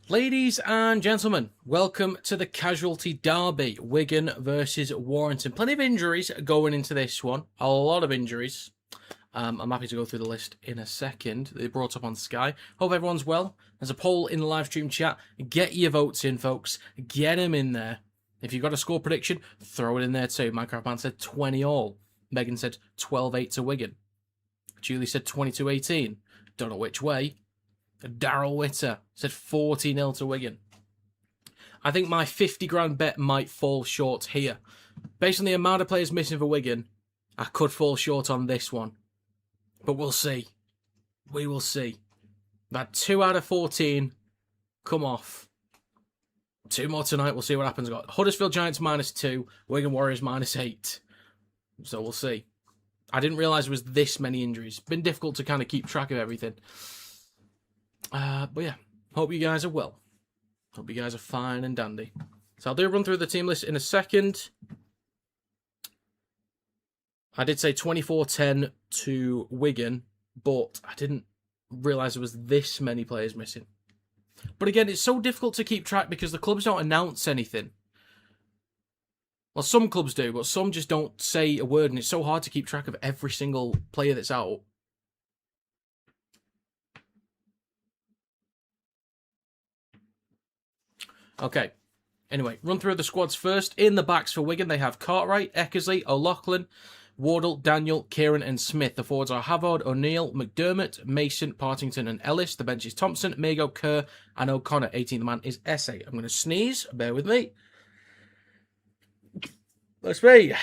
Ladies and gentlemen, welcome to the Casualty Derby, Wigan versus Warrington. Plenty of injuries going into this one, a lot of injuries. I'm happy to go through the list in a second. They brought up on Sky. Hope everyone's well. There's a poll in the live stream chat. Get your votes in, folks. Get them in there. If you've got a score prediction, throw it in there too. Minecraft Man said 20-all. Megan said 12-8 to Wigan. Julie said 22-18. Don't know which way. Daryl Witter said 40-0 to Wigan. I think my 50 grand bet might fall short here. Based on the amount of players missing for Wigan, I could fall short on this one. But we'll see. We will see. I've had 2 out of 14 come off. 2 more tonight. We'll see what happens. I've got Huddersfield Giants -2, Wigan Warriors -8. So we'll see. I didn't realise there was this many injuries. It's been difficult to kind of keep track of everything. But yeah, hope you guys are well. Hope you guys are fine and dandy. So I'll do a run through the team list in a second. I did say 24-10 to Wigan, but I didn't realise there was this many players missing. But again, it's so difficult to keep track because the clubs don't announce anything. Well, some clubs do, but some just don't say a word, and it's so hard to keep track of every single player that's out. Okay, anyway, run through the squads first. In the backs for Wigan, they have Cartwright, Eckersley, O'Loughlin, Wardle, Daniel, Kieran and Smith. The forwards are Havard, O'Neill, McDermott, Mason, Partington and Ellis. The bench is Thompson, Mago, Kerr and O'Connor. 18th man is Essay. I'm going to sneeze. Bear with me. Let's be.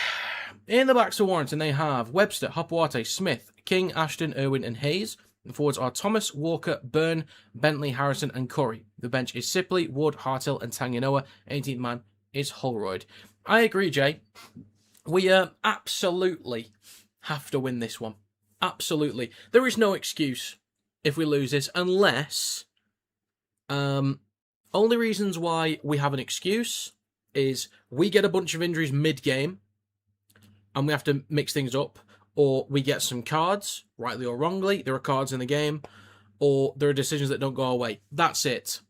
In the backs for Warrington, they have Webster, Hopewate, Smith, King, Ashton, Irwin and Hayes. The forwards are Thomas, Walker, Byrne, Bentley, Harrison and Curry. The bench is Sipley, Wood, Hartill and Tanganoa. 18th man is Holroyd. I agree, Jay. We absolutely have to win this one. Absolutely. There is no excuse if we lose this unless... only reasons why we have an excuse is we get a bunch of injuries mid-game and we have to mix things up, or we get some cards, rightly or wrongly, there are cards in the game, or there are decisions that don't go our way. That's it.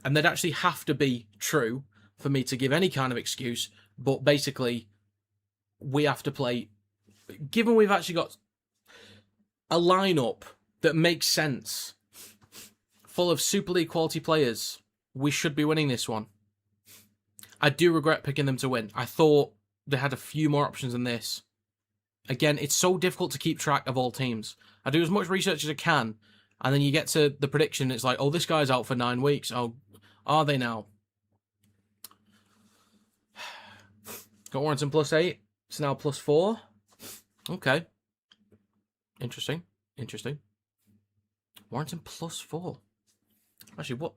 And they'd actually have to be true for me to give any kind of excuse, but basically, we have to play... Given we've actually got a lineup that makes sense, full of Super League quality players, we should be winning this one. I do regret picking them to win. I thought they had a few more options than this. Again, it's so difficult to keep track of all teams. I do as much research as I can, and then you get to the prediction, it's like, oh, this guy's out for 9 weeks. Oh, are they now? Got Warrington +8. It's now +4. Okay. Interesting. Interesting. Warrington +4. Actually, what?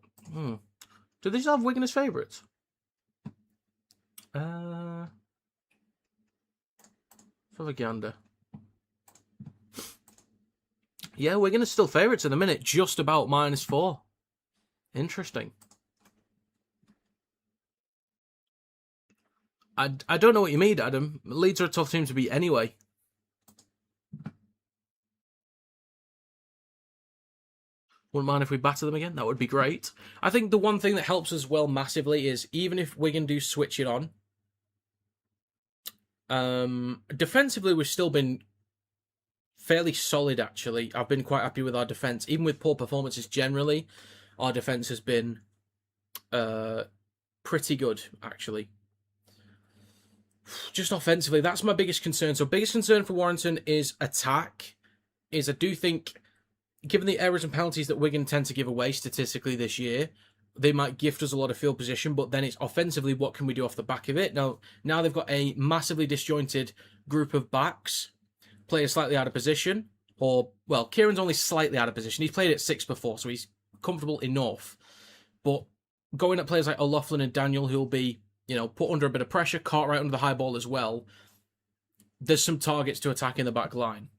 Do they still have Wigan as favourites? For the gander. Yeah, Wigan is still favourites in a minute, just about -4. Interesting. I don't know what you mean, Adam. Leeds are a tough team to beat anyway. Wouldn't mind if we batter them again. That would be great. I think the one thing that helps us well massively is even if Wigan do switch it on, defensively we've still been fairly solid, actually. I've been quite happy with our defence. Even with poor performances generally, our defence has been pretty good, actually. Just offensively, that's my biggest concern. So biggest concern for Warrington is attack. I do think, given the errors and penalties that Wigan tend to give away statistically this year, they might gift us a lot of field position, but then it's offensively, what can we do off the back of it? Now they've got a massively disjointed group of backs, players slightly out of position, or, well, Kieran's only slightly out of position. He's played at 6 before, so he's comfortable enough. But going at players like O'Loughlin and Daniel, who'll be, put under a bit of pressure, Cartwright under the high ball as well, there's some targets to attack in the back line.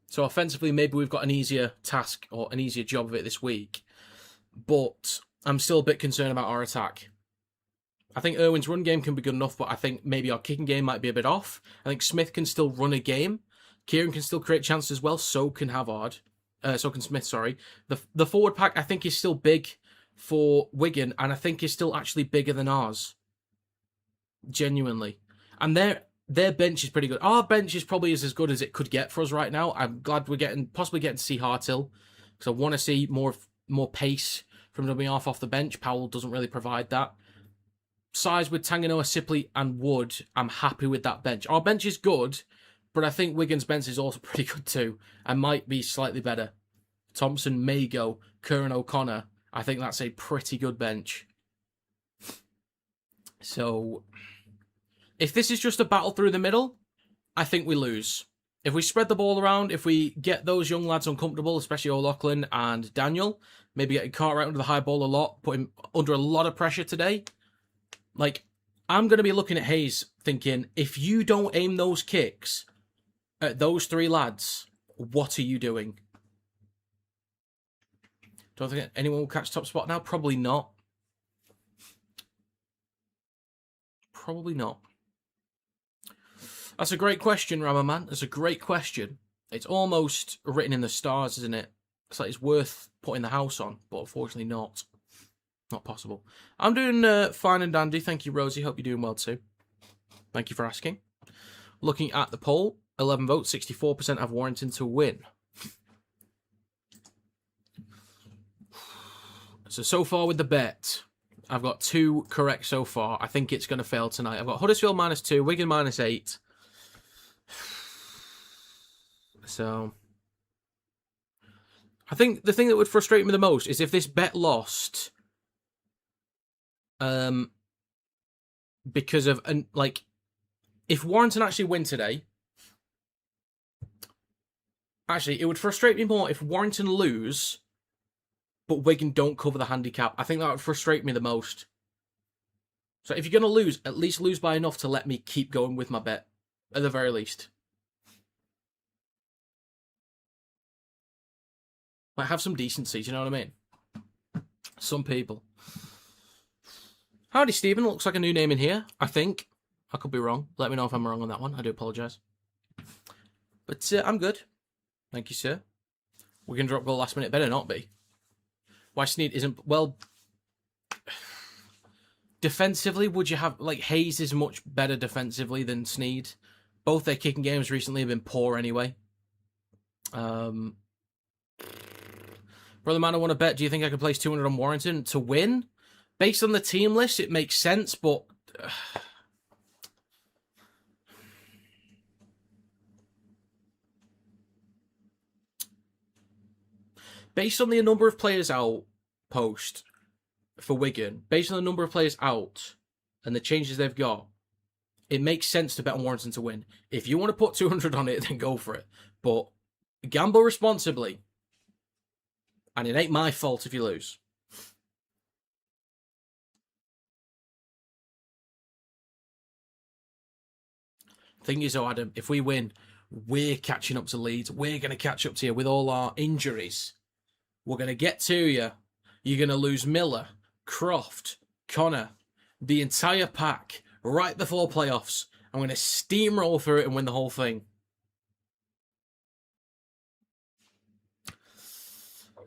So offensively, maybe we've got an easier task or an easier job of it this week. But I'm still a bit concerned about our attack. I think Irwin's run game can be good enough, but I think maybe our kicking game might be a bit off. I think Smith can still run a game. Kieran can still create chances as well. So can Havard. So can Smith, sorry. The forward pack, I think, is still big for Wigan, and I think is still actually bigger than ours. Genuinely. And their bench is pretty good. Our bench is probably as good as it could get for us right now. I'm glad we're possibly getting to see Hartill, because I want to see more pace from coming off the bench. Powell doesn't really provide that. Size with Tanganoa, Sipley, and Wood, I'm happy with that bench. Our bench is good, but I think Wigan's bench is also pretty good too, and might be slightly better. Thompson, Mago, Curran, O'Connor. I think that's a pretty good bench. So, if this is just a battle through the middle, I think we lose. If we spread the ball around, if we get those young lads uncomfortable, especially O'Loughlin and Daniel, maybe getting Cartwright under the high ball a lot, put him under a lot of pressure today. Like, I'm going to be looking at Hayes thinking, if you don't aim those kicks at those three lads, what are you doing? Don't think anyone will catch top spot now? Probably not. Probably not. That's a great question, Ramaman. That's a great question. It's almost written in the stars, isn't it? It's like it's worth putting the house on, but unfortunately not. Not possible. I'm doing fine and dandy. Thank you, Rosie. Hope you're doing well too. Thank you for asking. Looking at the poll, 11 votes, 64% have Warrington to win. So far with the bet, I've got 2 correct so far. I think it's going to fail tonight. I've got Huddersfield -2, Wigan -8. So, I think the thing that would frustrate me the most is if this bet lost... because of, like, if Warrington actually win today, actually, it would frustrate me more if Warrington lose, but Wigan don't cover the handicap. I think that would frustrate me the most. So if you're going to lose, at least lose by enough to let me keep going with my bet, at the very least. Like, have some decency, do you know what I mean? Some people. Howdy, Stephen. Looks like a new name in here, I think. I could be wrong. Let me know if I'm wrong on that one. I do apologise. But I'm good. Thank you, sir. We're going to drop goal last minute. Better not be. Why Sneed isn't... Well, defensively, would you have... Like, Hayes is much better defensively than Sneed. Both their kicking games recently have been poor anyway. Brother Man, I want to bet. Do you think I could place 200 on Warrington to win? Based on the team list, it makes sense, but... based on the number of players out post for Wigan, based on the number of players out and the changes they've got, it makes sense to bet on Warrington to win. If you want to put 200 on it, then go for it. But gamble responsibly. And it ain't my fault if you lose. Thing is, though, Adam, if we win, we're catching up to Leeds. We're going to catch up to you with all our injuries. We're going to get to you. You're going to lose Miller, Croft, Connor, the entire pack right before playoffs. I'm going to steamroll through it and win the whole thing.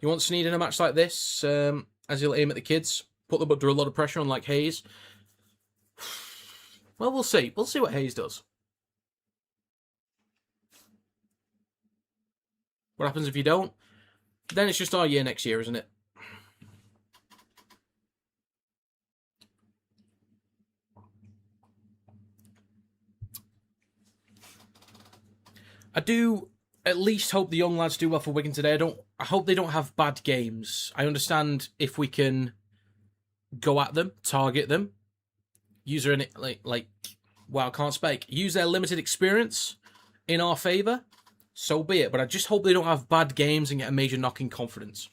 You want Sneed in a match like this, as he'll aim at the kids, put them under a lot of pressure on like Hayes? Well, we'll see. We'll see what Hayes does. What happens if you don't? Then it's just our year next year, isn't it? I do at least hope the young lads do well for Wigan today. I hope they don't have bad games. I understand if we can go at them, target them, use their well, I can't speak. Use their limited experience in our favour. So be it, but I just hope they don't have bad games and get a major knock in confidence.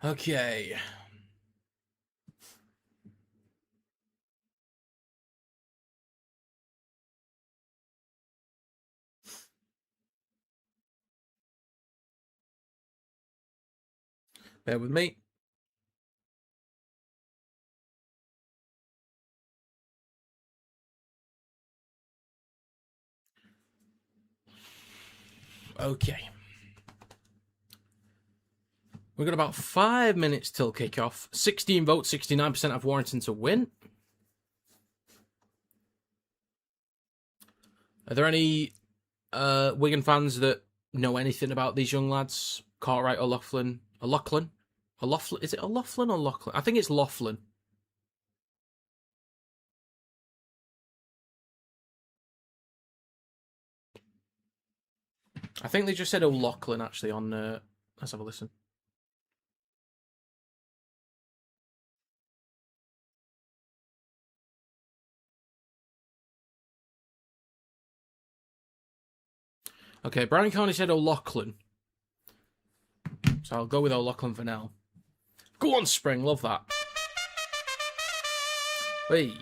Okay. Bear with me. Okay. We've got about 5 minutes till kickoff. 16 votes, 69% of Warrington to win. Are there any Wigan fans that know anything about these young lads? Cartwright, O'Loughlin? Is it O'Loughlin or Loughlin? I think it's Loughlin. I think they just said O'Loughlin actually on. Let's have a listen. Okay, Brian Carney said O'Loughlin. So I'll go with O'Loughlin for now. Go on, Spring. Love that. Hey.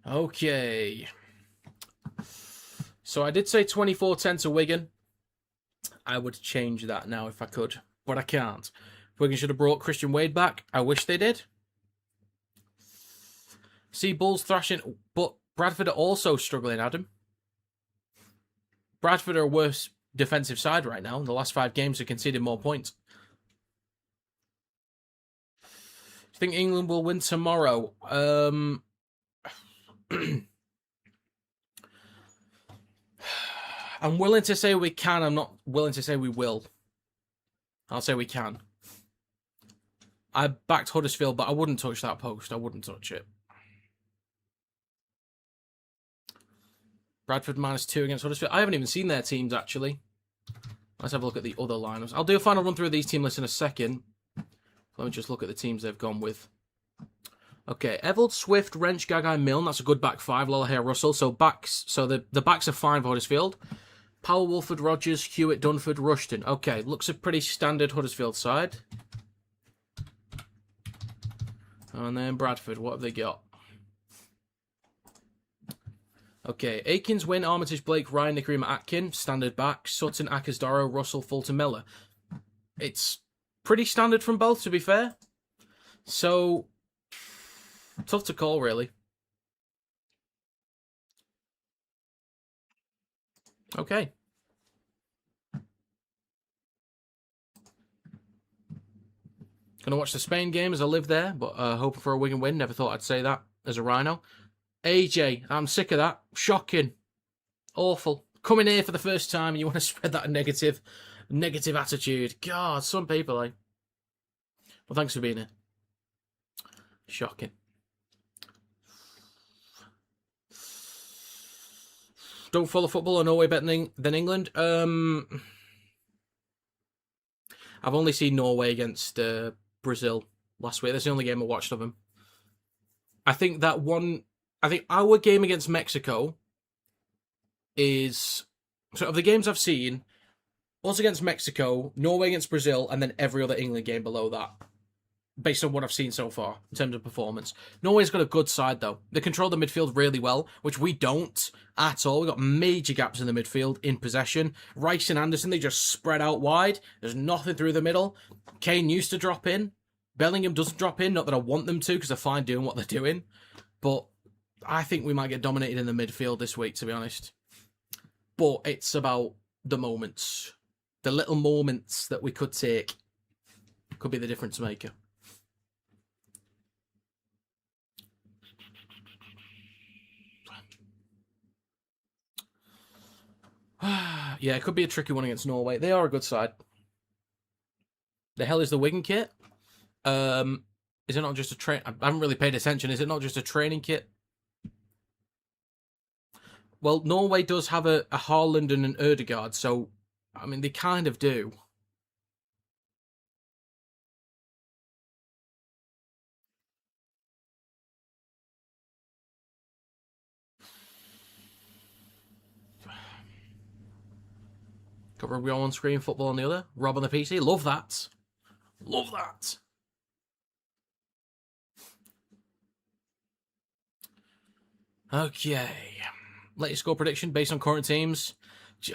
Okay. So I did say 24-10 to Wigan. I would change that now if I could, but I can't. Wigan should have brought Christian Wade back. I wish they did. See Bulls thrashing, but Bradford are also struggling, Adam. Bradford are a worse defensive side right now. In the last 5 games, they conceded more points. Do you think England will win tomorrow? I'm willing to say we can. I'm not willing to say we will. I'll say we can. I backed Huddersfield, but I wouldn't touch that post. I wouldn't touch it. Bradford -2 against Huddersfield. I haven't even seen their teams, actually. Let's have a look at the other lineups. I'll do a final run through of these team lists in a second. Let me just look at the teams they've gone with. Okay, Evald, Swift, Wrench, Gagai, Milne. That's a good back 5. Lollahair, Russell. So backs. So the backs are fine for Huddersfield. Powell, Wolford, Rogers, Hewitt, Dunford, Rushton. Okay, looks a pretty standard Huddersfield side. And then Bradford, what have they got? Okay, Aikens, Wynn, Armitage, Blake, Ryan, Nickerima, Atkin, standard back. Sutton, Akers-Darrow, Russell, Fulton, Miller. It's pretty standard from both, to be fair. So, tough to call, really. Okay. Gonna watch the Spain game as I live there, but hoping for a Wigan win. Never thought I'd say that as a Rhino. AJ, I'm sick of that. Shocking. Awful. Coming here for the first time and you want to spread that negative attitude. God, some people, eh? Well, thanks for being here. Shocking. Don't follow football or Norway better than England. I've only seen Norway against Brazil last week. That's the only game I watched of them. I think our game against Mexico is... So of the games I've seen, us against Mexico, Norway against Brazil, and then every other England game below that, based on what I've seen so far in terms of performance. Norway's got a good side, though. They control the midfield really well, which we don't at all. We've got major gaps in the midfield in possession. Rice and Anderson, they just spread out wide. There's nothing through the middle. Kane used to drop in. Bellingham doesn't drop in. Not that I want them to, because they're fine doing what they're doing. But I think we might get dominated in the midfield this week, to be honest. But it's about the moments. The little moments that we could take could be the difference maker. Yeah, it could be a tricky one against Norway. They are a good side. The hell is the Wigan kit? Is it not just a train? I haven't really paid attention. Is it not just a training kit? Well, Norway does have a Haaland and an Ødegaard, so, I mean, they kind of do. Got rugby on one screen, football on the other. Rob on the PC. Love that. Love that. Okay. Latest score prediction based on current teams.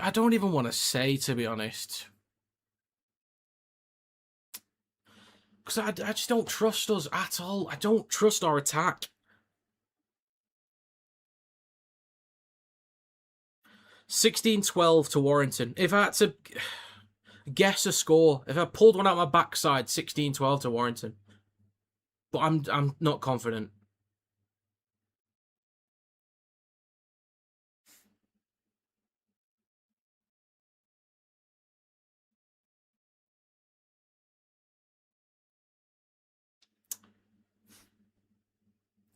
I don't even want to say, to be honest. Because I just don't trust us at all. I don't trust our attack. 16-12 to Warrington. If I had to guess a score, if I pulled one out of my backside, 16-12 to Warrington. But I'm not confident.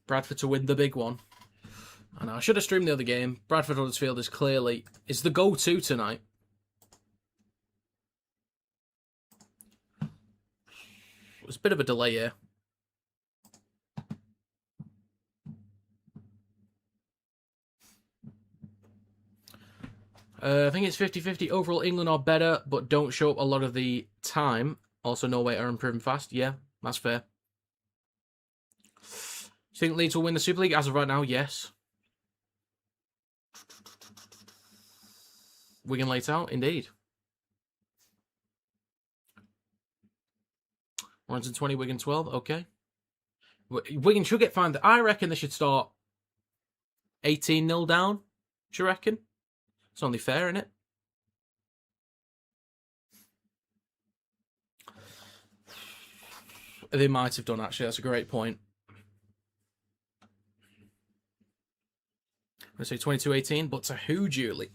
Bradford to win the big one. And I should have streamed the other game. Bradford Huddersfield is the go-to tonight. There's a bit of a delay here. I think it's 50-50. Overall, England are better, but don't show up a lot of the time. Also, Norway are improving fast. Yeah, that's fair. Do you think Leeds will win the Super League? As of right now, yes. Wigan late out, indeed. Warrington 20, Wigan 12. Okay. Wigan should get fined. I reckon they should start 18-0 down. Do you reckon? It's only fair, isn't it? They might have done, actually. That's a great point. I'm going to say 22-18, but to who, Julie?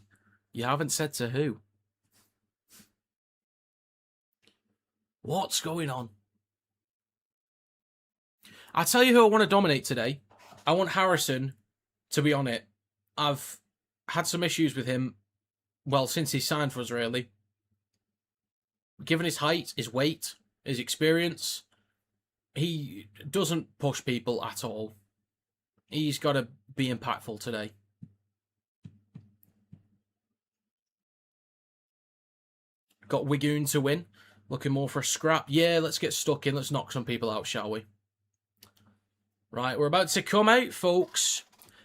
You haven't said to who. What's going on? I tell you who I want to dominate today. I want Harrison to be on it. I've had some issues with him, well, since he signed for us, really. Given his height, his weight, his experience, he doesn't push people at all. He's got to be impactful today. Got Wigoon to win. Looking more for a scrap. Yeah, let's get stuck in. Let's knock some people out, shall we? Right, we're about to come out, folks.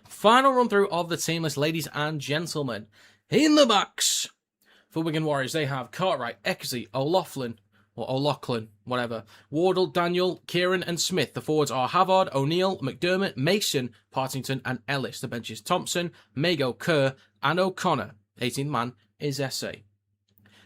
Final run-through of the team list, ladies and gentlemen. In the backs for Wigan Warriors, they have Cartwright, Eckersey, O'Loughlin, or O'Loughlin, whatever. Wardle, Daniel, Kieran, and Smith. The forwards are Havard, O'Neill, McDermott, Mason, Partington, and Ellis. The bench is Thompson, Mago, Kerr, and O'Connor. 18th man is Essay.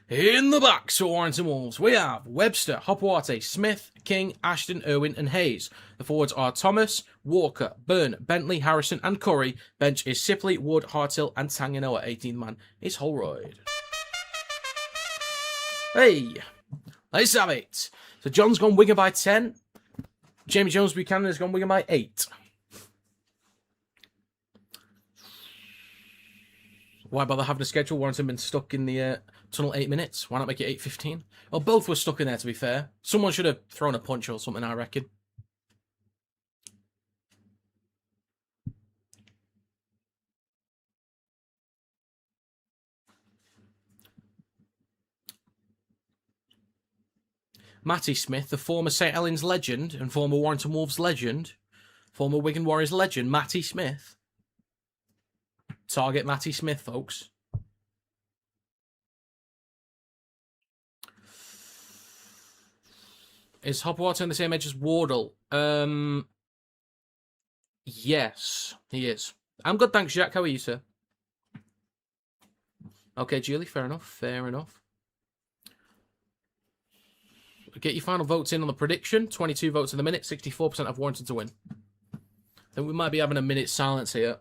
In the backs for Warrington Wolves, we have Webster, Hopewarte, Smith, King, Ashton, Irwin, and Hayes. The forwards are Thomas, Walker, Byrne, Bentley, Harrison, and Curry. Bench is Sipley, Wood, Hartill, and Tanganoa. 18th man is Holroyd. Hey, let's have it. So John's gone Wigan by 10. Jamie Jones Buchanan has gone Wigan by 8. Why bother having a schedule? Warrington been stuck in the tunnel 8 minutes. Why not make it 8:15? Well, both were stuck in there, to be fair. Someone should have thrown a punch or something, I reckon. Matty Smith, the former St Helens legend and former Warrington Wolves legend, former Wigan Warriors legend, Matty Smith. Target Matty Smith, folks. Is Hopwater on the same age as Wardle? Yes, he is. I'm good, thanks, Jack. How are you, sir? Okay, Julie, fair enough. Fair enough. Get your final votes in on the prediction. 22 votes in the minute, 64% of Warrington to win. I think we might be having a minute's silence here.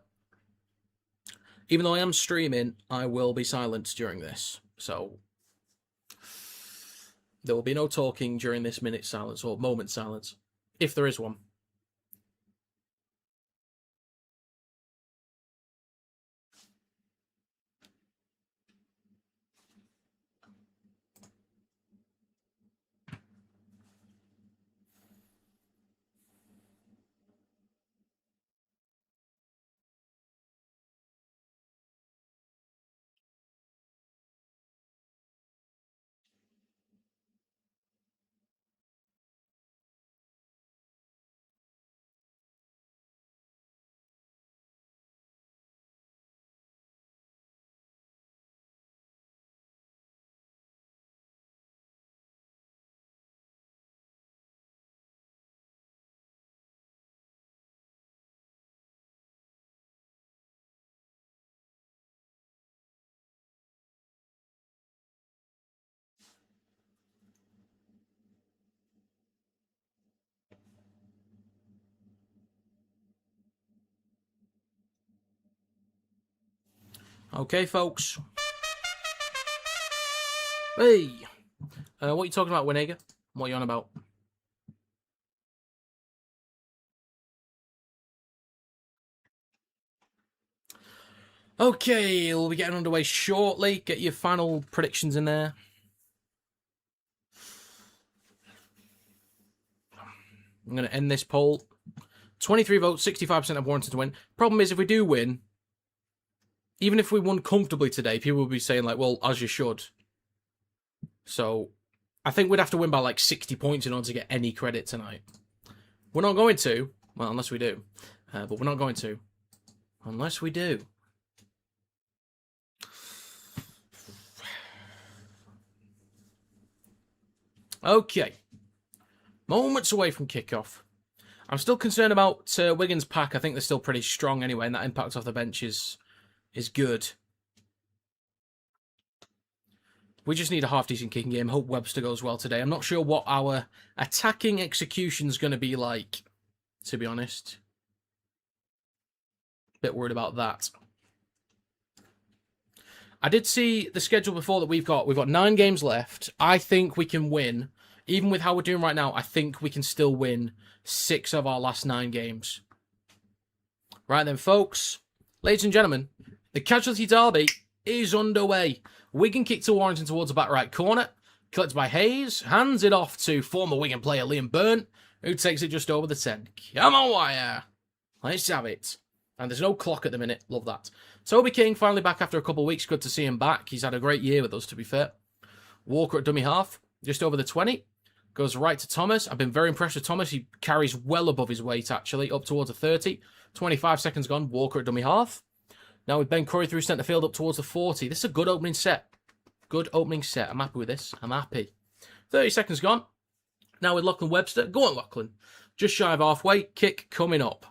Even though I am streaming, I will be silent during this. So there will be no talking during this minute's silence or moment's silence, if there is one. Okay, folks. Hey! What are you talking about, Winega? What are you on about? Okay, we'll be getting underway shortly. Get your final predictions in there. I'm going to end this poll. 23 votes, 65% of Warrington to win. Problem is, if we do win, even if we won comfortably today, people will be saying, like, well, as you should. So, I think we'd have to win by, like, 60 points in order to get any credit tonight. We're not going to. Well, unless we do. But we're not going to. Unless we do. Okay. Moments away from kickoff. I'm still concerned about Wigan's pack. I think they're still pretty strong anyway, and that impact off the bench is good. We just need a half-decent kicking game. Hope Webster goes well today. I'm not sure what our attacking execution is going to be like, to be honest. Bit worried about that. I did see the schedule before that we've got 9 games left. I think we can win. Even with how we're doing right now, I think we can still win 6 of our last 9 games. Right then, folks. Ladies and gentlemen, the Casualty Derby is underway. Wigan kick to Warrington towards the back right corner. Collected by Hayes. Hands it off to former Wigan player Liam Byrne, who takes it just over the 10. Come on, wire. Let's have it. And there's no clock at the minute. Love that. Toby King finally back after a couple of weeks. Good to see him back. He's had a great year with us, to be fair. Walker at dummy half. Just over the 20. Goes right to Thomas. I've been very impressed with Thomas. He carries well above his weight, actually, up towards the 30. 25 seconds gone. Walker at dummy half. Now with Ben Curry through centre field up towards the 40. This is a good opening set. Good opening set. I'm happy with this. I'm happy. 30 seconds gone. Now with Lachlan Webster. Go on, Lachlan. Just shy of halfway. Kick coming up.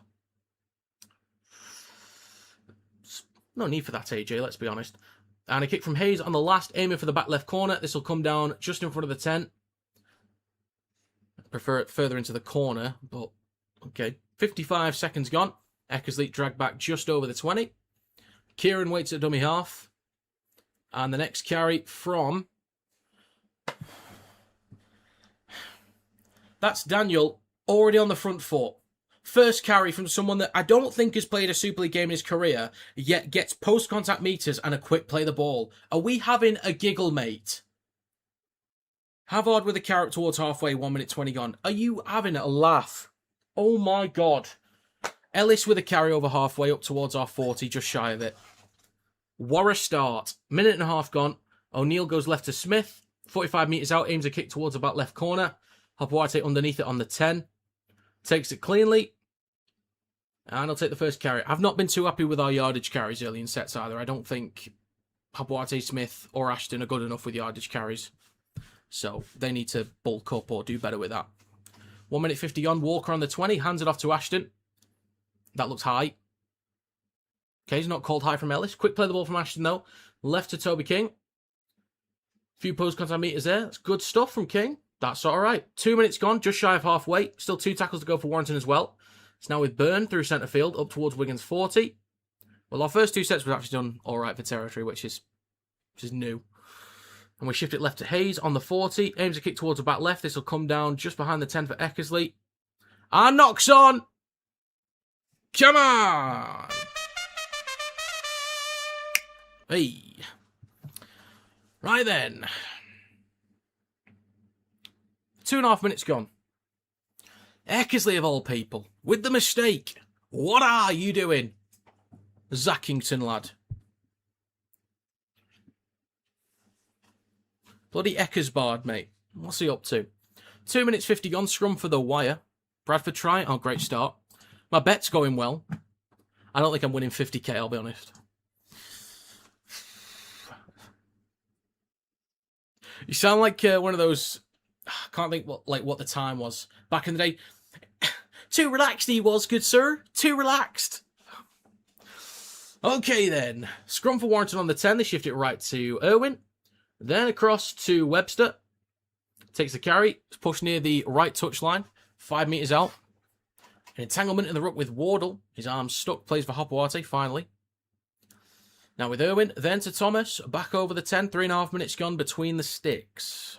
No need for that, AJ, let's be honest. And a kick from Hayes on the last, aiming for the back left corner. This will come down just in front of the 10. Prefer it further into the corner, but okay. 55 seconds gone. Eckersley dragged back just over the 20. Kieran waits at dummy half. And the next carry from... That's Daniel, already on the front foot. First carry from someone that I don't think has played a Super League game in his career, yet gets post-contact meters and a quick play the ball. Are we having a giggle, mate? Havard with a carrot towards halfway, 1 minute 20 gone. Are you having a laugh? Oh my God. Ellis with a carry over halfway up towards our 40, just shy of it. What a start. Minute and a half gone. O'Neill goes left to Smith. 45 metres out, aims a kick towards the back left corner. Hopewarte underneath it on the 10. Takes it cleanly. And he'll take the first carry. I've not been too happy with our yardage carries early in sets either. I don't think Hopewarte, Smith or Ashton are good enough with yardage carries. So they need to bulk up or do better with that. 1 minute 50 on. Walker on the 20. Hands it off to Ashton. That looks high. Okay, he's not called high from Ellis. Quick play the ball from Ashton, though. Left to Toby King. Few post-contact meters there. That's good stuff from King. That's all right. 2 minutes gone. Just shy of halfway. Still 2 tackles to go for Warrington as well. It's now with Byrne through centre field up towards Wigan's 40. Well, our first 2 sets were actually done all right for territory, which is new. And we shift it left to Hayes on the 40. Aims a kick towards the back left. This will come down just behind the 10 for Eckersley. And knocks on. Come on. Hey. Right then. 2.5 minutes gone. Eckersley of all people. With the mistake. What are you doing? Zackington, lad. Bloody Eckersbard, mate. What's he up to? 2 minutes 50 gone. Scrum for the wire. Bradford try. Oh, great start. My bet's going well. I don't think I'm winning 50k, I'll be honest. You sound like one of those... I can't think what the time was. Back in the day. Too relaxed he was, good sir. Too relaxed. Okay, then. Scrum for Warrington on the 10. They shift it right to Irwin. Then across to Webster. Takes the carry. It's pushed near the right touchline. 5 metres out. An entanglement in the ruck with Wardle. His arms stuck. Plays for Hopewarte, finally. Now with Irwin, then to Thomas, back over the 10, 3.5 minutes gone between the sticks.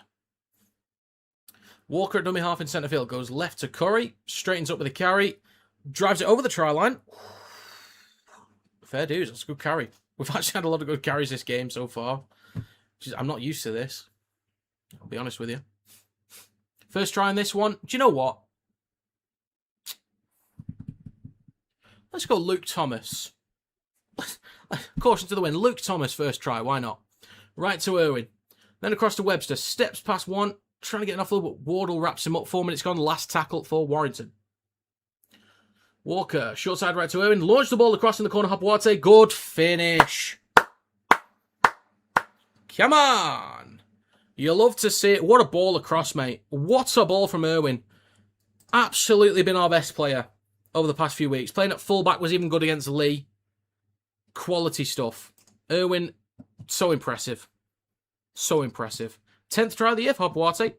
Walker at dummy half in centre field, goes left to Curry, straightens up with a carry, drives it over the try line. Fair dues, that's a good carry. We've actually had a lot of good carries this game so far. I'm not used to this, I'll be honest with you. First try on this one, do you know what? Let's go Luke Thomas. Caution to the wind. Luke Thomas first try. Why not? Right to Irwin. Then across to Webster. Steps past one. Trying to get an offload, but Wardle wraps him up. 4 minutes gone. Last tackle for Warrington. Walker. Short side right to Irwin. Launched the ball across in the corner. Hopewarte. Good finish. Come on. You love to see it. What a ball across, mate. What a ball from Irwin. Absolutely been our best player over the past few weeks. Playing at fullback was even good against Lee. Quality stuff. Irwin, so impressive. So impressive. 10th try of the year for Hopewarte.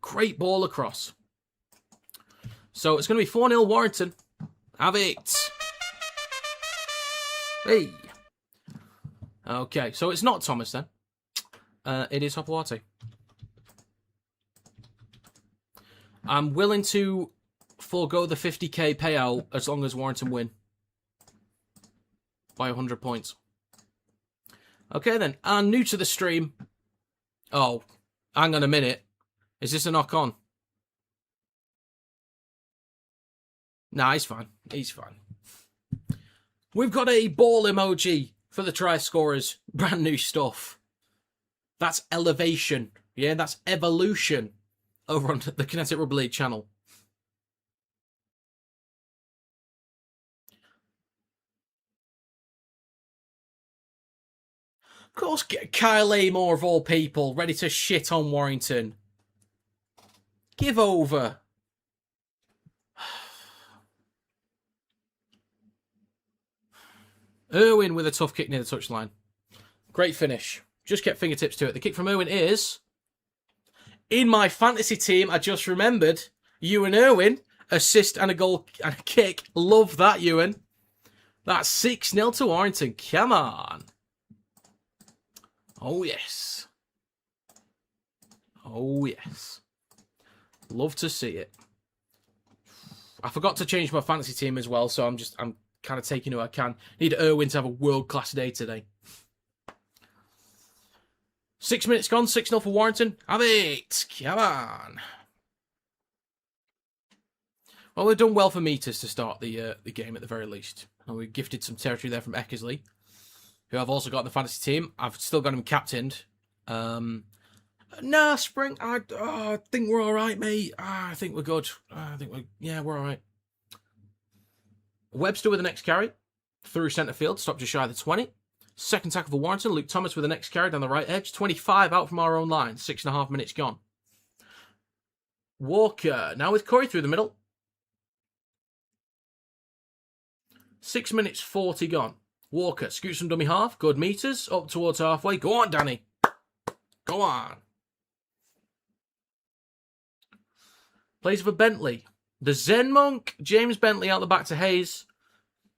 Great ball across. So it's going to be 4-0 Warrington. Have it. Hey. Okay, so it's not Thomas then. It is Hopewarte. I'm willing to forego the 50k payout as long as Warrington win by 100 points. Okay then, and new to the stream. Oh, hang on a minute. Is this a knock-on? Nah, he's fine. He's fine. We've got a ball emoji for the try scorers. Brand new stuff. That's elevation. Yeah, that's evolution over on the Kinetic Rugby League channel. Of course, Kyle Amor of all people, ready to shit on Warrington. Give over. Irwin with a tough kick near the touchline. Great finish. Just kept fingertips to it. The kick from Irwin is... In my fantasy team, I just remembered, Ewan Irwin, assist and a goal and a kick. Love that, Ewan. That's 6-0 to Warrington. Come on. Oh, yes. Oh, yes. Love to see it. I forgot to change my fantasy team as well, so I'm kind of taking who I can. Need Irwin to have a world-class day today. 6 minutes gone, 6-0 for Warrington. Have it. Come on. Well, we've done well for meters to start the game at the very least. And we gifted some territory there from Eckersley, who I've also got in the fantasy team. I've still got him captained. Nah, Spring, I think we're all right, mate. I think we're good. We're all right. Webster with the next carry through centre field, stopped just shy of the 20. Second tackle for Warrington. Luke Thomas with the next carry down the right edge. 25 out from our own line. 6.5 minutes gone. Walker now with Curry through the middle. 6 minutes 40 gone. Walker scoots from dummy half. Good meters. Up towards halfway. Go on, Danny. Go on. Plays for Bentley. The Zen Monk. James Bentley out the back to Hayes.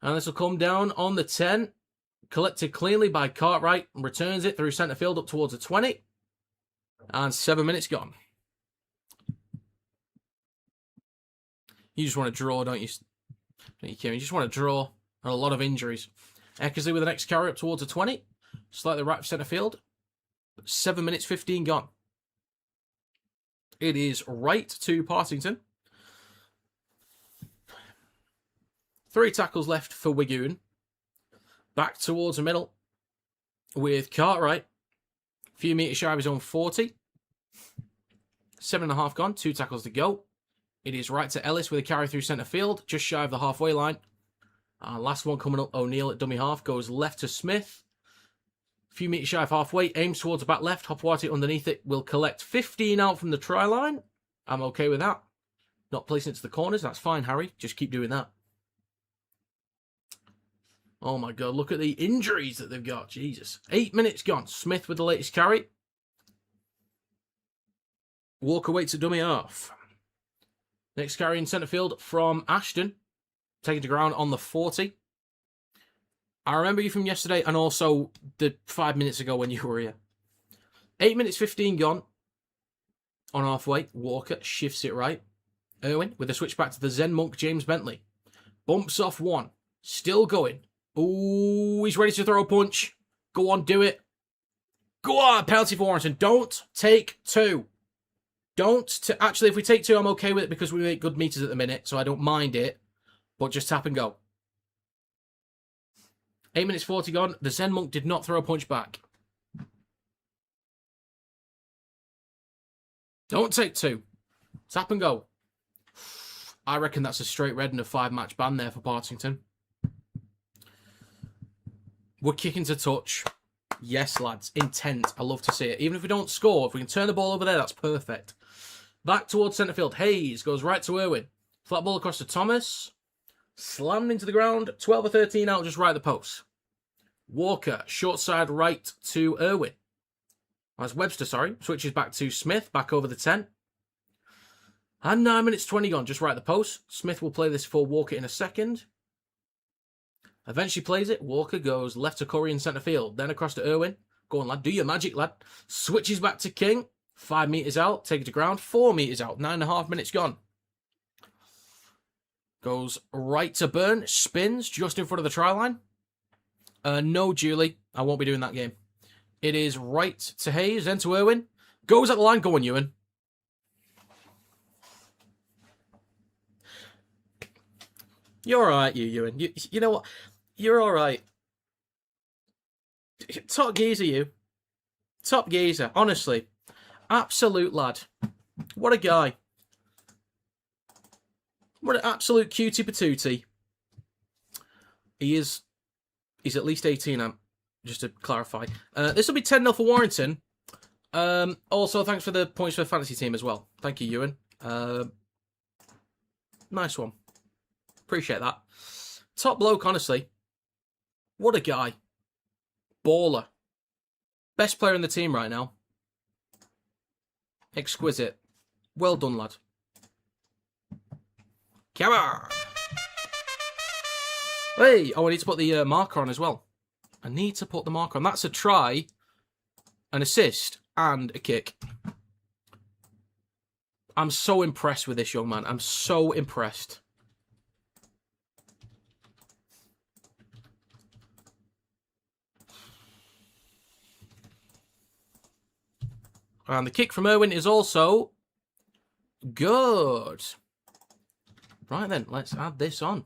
And this will come down on the 10. Collected cleanly by Cartwright. And returns it through centre field up towards the 20. And 7 minutes gone. You just want to draw, don't you? Don't you, Kim? You just want to draw. And a lot of injuries. Eckersley with the next carry up towards the 20. Slightly right of centre field. 7 minutes 15 gone. It is right to Partington. 3 tackles left for Wigan. Back towards the middle with Cartwright. A few metres shy of his own 40. 7.5 gone. 2 tackles to go. It is right to Ellis with a carry through centre field. Just shy of the halfway line. Last one coming up. O'Neill at dummy half. Goes left to Smith. A few metres shy of halfway. Aims towards the back left. Hopewarte underneath it. Will collect 15 out from the try line. I'm okay with that. Not placing it to the corners. That's fine, Harry. Just keep doing that. Oh my God, look at the injuries that they've got. Jesus. 8 minutes gone. Smith with the latest carry. Walker waits at dummy half. Next carry in centre field from Ashton. Taken to ground on the 40. I remember you from yesterday and also the 5 minutes ago when you were here. 8 minutes 15 gone. On halfway, Walker shifts it right. Irwin with a switch back to the Zen Monk, James Bentley. Bumps off one. Still going. Ooh, he's ready to throw a punch. Go on, do it. Go on, penalty for Warrington. Don't take two. Actually, if we take two, I'm okay with it because we make good meters at the minute, so I don't mind it. But just tap and go. 8 minutes 40 gone. The Zen Monk did not throw a punch back. Don't take two. Tap and go. I reckon that's a straight red and a 5-match ban there for Partington. We're kicking to touch. Yes, lads. Intent. I love to see it. Even if we don't score, if we can turn the ball over there, that's perfect. Back towards centre field. Hayes goes right to Irwin. Flat ball across to Thomas. Slammed into the ground. 12 or 13 out, just right at the post. Walker, short side right to Irwin. That's Webster, sorry. Switches back to Smith, back over the 10. And 9 minutes 20 gone, just right at the post. Smith will play this for Walker in a second. Eventually plays it. Walker goes left to Curry in centre field. Then across to Irwin. Go on, lad. Do your magic, lad. Switches back to King. 5 metres out. Take it to ground. 4 metres out. 9.5 minutes gone. Goes right to Burn. Spins just in front of the try line. No, Julie. I won't be doing that game. It is right to Hayes, then to Irwin. Goes at the line. Go on, Ewan. You're all right, Ewan. You know what? You're all right. Top geezer, you. Top geezer. Honestly. Absolute lad. What a guy. What an absolute cutie patootie. He's at least 18, just to clarify. This will be 10-0 for Warrington. Also, thanks for the points for the fantasy team as well. Thank you, Ewan. Nice one. Appreciate that. Top bloke, honestly. What a guy. Baller. Best player in the team right now. Exquisite. Well done, lad. Come on. Hey, I need to put the marker on as well. I need to put the marker on. That's a try, an assist, and a kick. I'm so impressed with this young man. I'm so impressed. And the kick from Irwin is also good. Right then, let's add this on.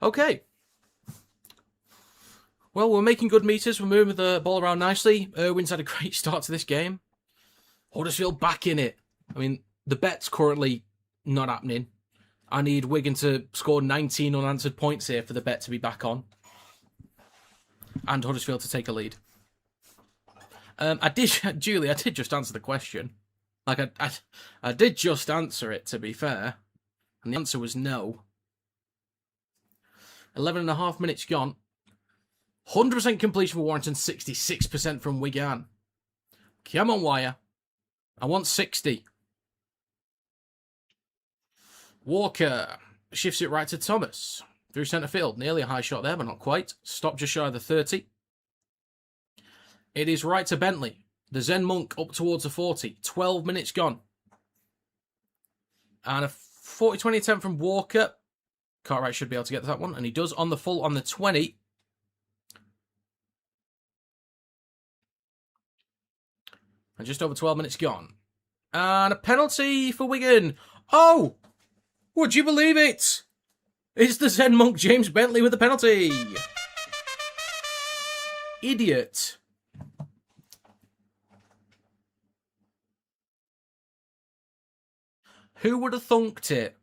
Okay. Well, we're making good meters. We're moving the ball around nicely. Irwin's had a great start to this game. Huddersfield back in it. I mean, the bet's currently not happening. I need Wigan to score 19 unanswered points here for the bet to be back on. And Huddersfield to take a lead. Julie, I did just answer the question. Like, I did just answer it, to be fair. And the answer was no. 11.5 minutes gone. 100% completion for Warrington, 66% from Wigan. Come on, Wire. I want 60. Walker shifts it right to Thomas. Through centre field. Nearly a high shot there, but not quite. Stop just shy of the 30. It is right to Bentley. The Zen Monk up towards the 40. 12 minutes gone. And a 40-20 attempt from Walker. Cartwright should be able to get that one, and he does on the full on the 20. And just over 12 minutes gone. And a penalty for Wigan. Oh! Would you believe it? It's the Zen Monk, James Bentley, with the penalty. Idiot. Who would have thunked it?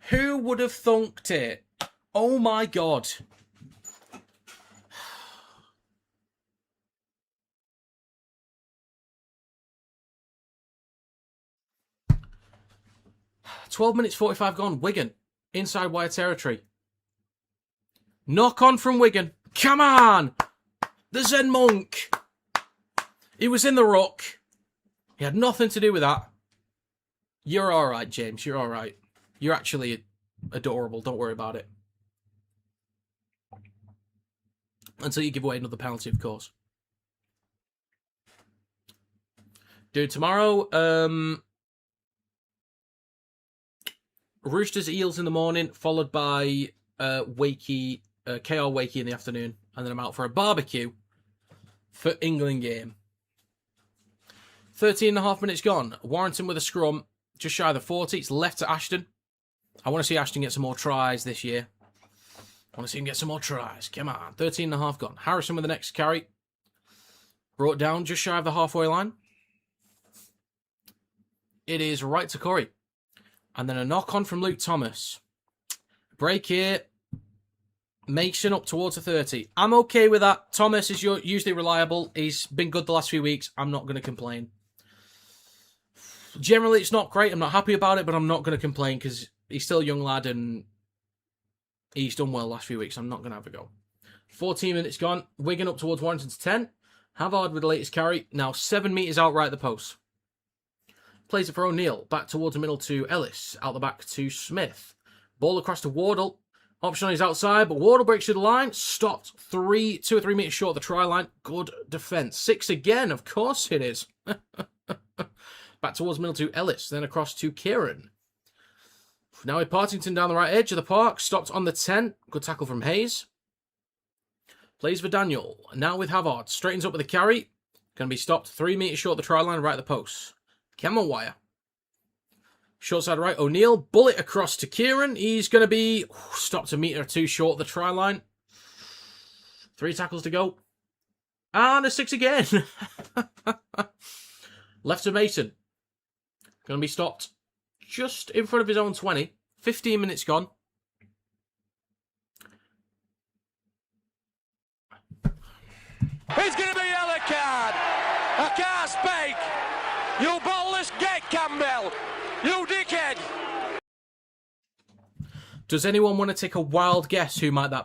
Who would have thunked it? Oh my God. $12 minutes 45 gone. Wigan. Inside wire territory. Knock on from Wigan. Come on! The Zen Monk. He was in the ruck. He had nothing to do with that. You're all right, James. You're all right. You're actually adorable. Don't worry about it. Until you give away another penalty, of course. Dude, tomorrow, Roosters Eels in the morning, followed by Wakey, KR Wakey in the afternoon, and then I'm out for a barbecue for England game. 13.5 minutes gone. Warrington with a scrum, just shy of the 40. It's left to Ashton. I want to see Ashton get some more tries this year. I want to see him get some more tries. Come on. 13.5 gone. Harrison with the next carry. Brought down just shy of the halfway line. It is right to Corey. And then a knock on from Luke Thomas. Break here. Mason up towards the 30. I'm okay with that. Thomas is usually reliable. He's been good the last few weeks. I'm not going to complain. Generally, it's not great. I'm not happy about it, but I'm not going to complain because he's still a young lad and he's done well the last few weeks. I'm not going to have a go. 14 minutes gone. Wigan up towards Warrington's 10. Havard with the latest carry. Now 7 metres out right at the post. Plays it for O'Neill. Back towards the middle to Ellis. Out the back to Smith. Ball across to Wardle. Option on his outside, but Wardle breaks through the line. Stopped 2 or 3 metres short of the try line. Good defence. 6 again. Of course it is. Back towards middle to Ellis. Then across to Kieran. Now with Partington down the right edge of the park. Stopped on the 10. Good tackle from Hayes. Plays for Daniel. Now with Havard. Straightens up with the carry. Going to be stopped 3 metres short of the try line right at the post. Cameron Wire. Short side right. O'Neill. Bullet across to Kieran. He's going to be stopped a metre or 2 short of the try line. 3 tackles to go. And a 6 again. Left to Mason. Going to be stopped just in front of his own 20. 15 minutes gone. It's going to be a yellow card. I can't speak. You ballless gate, Campbell. You dickhead. Does anyone want to take a wild guess who that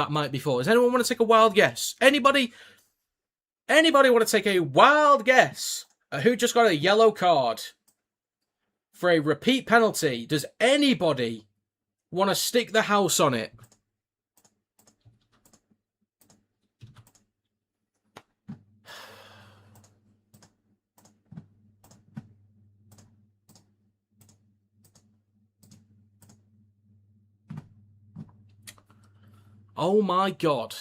might be for? Does anyone want to take a wild guess? Anybody want to take a wild guess at who just got a yellow card for a repeat penalty? Does anybody want to stick the house on it? Oh my God.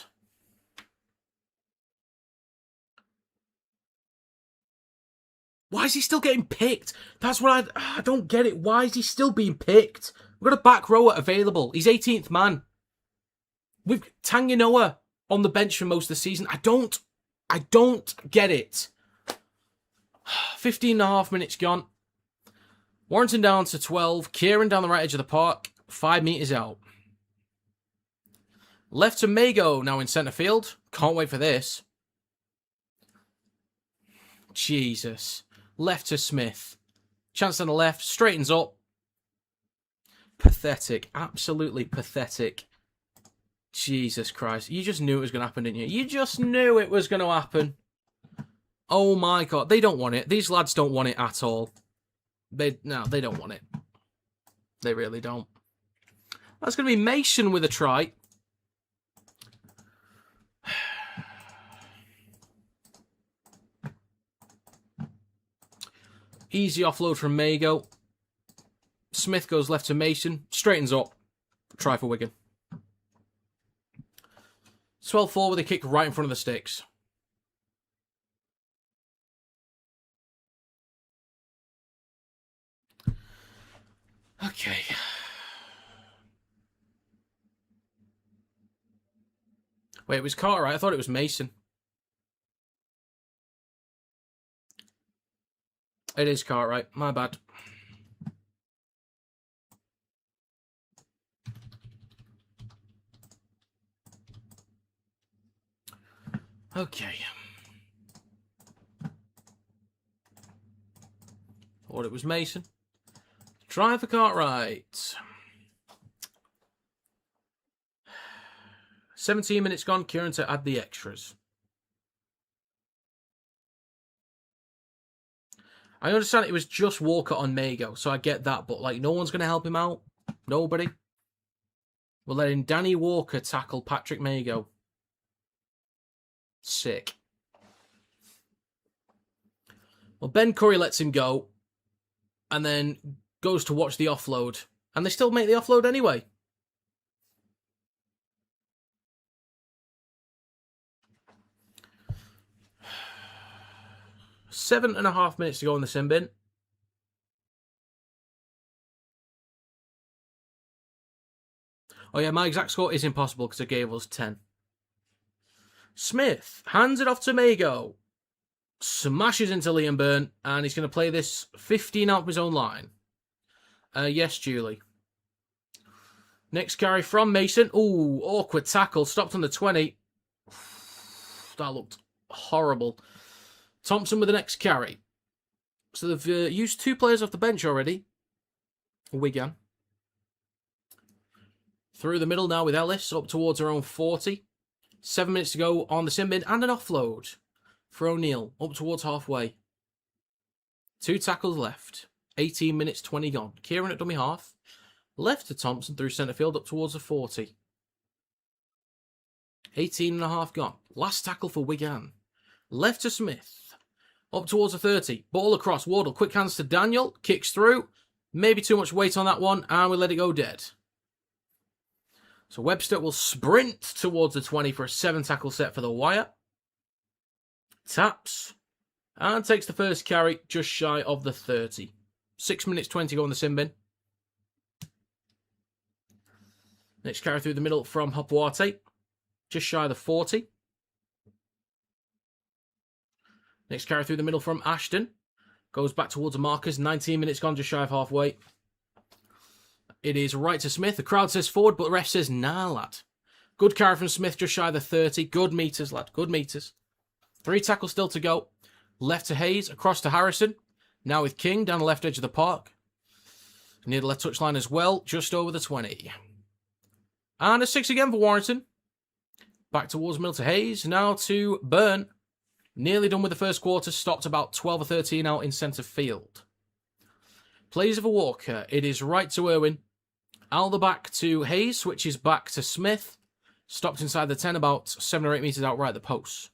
Why is he still getting picked? That's what I don't get it. Why is he still being picked? We've got a back rower available. He's 18th man. We've Tanginoa on the bench for most of the season. I don't get it. 15.5 minutes gone. Warrington down to 12. Kieran down the right edge of the park. 5 metres out. Left to Mago now in centre field. Can't wait for this. Jesus. Left to Smith. Chance on the left. Straightens up. Pathetic. Absolutely pathetic. Jesus Christ. You just knew it was going to happen, didn't you? You just knew it was going to happen. Oh my God. They don't want it. These lads don't want it at all. They don't want it. They really don't. That's going to be Mason with a try. Easy offload from Mago. Smith goes left to Mason. Straightens up. Try for Wigan. 12-4 with a kick right in front of the sticks. Okay. Wait, it was Cartwright. I thought it was Mason. It is Cartwright. My bad. Okay. Thought it was Mason. Try for Cartwright. 17 minutes gone. Kieran to add the extras. I understand it was just Walker on Mago, so I get that, but like no one's going to help him out. Nobody. We're letting Danny Walker tackle Patrick Mago. Sick. Well, Ben Curry lets him go and then goes to watch the offload. And they still make the offload anyway. Seven and a half minutes to go in the sin bin. Oh yeah, my exact score is impossible because I gave us 10. Smith hands it off to Mago. Smashes into Liam Byrne, and he's going to play this 15 out of his own line. Yes, Julie. Next carry from Mason. Ooh, awkward tackle. Stopped on the 20. That looked horrible. Thompson with the next carry. So they've used 2 players off the bench already. Wigan. Through the middle now with Ellis, up towards her own 40. 7 minutes to go on the sin bin, and an offload for O'Neill, up towards halfway. 2 tackles left. 18 minutes, 20 gone. Kieran at dummy half. Left to Thompson through centre field, up towards the 40. 18 and a half gone. Last tackle for Wigan. Left to Smith. Up towards the 30. Ball across. Wardle. Quick hands to Daniel. Kicks through. Maybe too much weight on that one, and we let it go dead. So Webster will sprint towards the 20 for a 7 tackle set for the wire. Taps. And takes the first carry just shy of the 30. 6 minutes 20 go on the sin bin. Next carry through the middle from Hopwarte. Just shy of the 40. Next carry through the middle from Ashton. Goes back towards the markers. 19 minutes gone, just shy of halfway. It is right to Smith. The crowd says forward, but the ref says nah, lad. Good carry from Smith, just shy of the 30. Good meters, lad. Good meters. 3 tackles still to go. Left to Hayes, across to Harrison. Now with King down the left edge of the park. Near the left touchline as well, just over the 20. And a 6 again for Warrington. Back towards middle to Hayes. Now to Byrne. Nearly done with the first quarter. Stopped about 12 or 13 out in centre field. Plays of a Walker. It is right to Irwin. Out the back to Hayes. Switches back to Smith. Stopped inside the 10 about 7 or 8 metres out right at the post.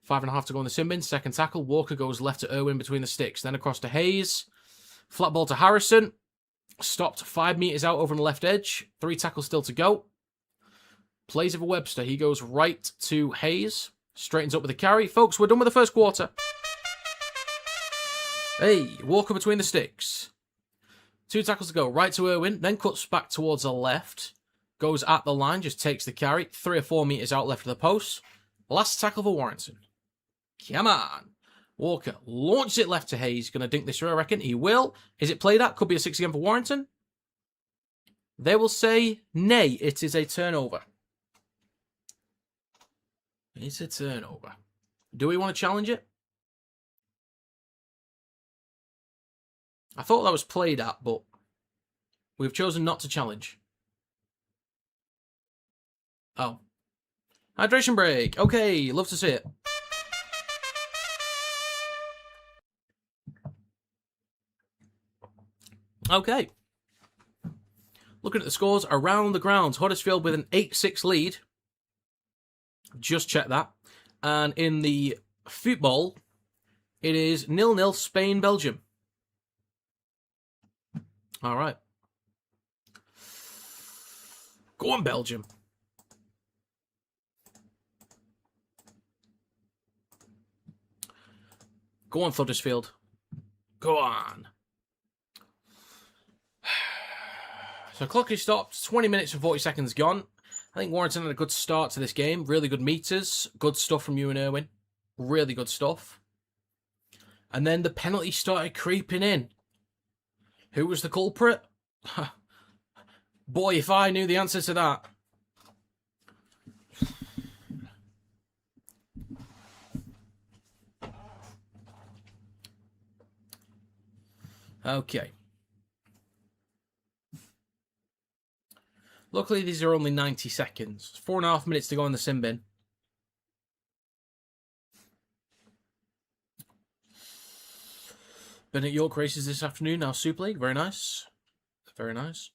5.5 to go on the sin bin. Second tackle. Walker goes left to Irwin between the sticks. Then across to Hayes. Flat ball to Harrison. Stopped 5 metres out over on the left edge. 3 tackles still to go. Plays of a Webster. He goes right to Hayes. Straightens up with the carry. Folks, we're done with the first quarter. Hey, Walker between the sticks. 2 tackles to go. Right to Irwin. Then cuts back towards the left. Goes at the line. Just takes the carry. 3 or 4 metres out left of the post. Last tackle for Warrington. Come on. Walker launches it left to Hayes. Going to dink this through, I reckon. He will. Is it played at? Could be a 6 again for Warrington. They will say, nay, it is a turnover. It's a turnover. Do we want to challenge it? I thought that was played at, but we've chosen not to challenge. Oh. Hydration break. Okay, love to see it. Okay. Looking at the scores around the grounds. Huddersfield with an 8-6 lead. Just check that. And in the football, it is 0-0 Spain-Belgium. All right. Go on, Belgium. Go on, Huddersfield. Go on. So clock is stopped. 20 minutes and 40 seconds gone. I think Warrington had a good start to this game. Really good meters. Good stuff from you and Irwin. Really good stuff. And then the penalty started creeping in. Who was the culprit? Boy, if I knew the answer to that. Okay. Luckily, these are only 90 seconds. 4.5 minutes to go in the sin bin. Bennett York races this afternoon, now Super League. Very nice. Very nice.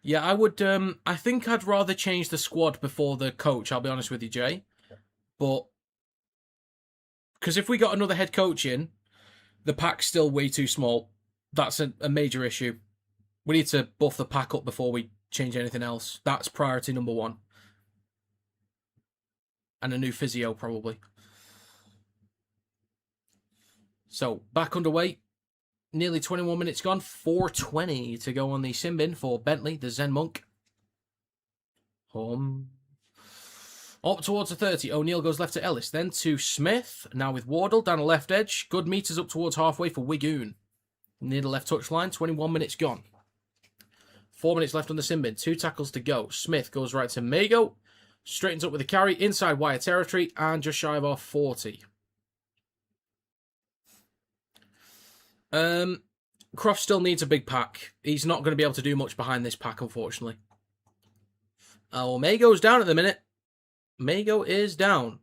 Yeah, I would... I think I'd rather change the squad before the coach, I'll be honest with you, Jay. But... Because if we got another head coach in, the pack's still way too small. That's a major issue. We need to buff the pack up before we change anything else. That's priority number one. And a new physio, probably. So, back underway. Nearly 21 minutes gone. 4:20 to go on the sin bin for Bentley, the Zen Monk. Home. Up towards the 30. O'Neill goes left to Ellis. Then to Smith. Now with Wardle down the left edge. Good meters up towards halfway for Wigan. Near the left touchline. 21 minutes gone. 4 minutes left on the sin bin. 2 tackles to go. Smith goes right to Mago. Straightens up with a carry. Inside wire territory. And just shy of our 40. Croft still needs a big pack. He's not going to be able to do much behind this pack, unfortunately. Oh, Mago's down at the minute. Mago is down.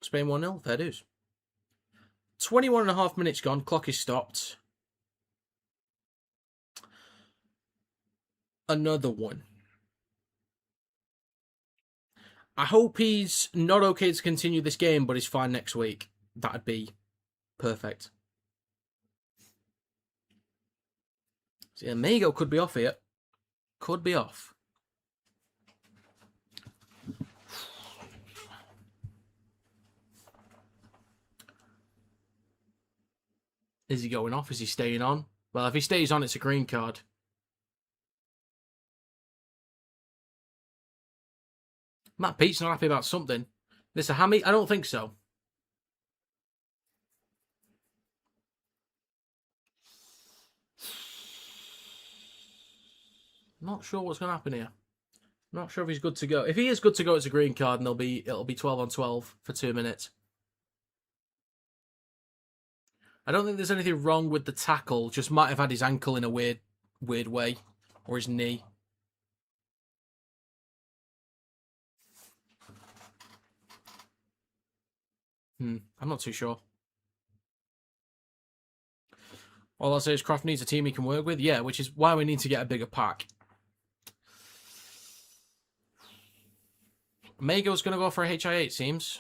Spain 1-0. Fair dues. 21.5 minutes gone. Clock is stopped. Another one. I hope he's not okay to continue this game, but he's fine next week. That'd be perfect. See, Mago could be off here. Could be off. Is he going off? Is he staying on? Well, if he stays on, it's a green card. Matt Pete's not happy about something. This a hammy? I don't think so. Not sure what's going to happen here. Not sure if he's good to go. If he is good to go, it's a green card, and it'll be 12 on 12 for 2 minutes. I don't think there's anything wrong with the tackle. Just might have had his ankle in a weird way, or his knee. I'm not too sure. All I'll say is Croft needs a team he can work with. Yeah, which is why we need to get a bigger pack. Mago's going to go for a HIA, it seems.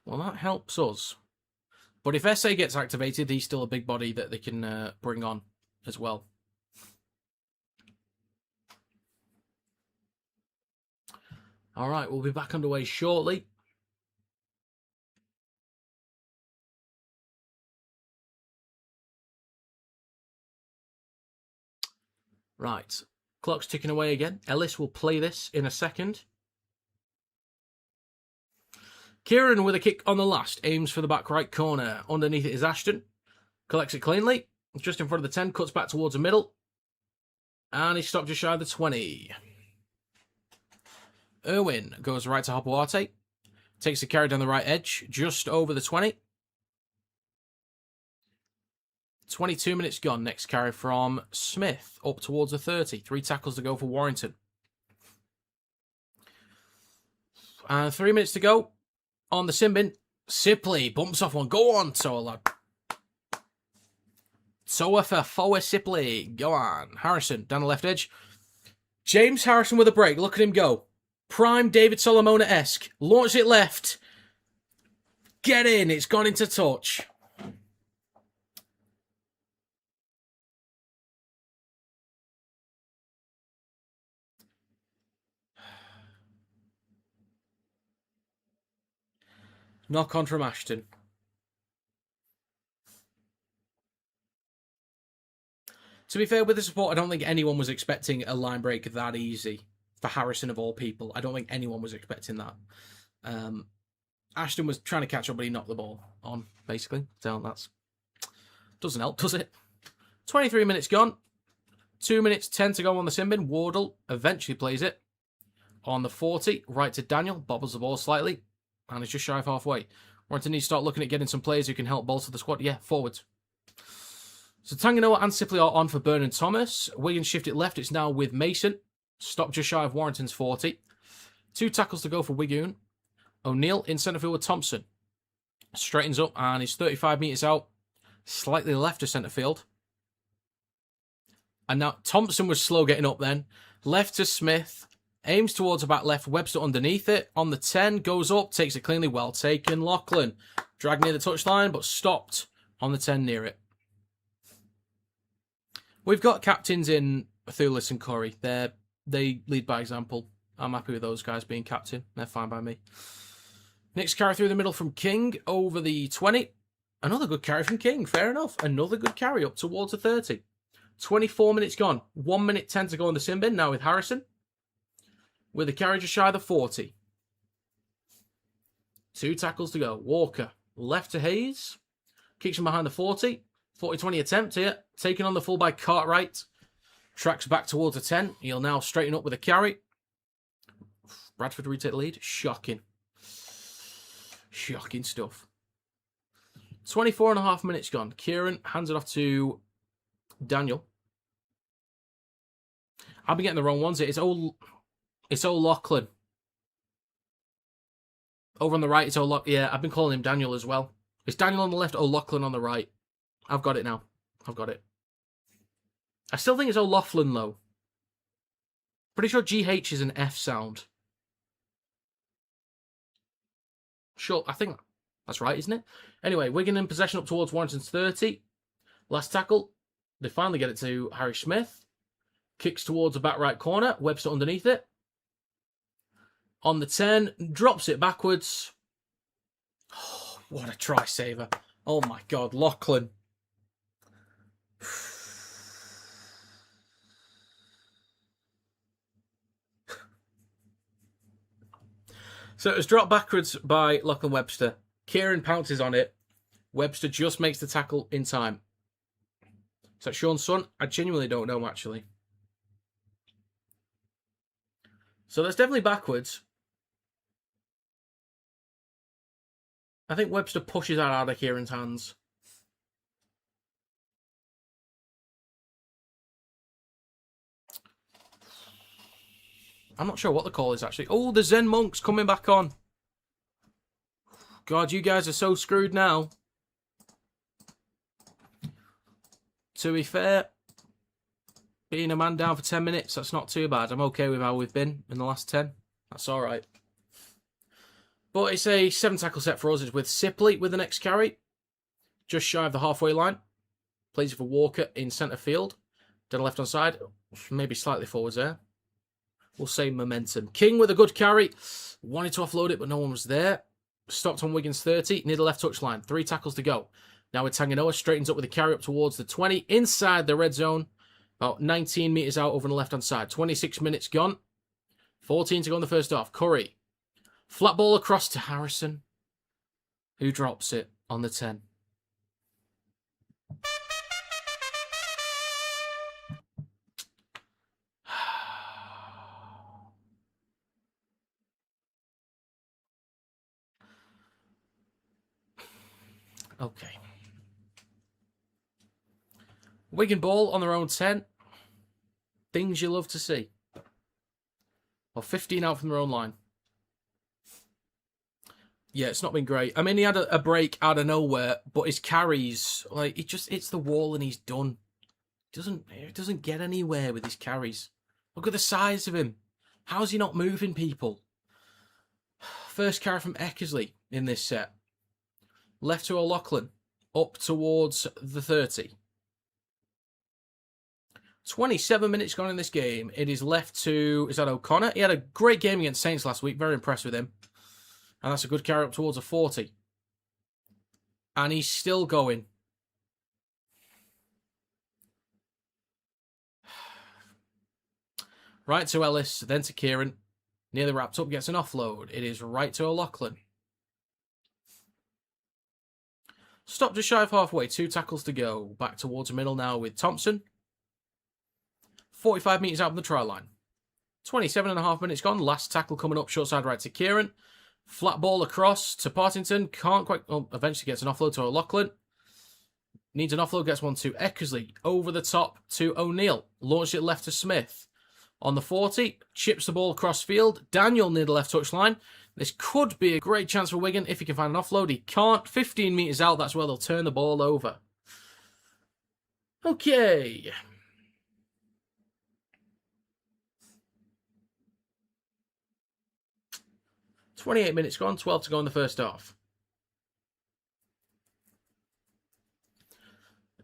Well, that helps us. But if SA gets activated, he's still a big body that they can bring on as well. All right, we'll be back underway shortly. Right, clock's ticking away again. Ellis will play this in a second. Kieran with a kick on the last, aims for the back right corner. Underneath it is Ashton. Collects it cleanly. Just in front of the 10, cuts back towards the middle. And he's stopped just shy of the 20. Irwin goes right to Hopoate. Takes the carry down the right edge, just over the 20. 22 minutes gone. Next carry from Smith, up towards the 30. 3 tackles to go for Warrington. And 3 minutes to go on the sin bin. Sipley bumps off one. Go on, Toa, lad. Toa for Foa Sipley. Go on. Harrison down the left edge. James Harrison with a break. Look at him go. Prime David Solomona-esque. Launch it left. Get in. It's gone into touch. Knock on from Ashton. To be fair, with the support, I don't think anyone was expecting a line break that easy. For Harrison of all people. I don't think anyone was expecting that. Ashton was trying to catch up, but he knocked the ball on, basically. So that's... doesn't help, does it? 23 minutes gone. 2 minutes 10 to go on the sin bin. Wardle eventually plays it. On the 40, right to Daniel. Bobbles the ball slightly. And it's just shy of halfway. Warrington needs to start looking at getting some players who can help bolster the squad. Yeah, forwards. So Tanganoa and Sipley are on for Byrne and Thomas. Wigan shift it left. It's now with Mason. Stop just shy of Warrington's 40. 2 tackles to go for Wigan. O'Neill in centre field with Thompson. Straightens up and is 35 metres out. Slightly left of centre field. And now Thompson was slow getting up then. Left to Smith. Aims towards the back left. Webster underneath it. On the 10. Goes up. Takes it cleanly. Well taken. Lachlan. Dragged near the touchline but stopped on the 10 near it. We've got captains in Thulis and Corey. They lead by example. I'm happy with those guys being captain. They're fine by me. Next carry through the middle from King over the 20. Another good carry from King. Fair enough. Another good carry up towards the 30. 24 minutes gone. 1 minute 10 to go on the sin bin. Now with Harrison. With a carry just shy of the 40. 2 tackles to go. Walker. Left to Hayes. Kicks him behind the 40. 40-20 attempt here. Taken on the full by Cartwright. Tracks back towards the 10. He'll now straighten up with a carry. Bradford retake the lead. Shocking. Shocking stuff. 24.5 minutes gone. Kieran hands it off to Daniel. I've been getting the wrong ones. It's O'Loughlin. Over on the right, it's O'Loughlin. Yeah, I've been calling him Daniel as well. It's Daniel on the left, O'Loughlin on the right. I've got it now. I've got it. I still think it's O'Loughlin, though. Pretty sure GH is an F sound. Sure, I think that's right, isn't it? Anyway, Wigan in possession up towards Warrington's 30. Last tackle. They finally get it to Harry Smith. Kicks towards the back right corner. Webster underneath it. On the 10. Drops it backwards. Oh, what a try saver. Oh my God, Lachlan. So it was dropped backwards by Lachlan Webster. Kieran pounces on it. Webster just makes the tackle in time. Is that Sean's son? I genuinely don't know, actually. So that's definitely backwards. I think Webster pushes that out of Kieran's hands. I'm not sure what the call is, actually. Oh, the Zen Monk's coming back on. God, you guys are so screwed now. To be fair, being a man down for 10 minutes, that's not too bad. I'm okay with how we've been in the last 10. That's all right. But it's a 7 tackle set for us. It's with Sipley with the next carry. Just shy of the halfway line. Plays it for Walker in centre field. Down the left-hand side. Maybe slightly forwards there. We'll say momentum. King with a good carry. Wanted to offload it, but no one was there. Stopped on Wigan's 30. Near the left touchline. 3 tackles to go. Now with Tanganoa. Straightens up with a carry up towards the 20. Inside the red zone. About 19 metres out over on the left-hand side. 26 minutes gone. 14 to go in the first half. Curry. Flat ball across to Harrison. Who drops it on the 10. Okay. Wigan ball on their own 10. Things you love to see. Well, 15 out from their own line. Yeah, it's not been great. I mean, he had a break out of nowhere, but his carries, like, he just hits the wall and he's done. He doesn't get anywhere with his carries. Look at the size of him. How's he not moving people? First carry from Eckersley in this set. Left to O'Loughlin. Up towards the 30. 27 minutes gone in this game. It is left to... Is that O'Connor? He had a great game against Saints last week. Very impressed with him. And that's a good carry up towards a 40. And he's still going. Right to Ellis, then to Kieran. Nearly wrapped up, gets an offload. It is right to O'Loughlin. Stop just shy of halfway. 2 tackles to go. Back towards the middle now with Thompson. 45 metres out from the try line. 27.5 minutes gone. Last tackle coming up. Short side right to Kieran. Flat ball across to Partington. Can't quite... Oh, eventually gets an offload to O'Loughlin. Needs an offload. Gets one to Eckersley. Over the top to O'Neill. Launched it left to Smith. On the 40, chips the ball across field. Daniel near the left touchline. This could be a great chance for Wigan if he can find an offload. He can't. 15 metres out, that's where they'll turn the ball over. Okay. "28 minutes gone, 12 to go in the first half.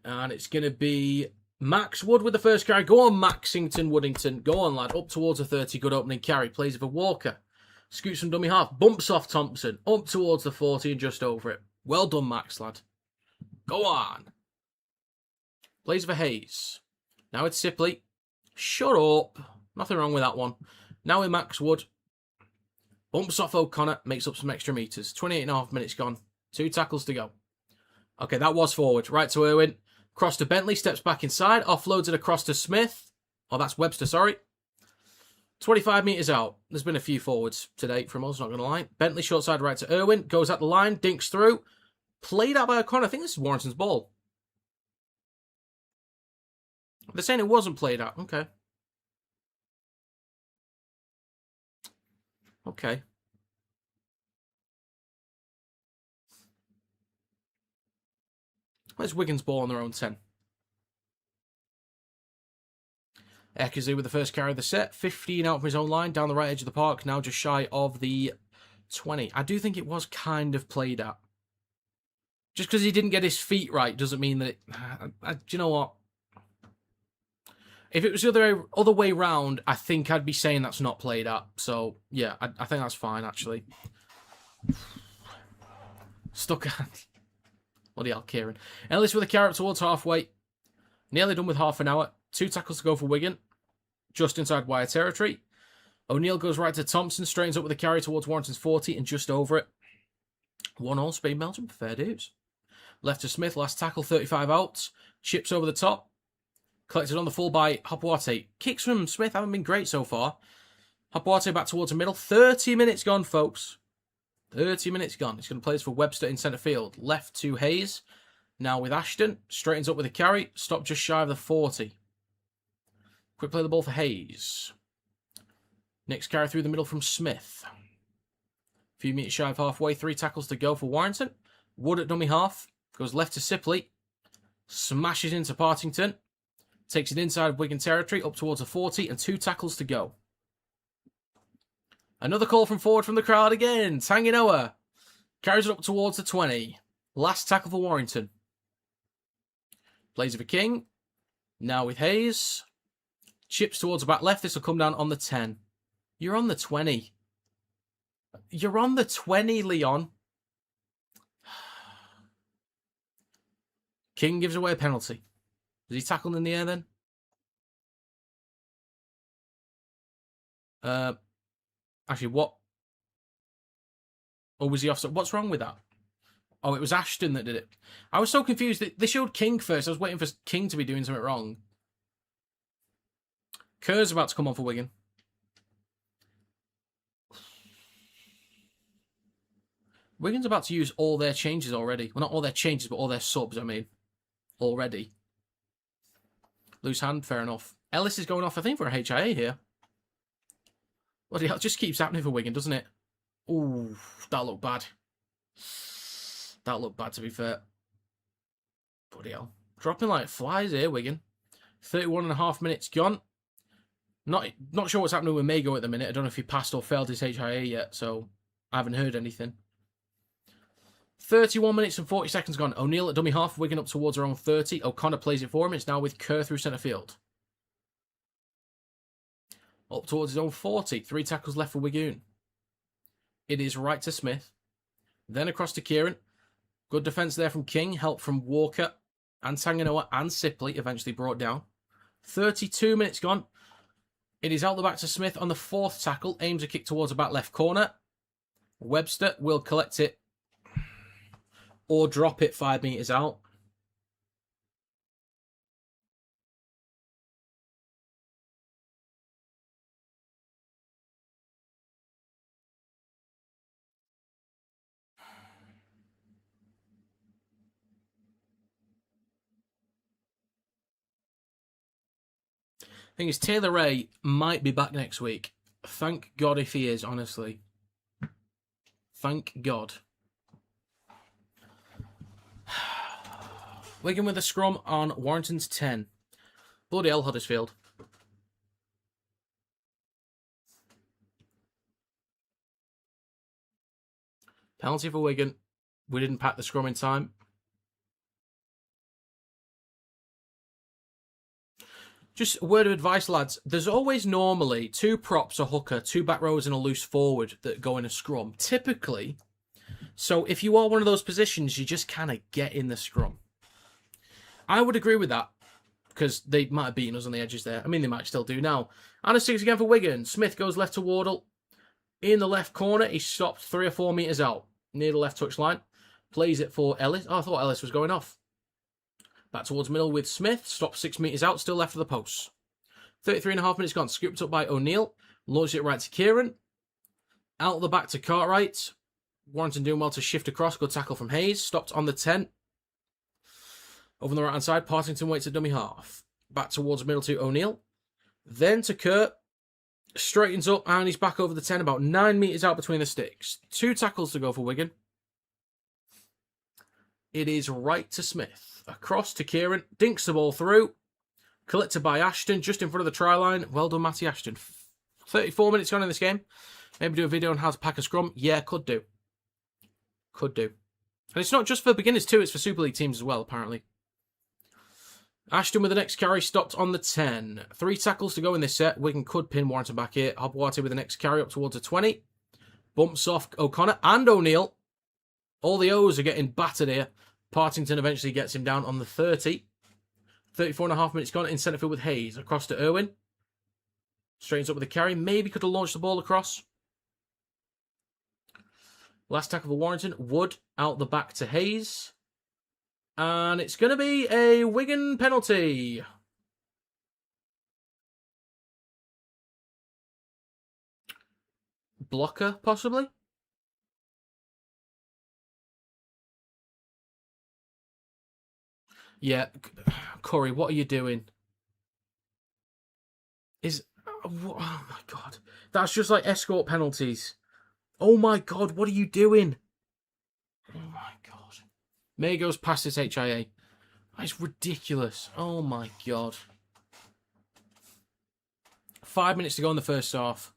And it's going to be Max Wood with the first carry. Go on, Maxington Woodington. Go on, lad. Up towards a 30. Good opening carry. Plays it for Walker. Scoots from dummy half. Bumps off Thompson. Up towards the 40 and just over it. Well done, Max, lad. Go on. Plays for Hayes. Now it's Sipley. Shut up. Nothing wrong with that one. Now with Max Wood. Bumps off O'Connor. Makes up some extra metres. 28.5 minutes gone. 2 tackles to go. Okay, that was forward. Right to Irwin. Cross to Bentley. Steps back inside. Offloads it across to Smith. Oh, that's Webster, sorry. 25 metres out. There's been a few forwards today from us, not going to lie. Bentley short side right to Irwin. Goes at the line. Dinks through. Played out by O'Connor. I think this is Warrington's ball. They're saying it wasn't played out. Okay. Okay. Where's Wigan's ball on their own 10? Eckersley with the first carry of the set. 15 out from his own line, down the right edge of the park, now just shy of the 20. I do think it was kind of played at. Just because he didn't get his feet right doesn't mean that do you know what? If it was the other way round, I think I'd be saying that's not played at. So, yeah, I think that's fine, actually. Stuck at... Bloody hell, Kieran. Ellis with a carry up towards halfway. Nearly done with half an hour. 2 tackles to go for Wigan. Just inside wire territory. O'Neill goes right to Thompson. Straightens up with a carry towards Warrington's 40 and just over it. 1-1 Spain Belgium. Fair dues. Left to Smith. Last tackle, 35 out. Chips over the top. Collected on the full by Hopawate. Kicks from Smith haven't been great so far. Hopawate back towards the middle. 30 minutes gone, folks. 30 minutes gone. He's going to play this for Webster in centre field. Left to Hayes. Now with Ashton. Straightens up with a carry. Stopped just shy of the 40. Quick play the ball for Hayes. Next carry through the middle from Smith. A few metres shy of halfway. 3 tackles to go for Warrington. Wood at dummy half. Goes left to Sipley. Smashes into Partington. Takes it inside of Wigan territory. Up towards the 40 and 2 tackles to go. Another call from forward from the crowd again. Tanginoa carries it up towards the 20. Last tackle for Warrington. Plays it for King. Now with Hayes. Chips towards the back left. This will come down on the 10. You're on the 20. You're on the 20, Leon. King gives away a penalty. Is he tackled in the air then? Actually, what? Or was he offside? What's wrong with that? Oh, it was Ashton that did it. I was so confused. They showed King first. I was waiting for King to be doing something wrong. Kerr's about to come on for Wigan. Wigan's about to use all their changes already. Well, not all their changes, but all their subs, I mean. Already. Loose hand, fair enough. Ellis is going off, I think, for a HIA here. Bloody hell, it just keeps happening for Wigan, doesn't it? Ooh, that looked bad. That looked bad, to be fair. Bloody hell. Dropping like flies here, Wigan. 31.5 minutes gone. Not sure what's happening with Mago at the minute. I don't know if he passed or failed his HIA yet, so I haven't heard anything. 31 minutes and 40 seconds gone. O'Neill at dummy half. Wigan up towards their own 30. O'Connor plays it for him. It's now with Kerr through centre field. Up towards his own 40. 3 tackles left for Wigan. It is right to Smith. Then across to Kieran. Good defence there from King. Help from Walker and Tanganoa and Sipley. Eventually brought down. 32 minutes gone. It is out the back to Smith on the 4th tackle. Aims a kick towards the back left corner. Webster will collect it. Or drop it 5 metres out. Thing is, Taylor Ray might be back next week. Thank God if he is, honestly. Thank God. Wigan with a scrum on Warrington's 10. Bloody hell, Huddersfield. Penalty for Wigan. We didn't pack the scrum in time. Just a word of advice, lads. There's always normally 2 props, a hooker, 2 back rows and a loose forward that go in a scrum. Typically. So if you are one of those positions, you just kind of get in the scrum. I would agree with that. Because they might have beaten us on the edges there. I mean, they might still do now. And a 6 again for Wigan. Smith goes left to Wardle. In the left corner, he stopped 3 or 4 metres out. Near the left touchline. Plays it for Ellis. Oh, I thought Ellis was going off. Back towards middle with Smith. Stopped 6 metres out. Still left of the post. 33.5 minutes gone. Scooped up by O'Neill. Launched it right to Kieran. Out the back to Cartwright. Warrington doing well to shift across. Good tackle from Hayes. Stopped on the 10. Over on the right-hand side, Partington waits at dummy half. Back towards middle to O'Neill. Then to Kurt. Straightens up and he's back over the 10, about 9 metres out between the sticks. 2 tackles to go for Wigan. It is right to Smith. Across to Kieran. Dinks the ball through. Collected by Ashton, just in front of the try line. Well done, Matty Ashton. 34 minutes gone in this game. Maybe do a video on how to pack a scrum. Yeah, could do. Could do. And it's not just for beginners too, it's for Super League teams as well, apparently. Ashton with the next carry, stopped on the 10. 3 tackles to go in this set. Wigan could pin Warrington back here. Hobwati with the next carry up towards the 20. Bumps off O'Connor and O'Neill. All the O's are getting battered here. Partington eventually gets him down on the 30. 34.5 minutes gone in centre field with Hayes. Across to Irwin. Straightens up with the carry. Maybe could have launched the ball across. Last tackle for Warrington. Wood out the back to Hayes. And it's going to be a Wigan penalty. Blocker, possibly? Yeah. Corey, what are you doing? Oh my God. That's just like escort penalties. Oh my God, what are you doing? Oh my God. May goes past his HIA. That's ridiculous. Oh my God. 5 minutes to go in the first half.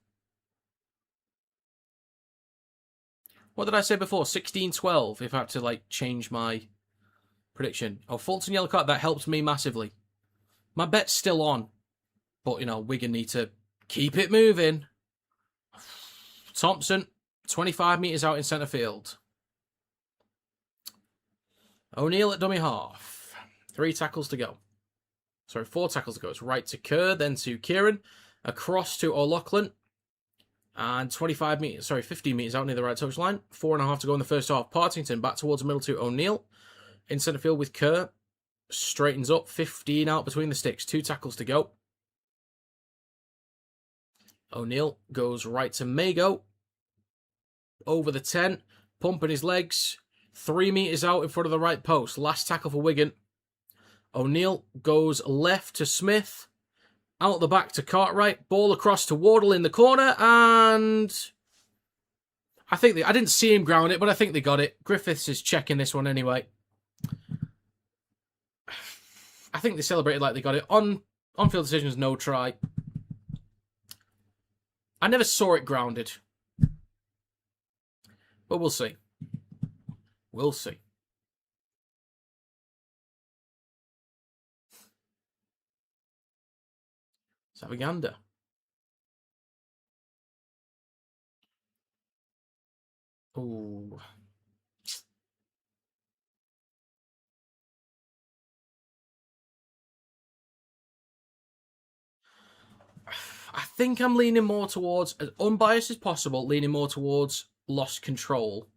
What did I say before? 16-12 if I had to like change my prediction. Oh, Fulton yellow card. That helps me massively. My bet's still on. But, you know, Wigan need to keep it moving. Thompson, 25 metres out in centre field. O'Neill at dummy half. 3 tackles to go. Sorry, 4 tackles to go. It's right to Kerr, then to Kieran. Across to O'Loughlin. And 15 metres out near the right touchline. 4.5 to go in the first half. Partington back towards the middle to O'Neill. In centre field with Kerr. Straightens up. 15 out between the sticks. 2 tackles to go. O'Neill goes right to Mago. Over the 10. Pumping his legs. 3 metres out in front of the right post. Last tackle for Wigan. O'Neill goes left to Smith. Out the back to Cartwright. Ball across to Wardle in the corner. And I didn't see him ground it, but I think they got it. Griffiths is checking this one anyway. I think they celebrated like they got it. On-field decisions, no try. I never saw it grounded. But we'll see. We'll see. Savaganda. Ooh. I think I'm leaning more towards, as unbiased as possible, leaning more towards lost control.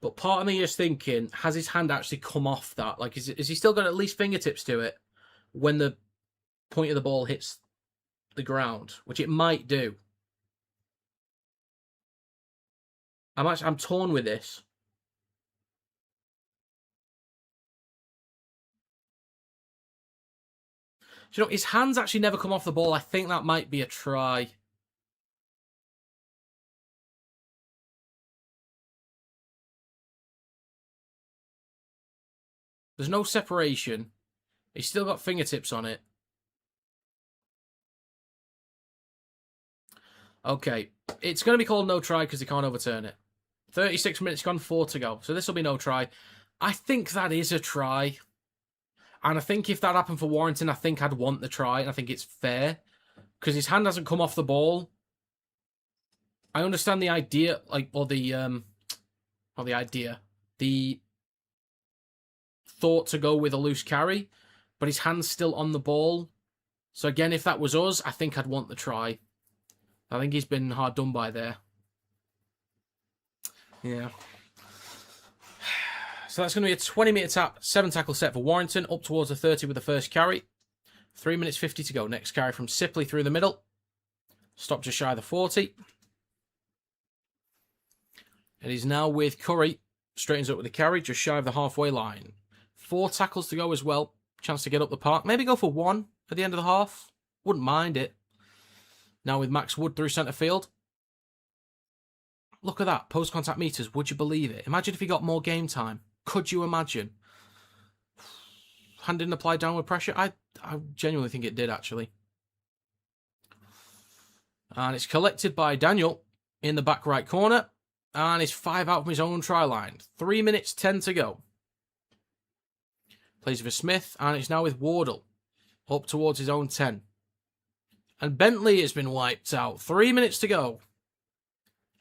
But part of me is thinking, has his hand actually come off that? Like, is he still got at least fingertips to it when the point of the ball hits the ground? Which it might do. I'm torn with this. you know, his hands actually never come off the ball. I think that might be a try. There's no separation. He's still got fingertips on it. Okay, it's going to be called no try because he can't overturn it. 36 minutes gone, 4 to go. So this will be no try. I think that is a try. And I think if that happened for Warrington, I think I'd want the try. And I think it's fair. Because his hand hasn't come off the ball. I understand the idea, the thought to go with a loose carry. But his hand's still on the ball. So again, if that was us, I think I'd want the try. I think he's been hard done by there. Yeah. So that's going to be a 20-metre tap, 7-tackle set for Warrington, up towards the 30 with the first carry. 3 minutes 50 to go. Next carry from Sipley through the middle. Stop just shy of the 40. And he's now with Curry. Straightens up with the carry, just shy of the halfway line. 4 tackles to go as well. Chance to get up the park. Maybe go for 1 at the end of the half. Wouldn't mind it. Now with Max Wood through centre field. Look at that. Post-contact meters. Would you believe it? Imagine if he got more game time. Could you imagine? Hand didn't apply downward pressure. I genuinely think it did, actually. And it's collected by Daniel in the back right corner. And it's 5 out from his own try line. 3 minutes 10 to go. Plays for Smith. And it's now with Wardle. Up towards his own 10. And Bentley has been wiped out. 3 minutes to go.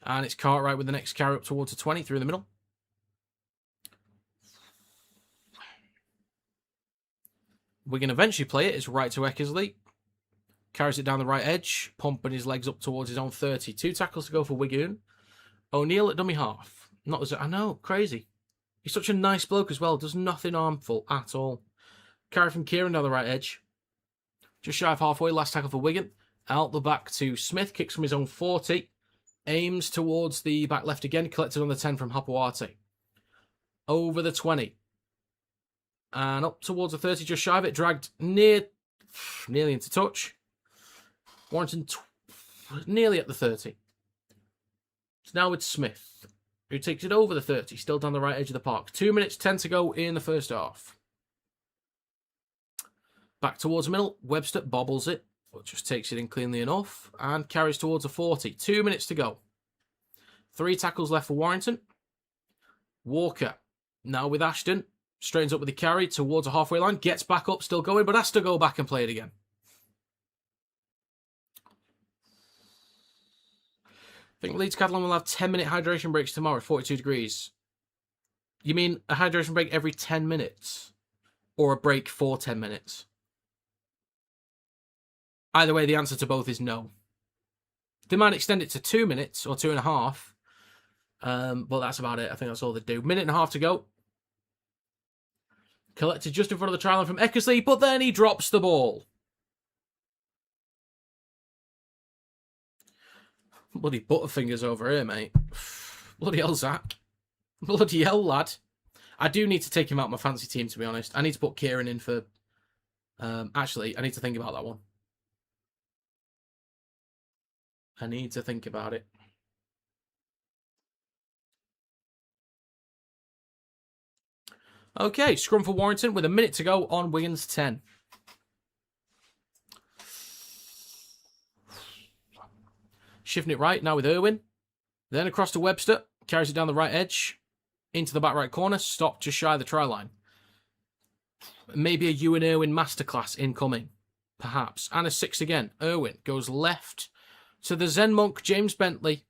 And it's Cartwright with the next carry up towards the 20 through the middle. Wigan eventually play it. It's right to Eckersley. Carries it down the right edge. Pumping his legs up towards his own 30. 2 tackles to go for Wigan. O'Neill at dummy half. Not as I know, crazy. He's such a nice bloke as well. Does nothing harmful at all. Carry from Kieran down the right edge. Just shy of halfway. Last tackle for Wigan. Out the back to Smith. Kicks from his own 40. Aims towards the back left again. Collected on the 10 from Hapuate. Over the 20. And up towards the 30. Just shy of it. Dragged nearly into touch. Warrington nearly at the 30. It's now with Smith, who takes it over the 30. Still down the right edge of the park. 2 minutes 10 to go in the first half. Back towards the middle. Webster bobbles it, but just takes it in cleanly enough and carries towards the 40. 2 minutes to go. 3 tackles left for Warrington. Walker now with Ashton. Straightens up with the carry towards the halfway line. Gets back up, still going, but has to go back and play it again. I think Leeds Catalan will have 10-minute hydration breaks tomorrow at 42 degrees. You mean a hydration break every 10 minutes? Or a break for 10 minutes? Either way, the answer to both is no. They might extend it to 2 minutes or 2.5. But that's about it. I think that's all they do. 1.5 minutes to go. Collected just in front of the try line from Eckersley, but then he drops the ball. Bloody butterfingers over here, mate. Bloody hell, Zach. Bloody hell, lad. I do need to take him out of my fancy team, to be honest. I need to put Kieran in for... actually, I need to think about that one. I need to think about it. Okay, scrum for Warrington with 1 minute to go on Wigan's 10. Shifting it right now with Irwin. Then across to Webster. Carries it down the right edge. Into the back right corner. Stopped just shy of the try line. Maybe a Ewan Irwin masterclass incoming. Perhaps. And a 6 again. Irwin goes left to the Zen monk, James Bentley.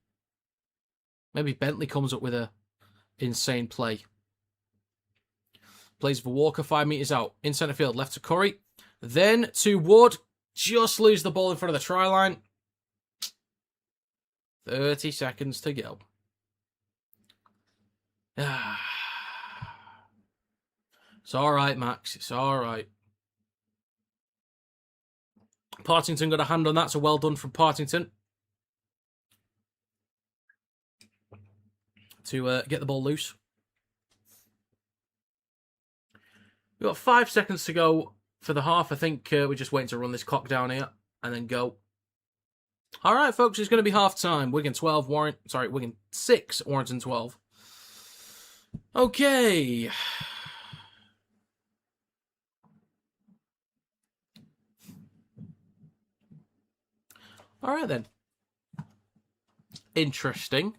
Maybe Bentley comes up with a insane play. Plays for Walker 5 metres out. In centre field. Left to Curry. Then to Wood. Just lose the ball in front of the try line. 30 seconds to go. It's all right, Max. It's all right. Partington got a hand on that, so well done from Partington. To get the ball loose. We've got 5 seconds to go for the half. I think we're just waiting to run this clock down here and then go. All right, folks, it's going to be half time. Wigan 12, Wigan 6, Warrington 12. Okay. All right, then. Interesting.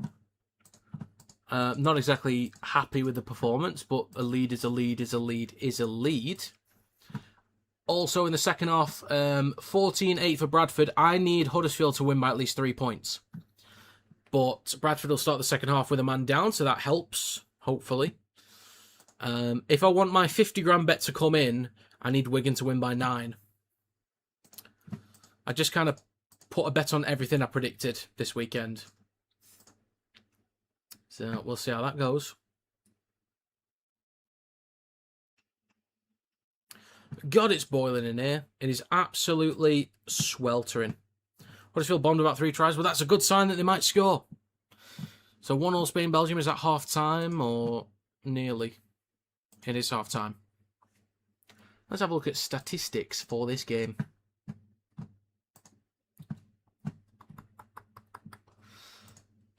Not exactly happy with the performance, but a lead is a lead is a lead is a lead. Also in the second half, 14-8 for Bradford. I need Huddersfield to win by at least 3 points. But Bradford will start the second half with a man down, so that helps, hopefully. If I want my 50 grand bet to come in, I need Wigan to win by 9. I just kind of put a bet on everything I predicted this weekend. So we'll see how that goes. God, it's boiling in here. It is absolutely sweltering. Huddersfield bombed about 3 tries. Well, that's a good sign that they might score. So 1-1 Spain-Belgium. Is that half-time or nearly? It is half-time. Let's have a look at statistics for this game.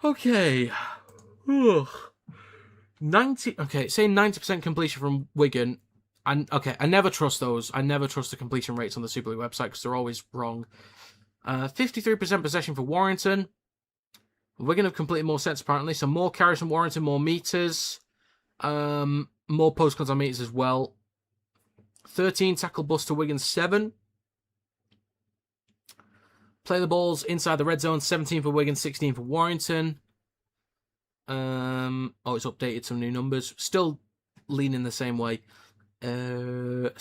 Okay. Ugh. 90. Okay, saying 90% completion from Wigan. And okay, I never trust those. I never trust the completion rates on the Super League website because they're always wrong. 53% possession for Warrington. Wigan have completed more sets apparently, so more carries from Warrington, more meters, more post-contact on meters as well. 13 tackle busts to Wigan 7. Play the balls inside the red zone, 17 for Wigan, 16 for Warrington. It's updated some new numbers. Still leaning the same way. 5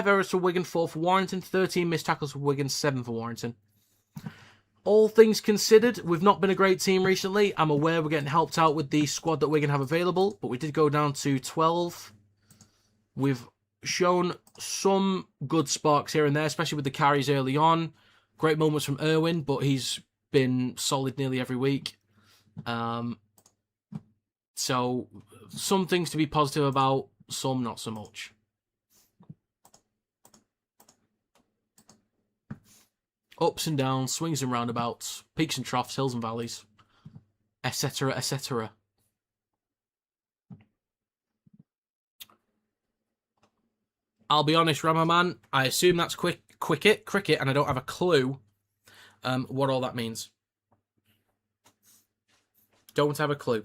errors for Wigan, 4 for Warrington, 13 missed tackles for Wigan, 7 for Warrington. All things considered, we've not been a great team recently. I'm aware we're getting helped out with the squad that Wigan have available, but we did go down to 12. We've shown some good sparks here and there, especially with the carries early on. Great moments from Irwin, but he's been solid nearly every week. So some things to be positive about, some not so much. Ups and downs, swings and roundabouts, peaks and troughs, hills and valleys, etc., etc. I'll be honest, Ramaman, I assume that's cricket, and I don't have a clue what all that means. Don't have a clue.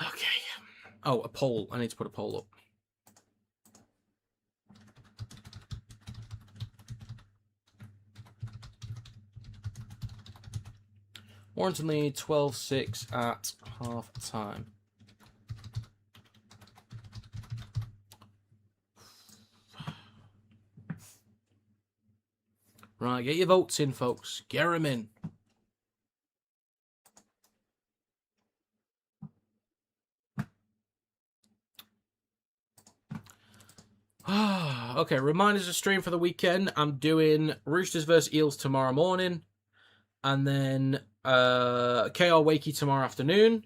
Okay. Oh, a poll. I need to put a poll up. Warrington lead 12-6 at half time. Right, get your votes in, folks. Get them in. Okay, reminders to stream for the weekend. I'm doing Roosters versus Eels tomorrow morning. And then KR Wakey tomorrow afternoon.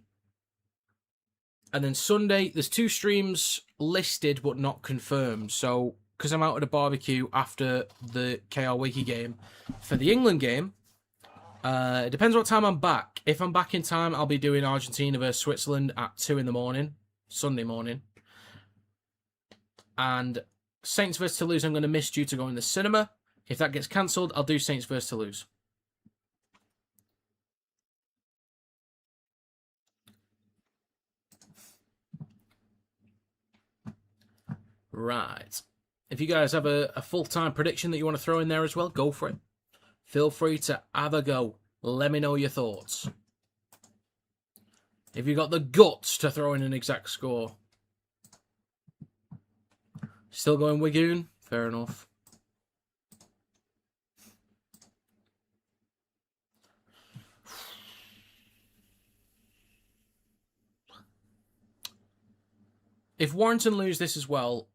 And then Sunday, there's 2 streams listed but not confirmed. So, because I'm out at a barbecue after the KR Wakey game, for the England game, it depends what time I'm back. If I'm back in time, I'll be doing Argentina versus Switzerland at 2 in the morning, Sunday morning. And Saints vs Toulouse, I'm going to miss due to going to the cinema. If that gets cancelled, I'll do Saints vs Toulouse. Right. If you guys have a full-time prediction that you want to throw in there as well, go for it. Feel free to have a go. Let me know your thoughts. If you got the guts to throw in an exact score. Still going Wigan? Fair enough. If Warrington lose this as well,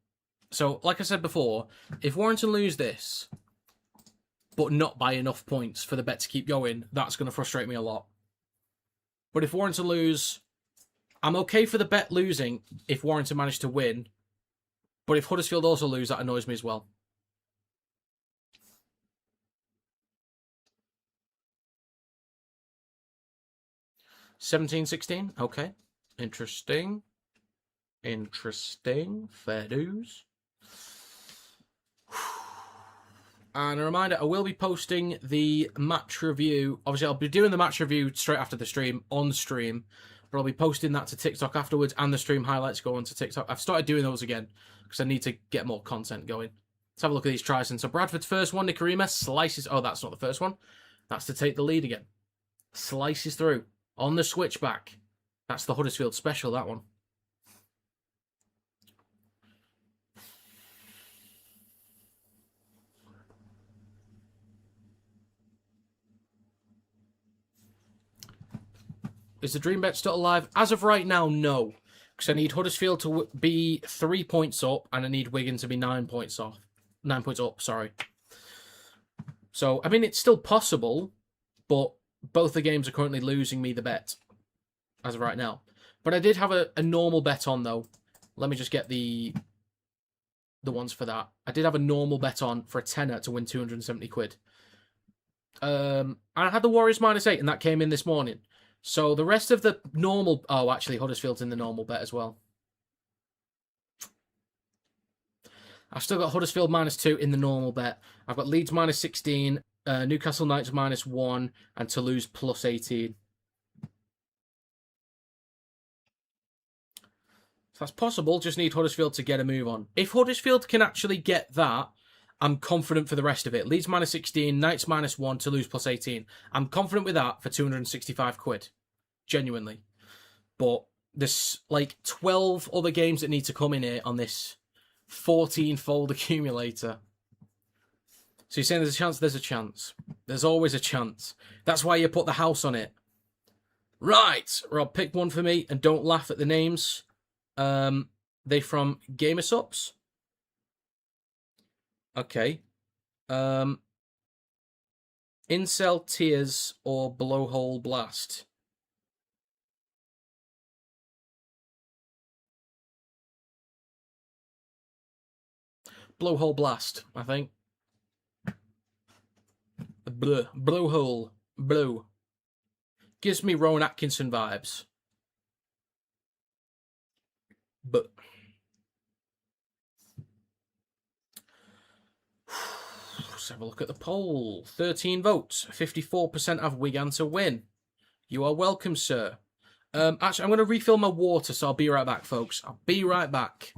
so like I said before, if Warrington lose this, but not by enough points for the bet to keep going, that's going to frustrate me a lot. But if Warrington lose, I'm okay for the bet losing if Warrington managed to win, But if Huddersfield also lose, that annoys me as well. $17-16. Okay. Interesting. Fair dues. And a reminder, I will be posting the match review. Obviously, I'll be doing the match review straight after the stream, on stream. But I'll be posting that to TikTok afterwards, and the stream highlights go on to TikTok. I've started doing those again, because I need to get more content going. Let's have a look at these tries. And so Bradford's first one, Nikarima slices... Oh, that's not the first one. That's to take the lead again. Slices through. On the switchback. That's the Huddersfield special, that one. Is the dream bet still alive? As of right now, no. Because I need Huddersfield to be 3 points up, and I need Wigan to be 9 points off. 9 points up, sorry. So, I mean, it's still possible, but both the games are currently losing me the bet. As of right now. But I did have a normal bet on, though. Let me just get the ones for that. I did have a normal bet on for a tenner to win 270 quid. And I had the Warriors -8, and that came in this morning. So the rest of the normal... Oh, actually, Huddersfield's in the normal bet as well. I've still got Huddersfield -2 in the normal bet. I've got Leeds -16, Newcastle Knights -1, and Toulouse +18. So that's possible, just need Huddersfield to get a move on. If Huddersfield can actually get that, I'm confident for the rest of it. Leeds -16, Knights -1, Toulouse +18. I'm confident with that for 265 quid. Genuinely. But there's like 12 other games that need to come in here on this 14-fold accumulator. So you're saying there's a chance? There's a chance. There's always a chance. That's why you put the house on it. Right. Rob, pick one for me and don't laugh at the names. They from Gamersups? Okay. Incel Tears or Blowhole Blast? Blowhole Blast, I think. Blowhole. Blow. Gives me Rowan Atkinson vibes. But let's have a look at the poll. 13 votes. 54% have Wigan to win. You are welcome, sir. Actually, I'm going to refill my water, so I'll be right back, folks. I'll be right back.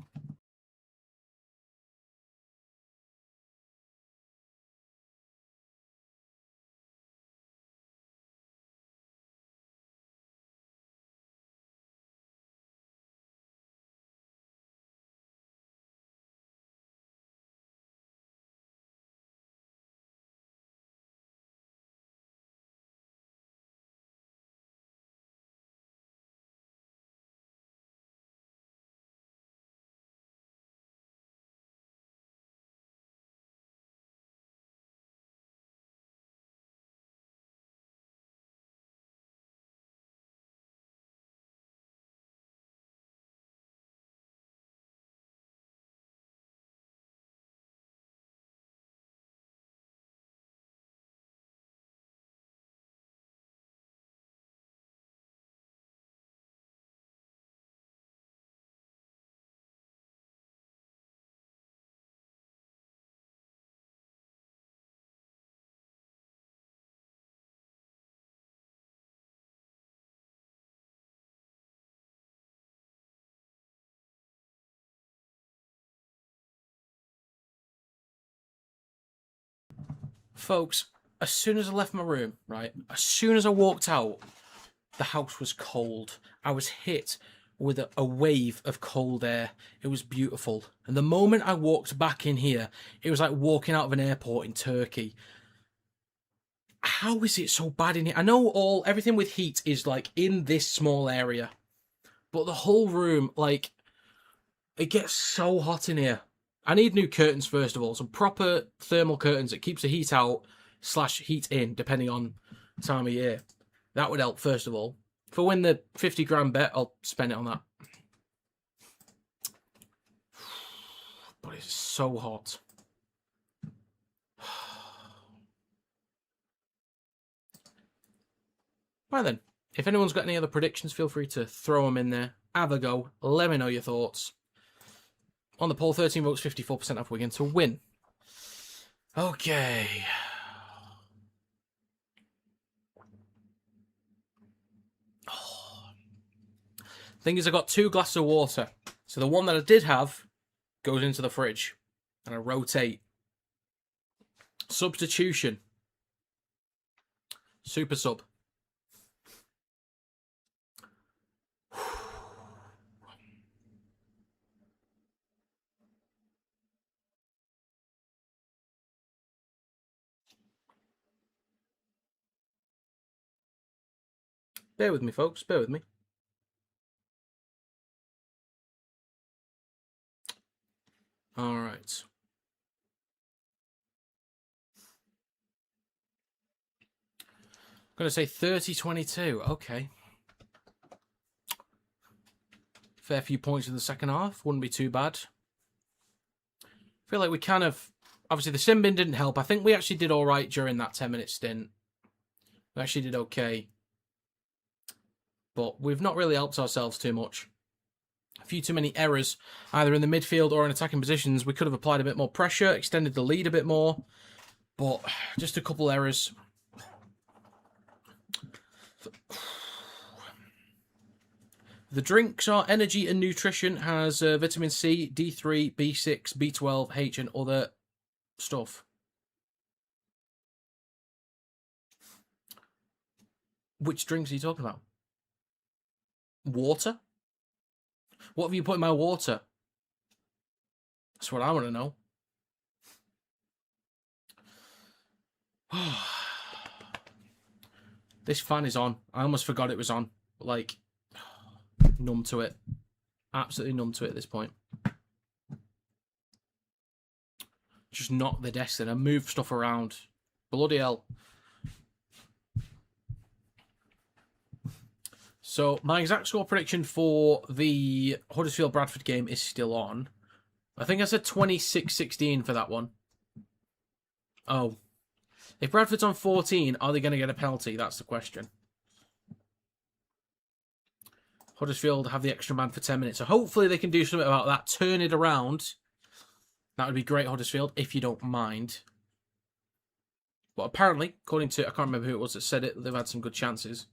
Folks, as soon as I left my room, right, as soon as I walked out, the house was cold. I was hit with a wave of cold air. It was beautiful. And the moment I walked back in here, it was like walking out of an airport in Turkey. How is it so bad in here? I know everything with heat is like in this small area, but the whole room, like, it gets so hot in here. I need new curtains, first of all. Some proper thermal curtains that keeps the heat out / heat in, depending on time of year. That would help, first of all. For when the 50 grand bet, I'll spend it on that. But it's so hot. Right then, if anyone's got any other predictions, feel free to throw them in there. Have a go. Let me know your thoughts. On the poll, 13 votes, 54% of Wigan to win. Okay. Thing is, I got 2 glasses of water. So the one that I did have goes into the fridge. And I rotate. Substitution. Super sub. Bear with me, folks. Bear with me. All right. I'm going to say 30-22. Okay. Fair few points in the second half. Wouldn't be too bad. I feel like we kind of... Obviously, the sin bin didn't help. I think we actually did all right during that 10-minute stint. We actually did okay. But we've not really helped ourselves too much. A few too many errors, either in the midfield or in attacking positions. We could have applied a bit more pressure, extended the lead a bit more. But just a couple errors. The drinks are energy and nutrition, has vitamin C, D3, B6, B12, H and other stuff. Which drinks are you talking about? Water? What have you put in my water? That's what I want to know. This fan is on. I almost forgot it was on. Like, numb to it. Absolutely numb to it at this point. Just knock the desk in and move stuff around. Bloody hell. So, my exact score prediction for the Huddersfield-Bradford game is still on. I think I said 26-16 for that one. Oh. If Bradford's on 14, are they going to get a penalty? That's the question. Huddersfield have the extra man for 10 minutes. So hopefully they can do something about that. Turn it around. That would be great, Huddersfield, if you don't mind. But apparently, according to... I can't remember who it was that said it. They've had some good chances.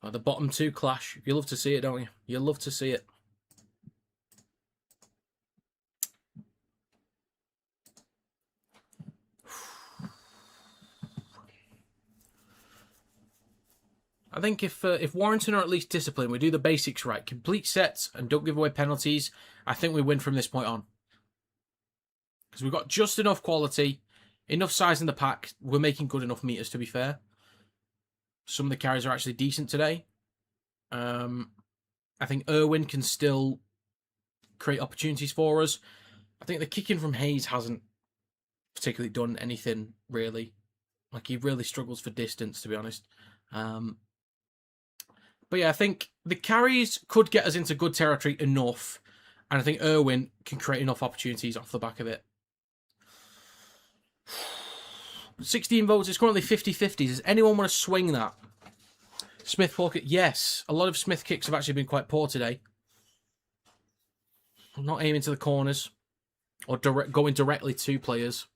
Oh, the bottom two clash. You love to see it, don't you? You love to see it. I think if Warrington are at least disciplined, we do the basics right, complete sets and don't give away penalties, I think we win from this point on. Because we've got just enough quality, enough size in the pack. We're making good enough meters, to be fair. Some of the carries are actually decent today. I think Irwin can still create opportunities for us. I think the kicking from Hayes hasn't particularly done anything, really. Like, he really struggles for distance, to be honest. But yeah, I think the carries could get us into good territory enough. And I think Irwin can create enough opportunities off the back of it. 16 votes. It's currently 50-50. Does anyone want to swing that? Smith pocket. Yes. A lot of Smith kicks have actually been quite poor today. I'm not aiming to the corners. Or going directly to players.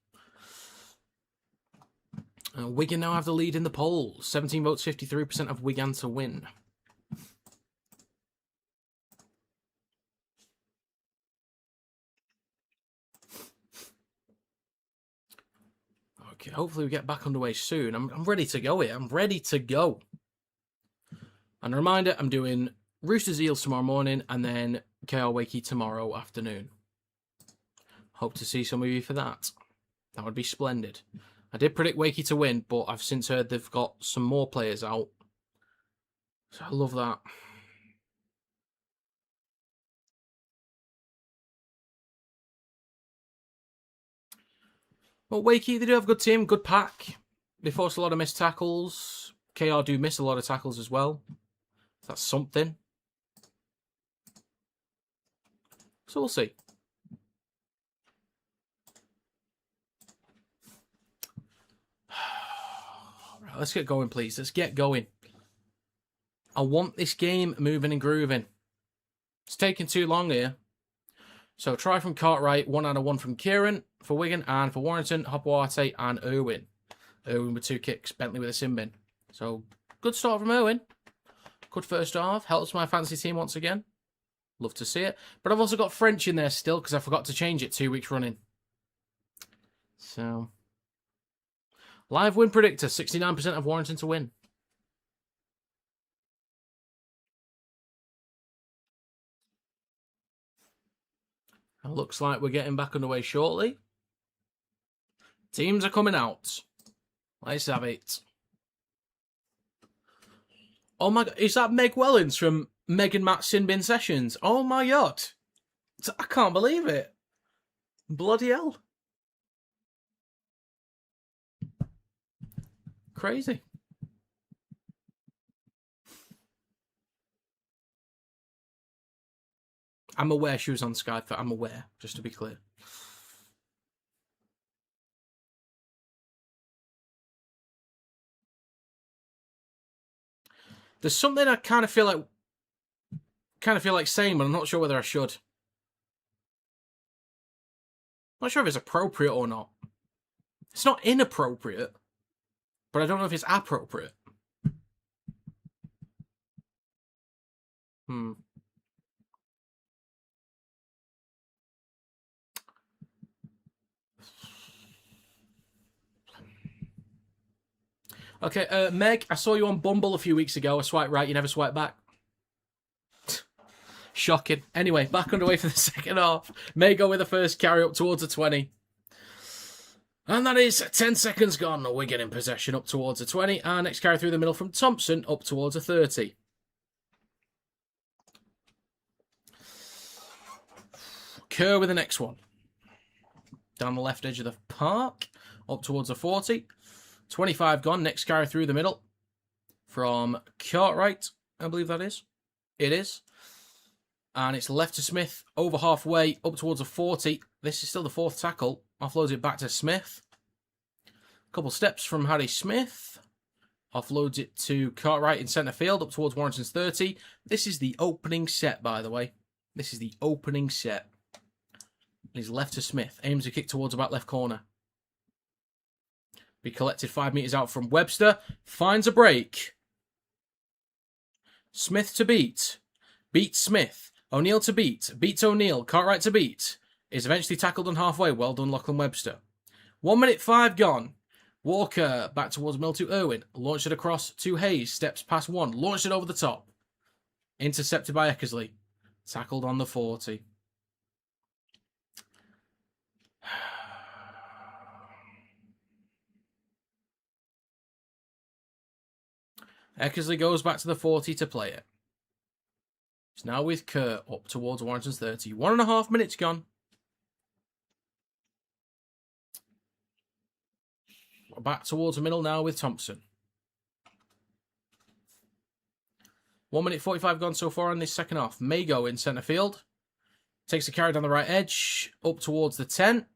Wigan now have the lead in the poll. 17 votes, 53% of Wigan to win. Okay, hopefully we get back underway soon. I'm ready to go here. I'm ready to go. And a reminder, I'm doing Roosters Eels tomorrow morning and then KR Wakey tomorrow afternoon. Hope to see some of you for that. That would be splendid. I did predict Wakey to win, but I've since heard they've got some more players out. So I love that. Well, Wakey, they do have a good team, good pack. They force a lot of missed tackles. KR do miss a lot of tackles as well. That's something. So we'll see. Right, let's get going, please. Let's get going. I want this game moving and grooving. It's taking too long here. So try from Cartwright, 1 out of 1 from Kieran for Wigan, and for Warrington, Hopawate and Irwin. Irwin with 2 kicks, Bentley with a sin bin. So good start from Irwin. Good first half. Helps my fantasy team once again. Love to see it. But I've also got French in there still because I forgot to change it 2 weeks running. So live win predictor, 69% of Warrington to win. It looks like we're getting back underway shortly. Teams are coming out. Let's have it. Oh my god, is that Meg Wellens from Meg and Matt Sinbin Sessions? Oh my god. I can't believe it. Bloody hell. Crazy. I'm aware she was on Skype. I'm aware, just to be clear. There's something I kind of feel like saying, but I'm not sure whether I should. I'm not sure if it's appropriate or not. It's not inappropriate, but I don't know if it's appropriate. Okay, Meg, I saw you on Bumble a few weeks ago. I swiped right, you never swiped back. Shocking. Anyway, back underway for the second half. May go with the first carry up towards the 20. And that is 10 seconds gone. Wigan in possession up towards the 20. Our next carry through the middle from Thompson up towards the 30. Kerr with the next one. Down the left edge of the park. Up towards the 40. 25 gone. Next carry through the middle from Cartwright, I believe that is. It is. And it's left to Smith, over halfway, up towards the 40. This is still the 4th tackle. Offloads it back to Smith. A couple steps from Harry Smith. Offloads it to Cartwright in centre field, up towards Warrington's 30. This is the opening set, by the way. This is the opening set. He's left to Smith. Aims a kick towards the back left corner. Be collected 5 metres out from Webster. Finds a break. Smith to beat. Beats Smith. O'Neill to beat. Beats O'Neill. Cartwright to beat. Is eventually tackled on halfway. Well done, Lachlan Webster. 1 minute 5 gone. Walker back towards middle to Irwin. Launched it across to Hayes. Steps past 1. Launched it over the top. Intercepted by Eckersley. Tackled on the 40. Eckersley goes back to the 40 to play it. It's now with Kerr up towards Warrington's 30. 1.5 minutes gone. Back towards the middle now with Thompson. 1 minute 45 gone so far in this second half. Mago in centre field. Takes a carry down the right edge. Up towards the 10.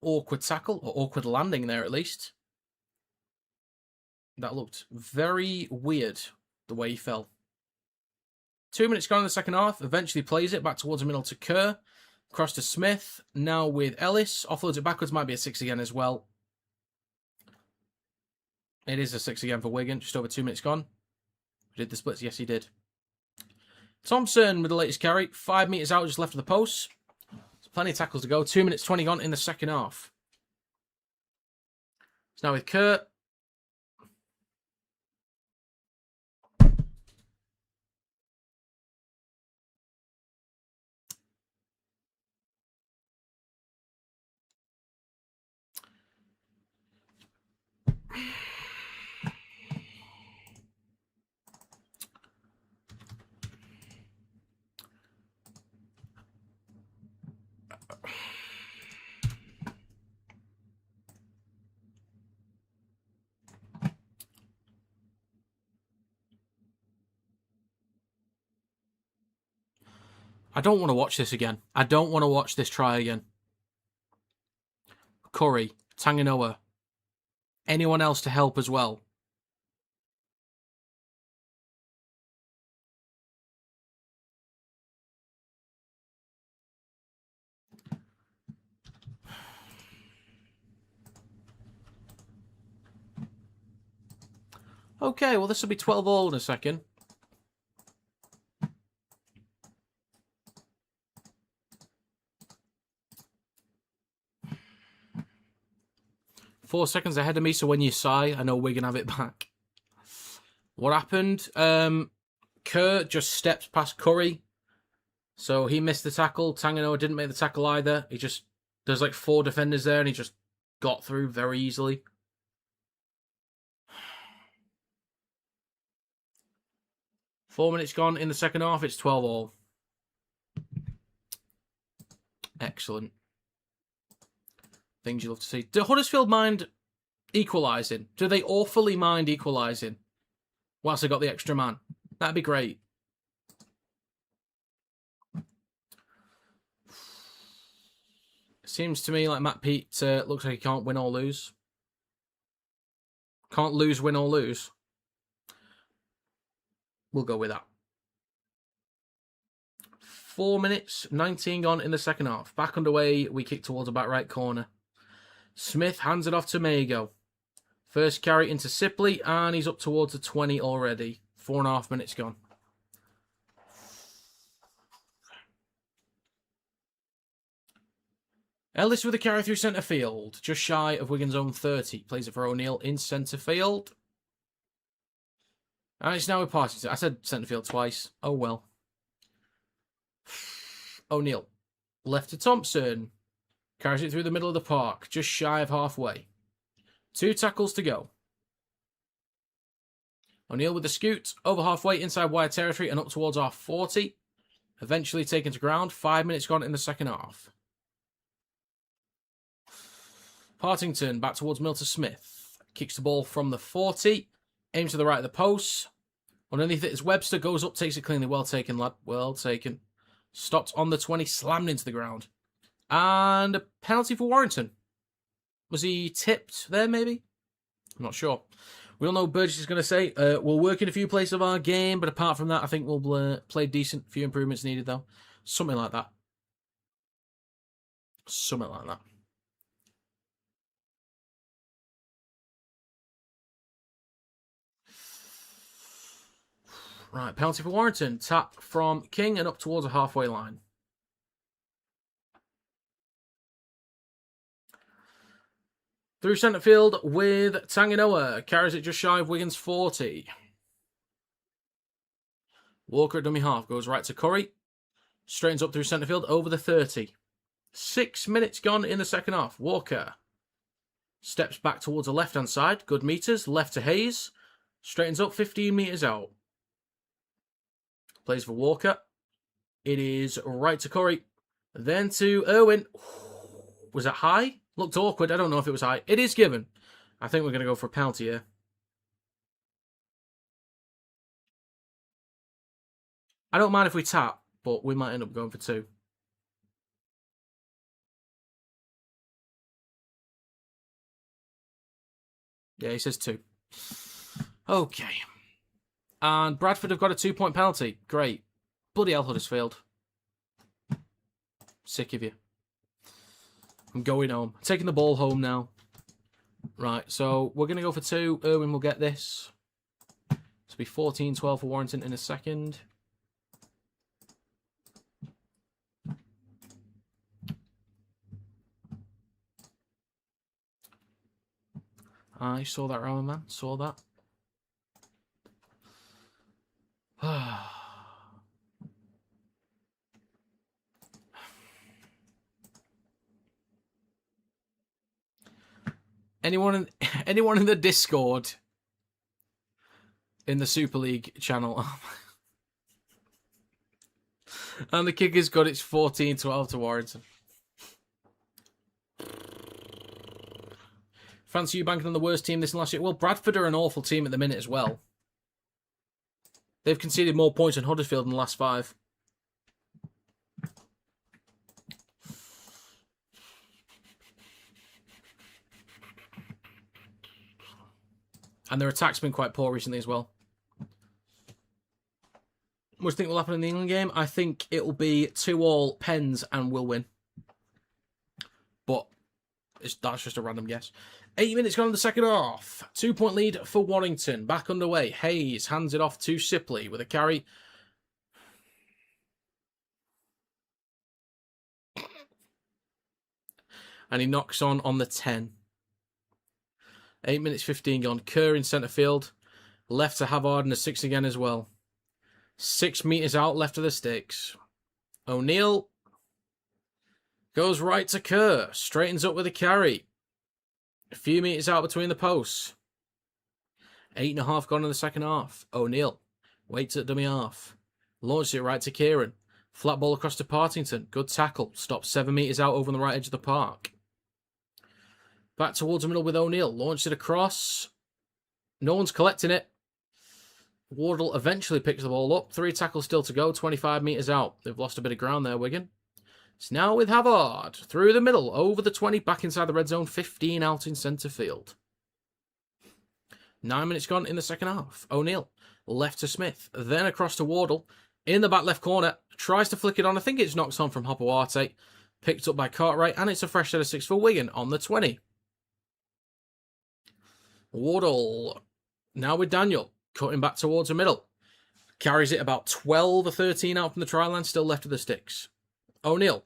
Awkward tackle, or awkward landing there at least. That looked very weird, the way he fell. 2 minutes gone in the second half. Eventually plays it back towards the middle to Kerr. Across to Smith. Now with Ellis. Offloads it backwards. Might be a 6 again as well. It is a 6 again for Wigan. Just over 2 minutes gone. Did the splits? Yes, he did. Thompson with the latest carry. 5 metres out, just left of the post. There's plenty of tackles to go. 2 minutes 20 gone in the second half. It's now with Kerr. I don't want to watch this again. I don't want to watch this try again. Curry, Tanganoa. Anyone else to help as well? Okay, well, this will be 12-all in a second. Four seconds ahead of me, so when you sigh, I know Wigan have it back. What happened? Kerr just stepped past Curry, so he missed the tackle. Tanganoa didn't make the tackle either. There's like 4 defenders there, and he just got through very easily. Four minutes gone in the second half. It's 12-all. Excellent. Things you love to see. Do Huddersfield mind equalising? Do they awfully mind equalising? Whilst they got the extra man. That'd be great. Seems to me like Matt Pete looks like he can't win or lose. Can't lose, win or lose. We'll go with that. 4 minutes, 19 gone in the second half. Back underway, we kick towards the back right corner. Smith hands it off to Mago. First carry into Sipley, and he's up towards the 20 already. 4.5 minutes gone. Ellis with a carry through centre field. Just shy of Wigan's own 30. Plays it for O'Neill in centre field. And it's now with Partington. I said centre field twice. Oh well. O'Neill. Left to Thompson. Carries it through the middle of the park. Just shy of halfway. 2 tackles to go. O'Neill with the scoot. Over halfway inside wide territory and up towards our 40. Eventually taken to ground. 5 minutes gone in the second half. Partington back towards Milton Smith. Kicks the ball from the 40. Aims to the right of the post. Underneath it is Webster. Goes up, takes it cleanly. Well taken, lad. Well taken. Stopped on the 20. Slammed into the ground. And a penalty for Warrington. Was he tipped there, maybe? I'm not sure. We all know Burgess is going to say, we'll work in a few places of our game, but apart from that, I think we'll play decent. Few improvements needed, though. Something like that. Something like that. Right, penalty for Warrington. Tap from King and up towards the halfway line. Through centre field with Tanganoa. Carries it just shy of Wigan's 40. Walker at dummy half. Goes right to Curry. Straightens up through centre field over the 30. 6 minutes gone in the second half. Walker steps back towards the left-hand side. Good meters. Left to Hayes. Straightens up 15 metres out. Plays for Walker. It is right to Curry. Then to Irwin. Was it high? Looked awkward. I don't know if it was high. It is given. I think we're going to go for a penalty here. I don't mind if we tap, but we might end up going for 2. Yeah, he says 2. Okay. And Bradford have got a 2-point penalty. Great. Bloody hell, Huddersfield. Sick of you. I'm going home. Taking the ball home now. Right, so we're going to go for 2. Irwin will get this. This will be 14-12 for Warrington in a second. I saw that, Roman man. Saw that. Anyone in the Discord in the Super League channel? And the kicker's got its 14-12 to Warrington. Fancy you banking on the worst team this last year? Well, Bradford are an awful team at the minute as well. They've conceded more points than Huddersfield in the last 5. And their attack's been quite poor recently as well. What do you think will happen in the England game? I think it'll be 2-2 Pens and we'll win. But that's just a random guess. 8 minutes gone in the second half. 2-point lead for Warrington. Back underway. Hayes hands it off to Sipley with a carry. And he knocks on the 10. 8 minutes 15 gone. Kerr in centre field. Left to Havard and a 6 again as well. 6 metres out left of the sticks. O'Neill goes right to Kerr. Straightens up with a carry. A few metres out between the posts. 8.5 gone in the second half. O'Neill waits at dummy half. Launches it right to Kieran. Flat ball across to Partington. Good tackle. Stops 7 metres out over on the right edge of the park. Back towards the middle with O'Neill. Launched it across. No one's collecting it. Wardle eventually picks the ball up. 3 tackles still to go. 25 metres out. They've lost a bit of ground there, Wigan. It's now with Havard. Through the middle. Over the 20. Back inside the red zone. 15 out in centre field. 9 minutes gone in the second half. O'Neill. Left to Smith. Then across to Wardle. In the back left corner. Tries to flick it on. I think it's knocked on from Hopawarte. Picked up by Cartwright. And it's a fresh set of 6 for Wigan on the 20. Wardle. Now with Daniel. Cutting back towards the middle. Carries it about 12 or 13 out from the try line. Still left of the sticks. O'Neill.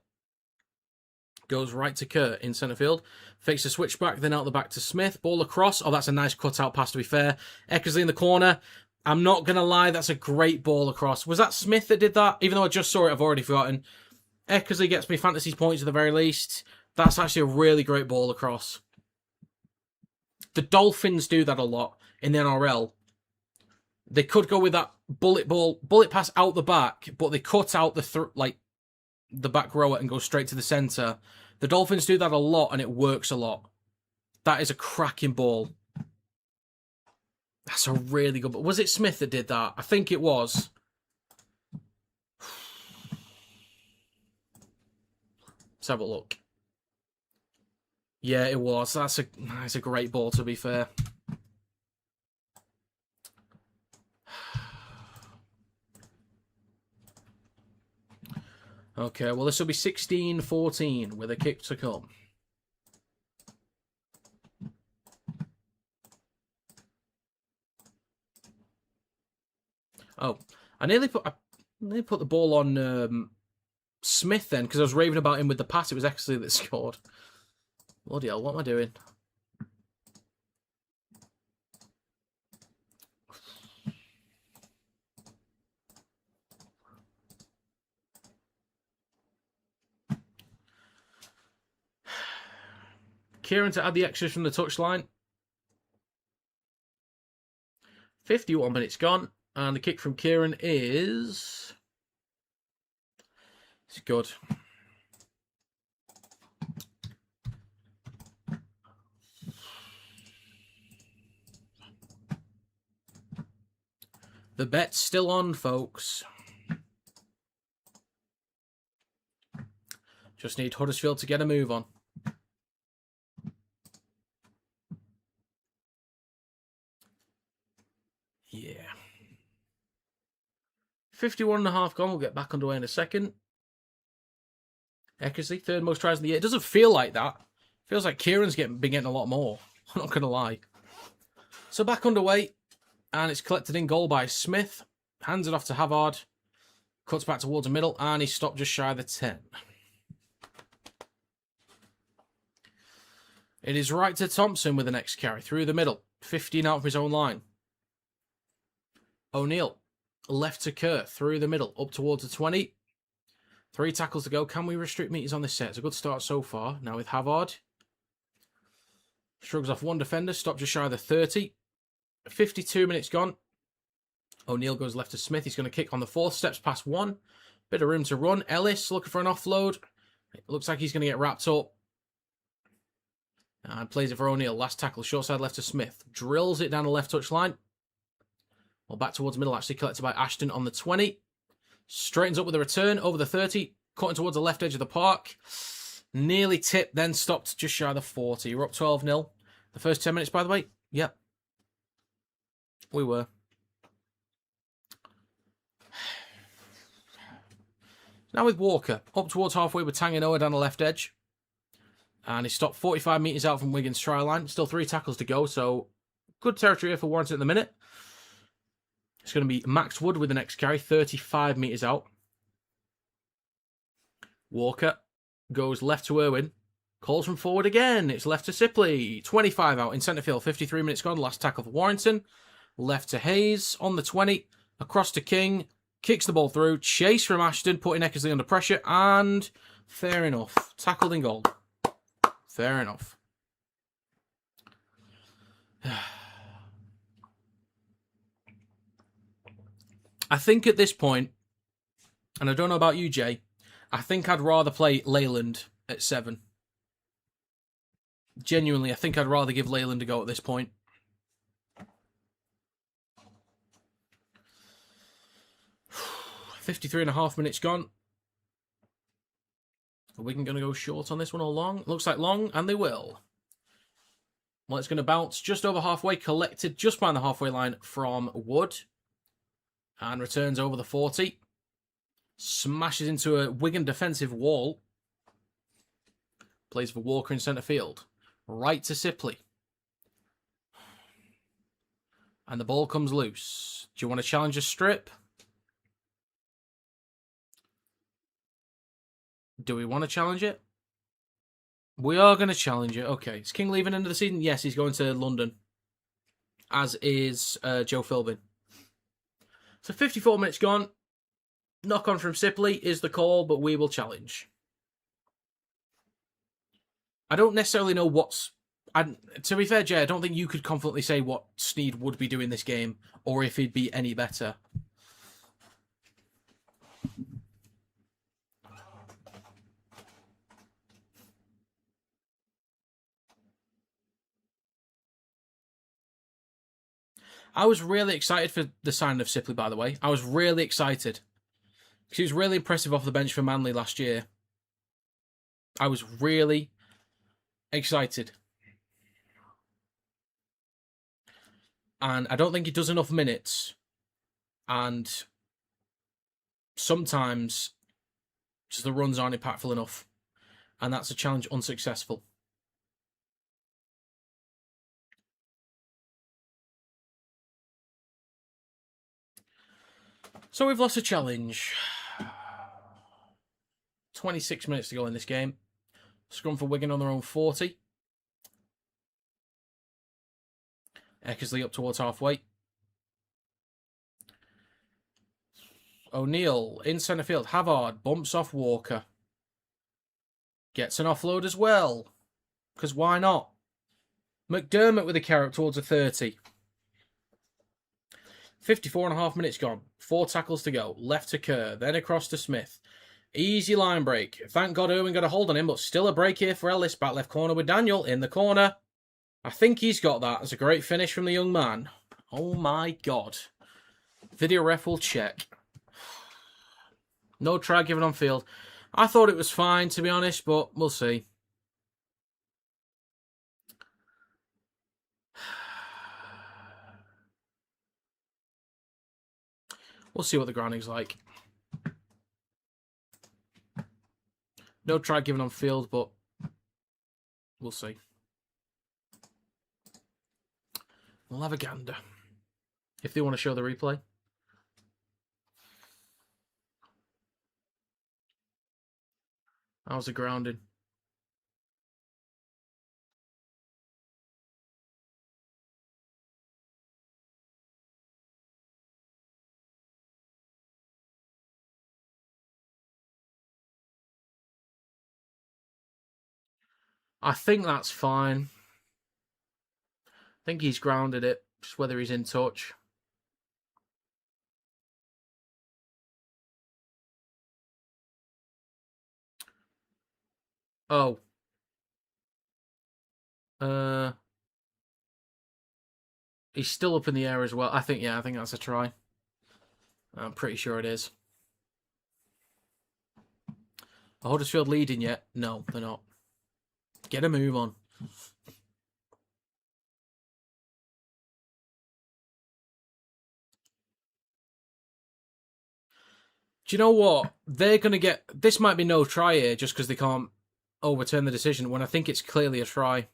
Goes right to Kerr in centre field. Fakes a switchback. Then out the back to Smith. Ball across. Oh, that's a nice cut-out pass to be fair. Eckersley in the corner. I'm not going to lie. That's a great ball across. Was that Smith that did that? Even though I just saw it, I've already forgotten. Eckersley gets me fantasy points at the very least. That's actually a really great ball across. The Dolphins do that a lot in the NRL. They could go with that bullet pass out the back, but they cut out the back rower and go straight to the centre. The Dolphins do that a lot, and it works a lot. That is a cracking ball. That's a really good ball. Was it Smith that did that? I think it was. Let's have a look. Yeah, it was. That's a great ball, to be fair. Okay, well, this will be 16-14 with a kick to come. Oh, I nearly put the ball on Smith then, because I was raving about him with the pass. It was Exley that scored. Bloody hell, what am I doing? Kieran to add the extras from the touchline. 51 minutes gone. And the kick from Kieran is... It's good. The bet's still on, folks. Just need Huddersfield to get a move on. Yeah. 51.5 gone. We'll get back underway in a second. Eckersley, third most tries in the year. It doesn't feel like that. Feels like Kieran's been getting a lot more. I'm not going to lie. So back underway. And it's collected in goal by Smith. Hands it off to Havard. Cuts back towards the middle. And he stopped just shy of the 10. It is right to Thompson with the next carry. Through the middle. 15 out from his own line. O'Neill. Left to Kerr. Through the middle. Up towards the 20. 3 tackles to go. Can we restrict meters on this set? It's a good start so far. Now with Havard. Shrugs off one defender. Stopped just shy of the 30. 52 minutes gone. O'Neill goes left to Smith. He's going to kick on the 4th. Steps past 1. Bit of room to run. Ellis looking for an offload. It looks like he's going to get wrapped up. And plays it for O'Neill. Last tackle. Short side left to Smith. Drills it down the left touch line. Well, back towards the middle. Actually collected by Ashton on the 20. Straightens up with a return over the 30. Cutting towards the left edge of the park. Nearly tipped. Then stopped just shy of the 40. We're up 12-0. The first 10 minutes, by the way. Yep. We were. Now with Walker, up towards halfway with Tanganoa down the left edge. And he stopped 45 metres out from Wigan's try line. Still 3 tackles to go, so good territory here for Warrington at the minute. It's going to be Max Wood with the next carry, 35 metres out. Walker goes left to Irwin. Calls from forward again. It's left to Sipley. 25 out in centre field. 53 minutes gone. Last tackle for Warrington. Left to Hayes on the 20. Across to King. Kicks the ball through. Chase from Ashton. Putting Eckersley under pressure. And fair enough. Tackled in goal. Fair enough. I think at this point, and I don't know about you, Jay, I think I'd rather play Leyland at 7. Genuinely, I think I'd rather give Leyland a go at this point. .53.5 minutes gone. Are we going to go short on this one or long? Looks like long, and they will. Well, it's going to bounce just over halfway, collected just behind the halfway line from Wood. And returns over the 40. Smashes into a Wigan defensive wall. Plays for Walker in centre field. Right to Sipley. And the ball comes loose. Do you want to challenge a strip? Do we want to challenge it? We are going to challenge it. Okay. Is King leaving end of the season? Yes, he's going to London. As is Joe Philbin. So 54 minutes gone. Knock on from Sipley is the call, but we will challenge. I don't necessarily know what's... to be fair, Jay, I don't think you could confidently say what Sneed would be doing this game, or if he'd be any better. I was really excited for the signing of Sipley, by the way. I was really excited. He was really impressive off the bench for Manly last year. I was really excited. And I don't think he does enough minutes. And sometimes just the runs aren't impactful enough. And that's a challenge unsuccessful. So we've lost a challenge. 26 minutes to go in this game. Scrum for Wigan on their own 40. Eckersley up towards halfway. O'Neill in centre field. Havard bumps off Walker. Gets an offload as well. Because why not? McDermott with a carry up towards a 30. 54.5 minutes gone. 4 tackles to go. Left to Kerr. Then across to Smith. Easy line break. Thank God Irwin got a hold on him, but still a break here for Ellis. Back left corner with Daniel in the corner. I think he's got that. It's a great finish from the young man. Oh my God. Video ref will check. No try given on field. I thought it was fine, to be honest, but we'll see. We'll see what the grounding's like. No try given on field, but we'll see. We'll have a gander. If they want to show the replay. How's the grounding? I think that's fine. I think he's grounded it, just whether he's in touch. Oh. He's still up in the air as well. I think that's a try. I'm pretty sure it is. Are Huddersfield leading yet? No, they're not. Get a move on. Do you know what? They're going to get... This might be no try here just because they can't overturn the decision when I think it's clearly a try.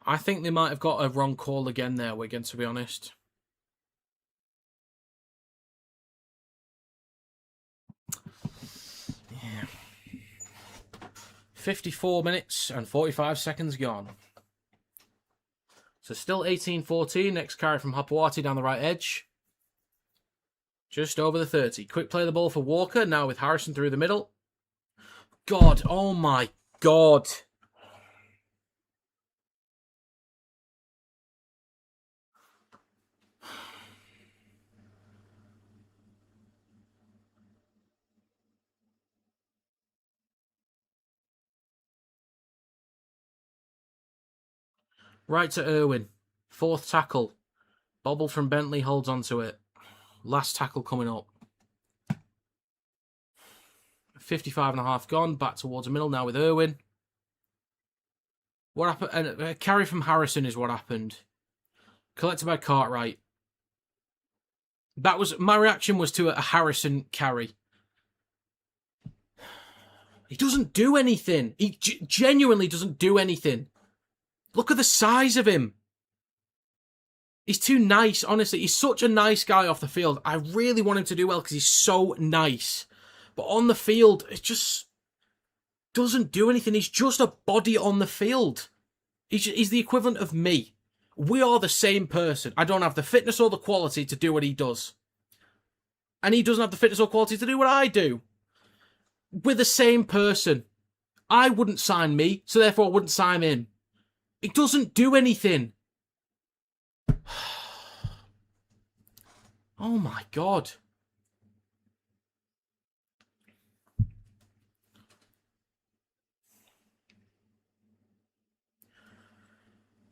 I think they might have got a wrong call again there, Wigan, to be honest. Yeah. 54 minutes and 45 seconds gone. So still 18-14. Next carry from Hopewati down the right edge. Just over the 30. Quick play of the ball for Walker. Now with Harrison through the middle. God, oh my God. Right to Irwin. Fourth tackle. Bobble from Bentley holds onto it. Last tackle coming up. 55.5 gone. Back towards the middle now with Irwin. What happened? A carry from Harrison is what happened. Collected by Cartwright. That was my reaction was to a Harrison carry. He doesn't do anything. He genuinely doesn't do anything. Look at the size of him. He's too nice, honestly. He's such a nice guy off the field. I really want him to do well because he's so nice. But on the field, it just doesn't do anything. He's just a body on the field. He's the equivalent of me. We are the same person. I don't have the fitness or the quality to do what he does. And he doesn't have the fitness or quality to do what I do. We're the same person. I wouldn't sign me, so therefore I wouldn't sign him. It doesn't do anything. Oh my God.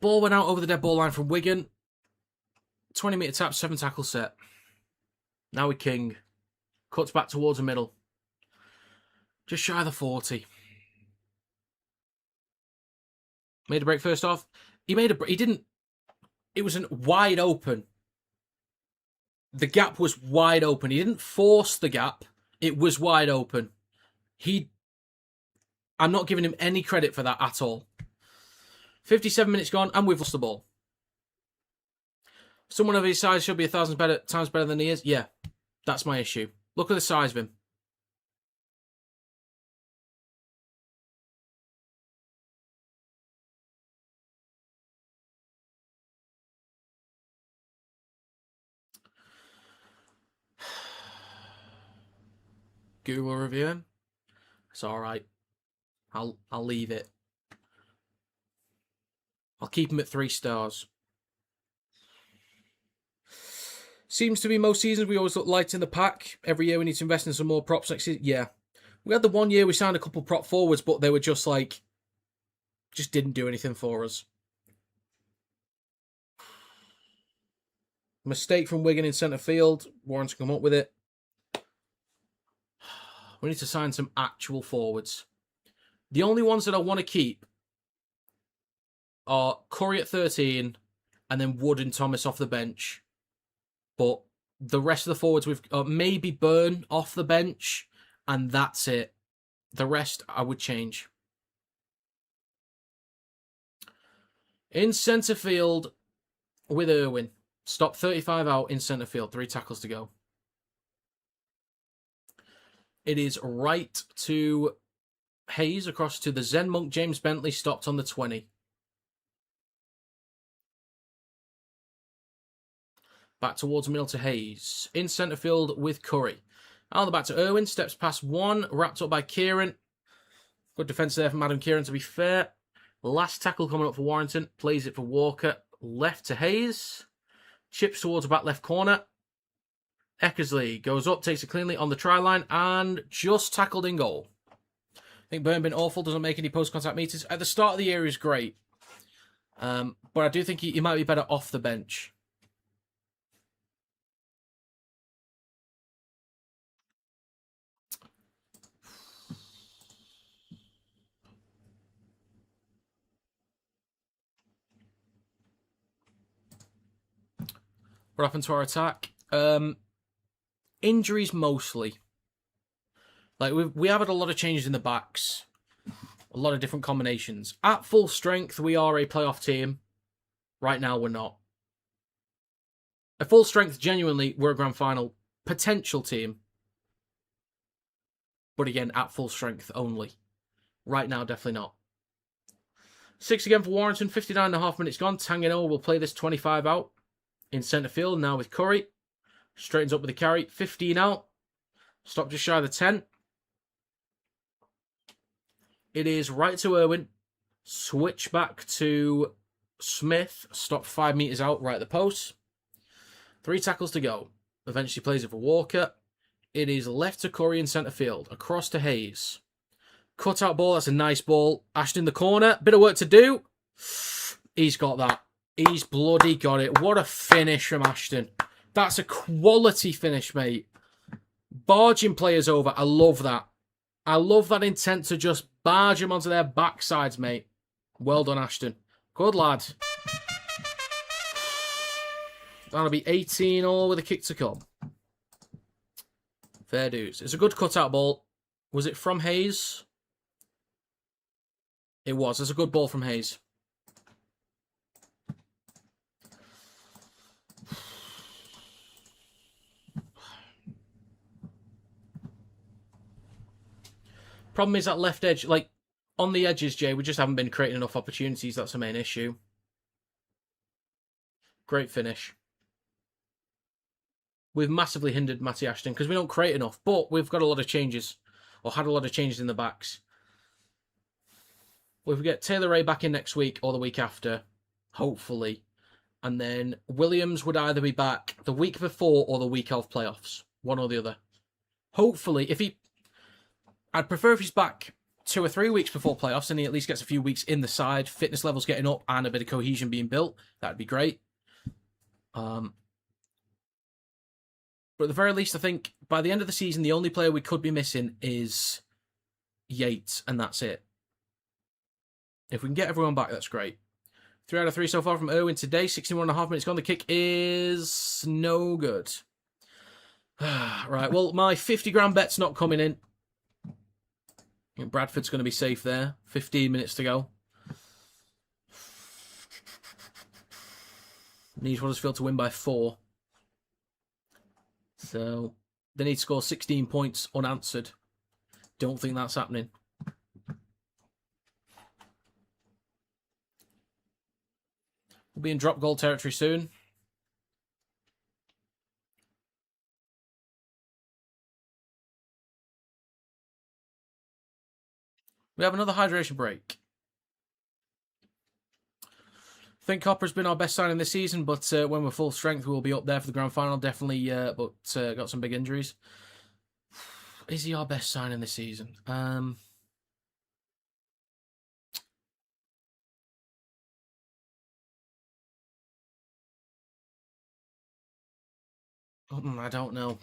Ball went out over the dead ball line from Wigan. 20-metre tap, 7 tackle set. Now with King. Cuts back towards the middle. Just shy of the 40. Made a break first off. He didn't. It was wide open. The gap was wide open. He didn't force the gap. It was wide open. I'm not giving him any credit for that at all. 57 minutes gone, and we've lost the ball. Someone of his size should be 1,000 times better than he is. Yeah, that's my issue. Look at the size of him. Google review him. It's all right. I'll leave it. I'll keep him at 3 stars. Seems to be most seasons we always look light in the pack. Every year we need to invest in some more props next season. Yeah. We had the one year we signed a couple prop forwards, but they were just didn't do anything for us. Mistake from Wigan in centre field. Warrington come up with it. We need to sign some actual forwards. The only ones that I want to keep are Curry at 13 and then Wood and Thomas off the bench. But the rest of the forwards, we've maybe Byrne off the bench, and that's it. The rest I would change. In centre field with Irwin. Stop 35 out in centre field. 3 tackles to go. It is right to Hayes across to the Zen Monk. James Bentley stopped on the 20. Back towards the middle to Hayes. In centre field with Curry. On the back to Irwin. Steps past 1. Wrapped up by Kieran. Good defence there from Adam Kieran, to be fair. Last tackle coming up for Warrington. Plays it for Walker. Left to Hayes. Chips towards the back left corner. Eckersley goes up, takes it cleanly on the try line, and just tackled in goal. I think Byrne been awful, doesn't make any post-contact meters. At the start of the year, he's great. But I do think he might be better off the bench. What happened to our attack? Injuries mostly. Like we have had a lot of changes in the backs, a lot of different combinations. At full strength, we are a playoff team. Right now, we're not. At full strength, genuinely, we're a grand final potential team. But again, at full strength only. Right now, definitely not. 6 again for Warrington. 59.5 minutes gone. Tangino will play this 25 out in centre field now with Curry. Straightens up with the carry. 15 out. Stop just shy of the 10. It is right to Irwin. Switch back to Smith. Stop 5 metres out right at the post. 3 tackles to go. Eventually plays it for Walker. It is left to Curry in centre field. Across to Hayes. Cut out ball. That's a nice ball. Ashton in the corner. Bit of work to do. He's got that. He's bloody got it. What a finish from Ashton. That's a quality finish, mate. Barging players over. I love that. I love that intent to just barge them onto their backsides, mate. Well done, Ashton. Good lad. That'll be 18 all with a kick to come. Fair dues. It's a good cutout ball. Was it from Hayes? It was. It's a good ball from Hayes. Problem is that left edge, like, on the edges, Jay, we just haven't been creating enough opportunities. That's the main issue. Great finish. We've massively hindered Matty Ashton because we don't create enough, but we've got a lot of changes, or had a lot of changes in the backs. Well, if we get Taylor Ray back in next week or the week after, hopefully, and then Williams would either be back the week before or the week of playoffs, one or the other. Hopefully, I'd prefer if he's back 2 or 3 weeks before playoffs and he at least gets a few weeks in the side, fitness levels getting up and a bit of cohesion being built. That'd be great. But at the very least, I think by the end of the season, the only player we could be missing is Yates, and that's it. If we can get everyone back, that's great. 3 out of 3 so far from Irwin today. 61.5 minutes gone. The kick is no good. Right, well, my 50-gram bet's not coming in. I think Bradford's going to be safe there. 15 minutes to go. Needs Huddersfield to win by 4. So, they need to score 16 points unanswered. Don't think that's happening. We'll be in drop goal territory soon. We have another hydration break. I think Copper's been our best signing this season, but when we're full strength, we'll be up there for the grand final, definitely, but got some big injuries. Is he our best signing this season? I don't know.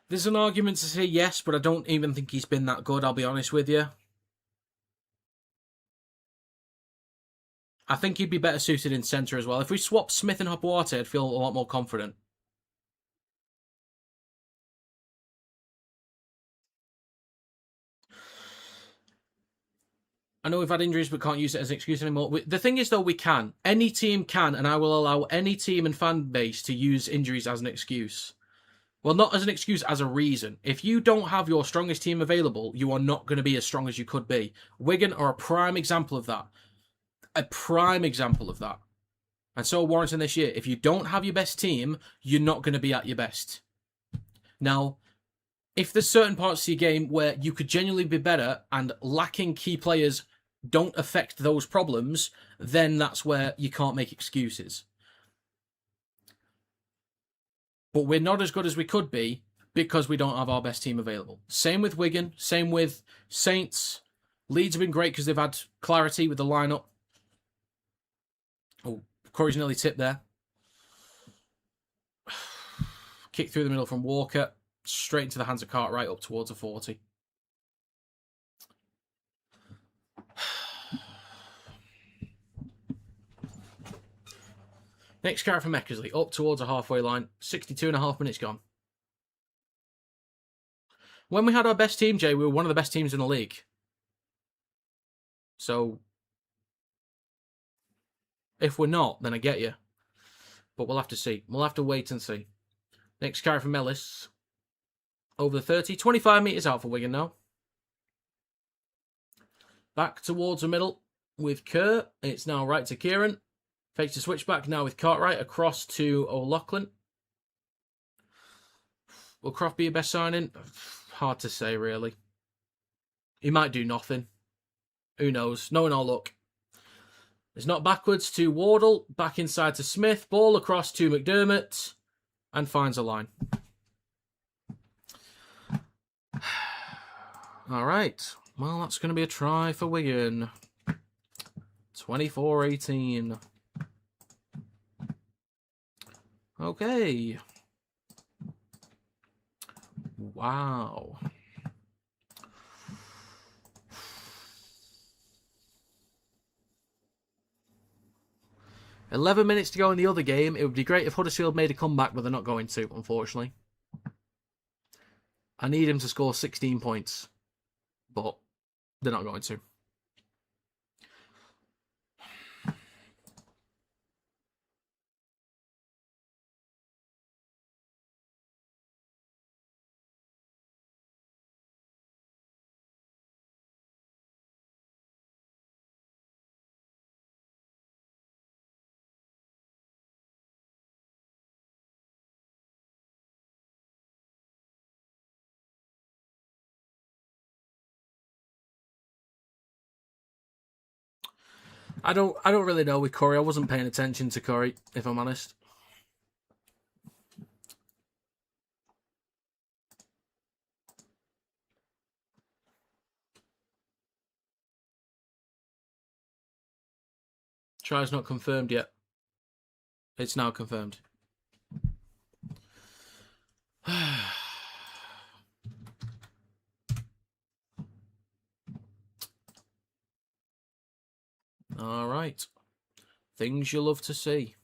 There's an argument to say yes, but I don't even think he's been that good, I'll be honest with you. I think he'd be better suited in centre as well. If we swap Smith and Hopwater, I'd feel a lot more confident. I know we've had injuries, but can't use it as an excuse anymore. The thing is, though, we can. Any team can, and I will allow any team and fan base to use injuries as an excuse. Well, not as an excuse, as a reason. If you don't have your strongest team available, you are not going to be as strong as you could be. Wigan are a prime example of that. A prime example of that. And so Warrington this year. If you don't have your best team, you're not going to be at your best. Now, if there's certain parts of your game where you could genuinely be better and lacking key players don't affect those problems, then that's where you can't make excuses. But we're not as good as we could be because we don't have our best team available. Same with Wigan, same with Saints. Leeds have been great because they've had clarity with the lineup. Oh, Corey's nearly tipped there. Kick through the middle from Walker. Straight into the hands of Cartwright up towards a 40. Next carry from Eckersley, up towards a halfway line. 62.5 minutes gone. When we had our best team, Jay, we were one of the best teams in the league. So, if we're not, then I get you. But we'll have to see. We'll have to wait and see. Next carry from Ellis. Over the 30. 25 metres out for Wigan now. Back towards the middle with Kerr. It's now right to Kieran. Fakes a switchback now with Cartwright across to O'Loughlin. Will Croft be your best signing? Hard to say, really. He might do nothing. Who knows? Knowing our luck. It's not backwards to Wardle. Back inside to Smith. Ball across to McDermott. And finds a line. All right. Well, that's going to be a try for Wigan. 24-18. Okay. Wow. "11 minutes to go in the other game. It would be great if Huddersfield made a comeback, but they're not going to, unfortunately. I need him to score 16 points, but they're not going to. I don't really know with Curry. I wasn't paying attention to Curry, if I'm honest. Try's not confirmed yet. It's now confirmed. All right. Things you love to see.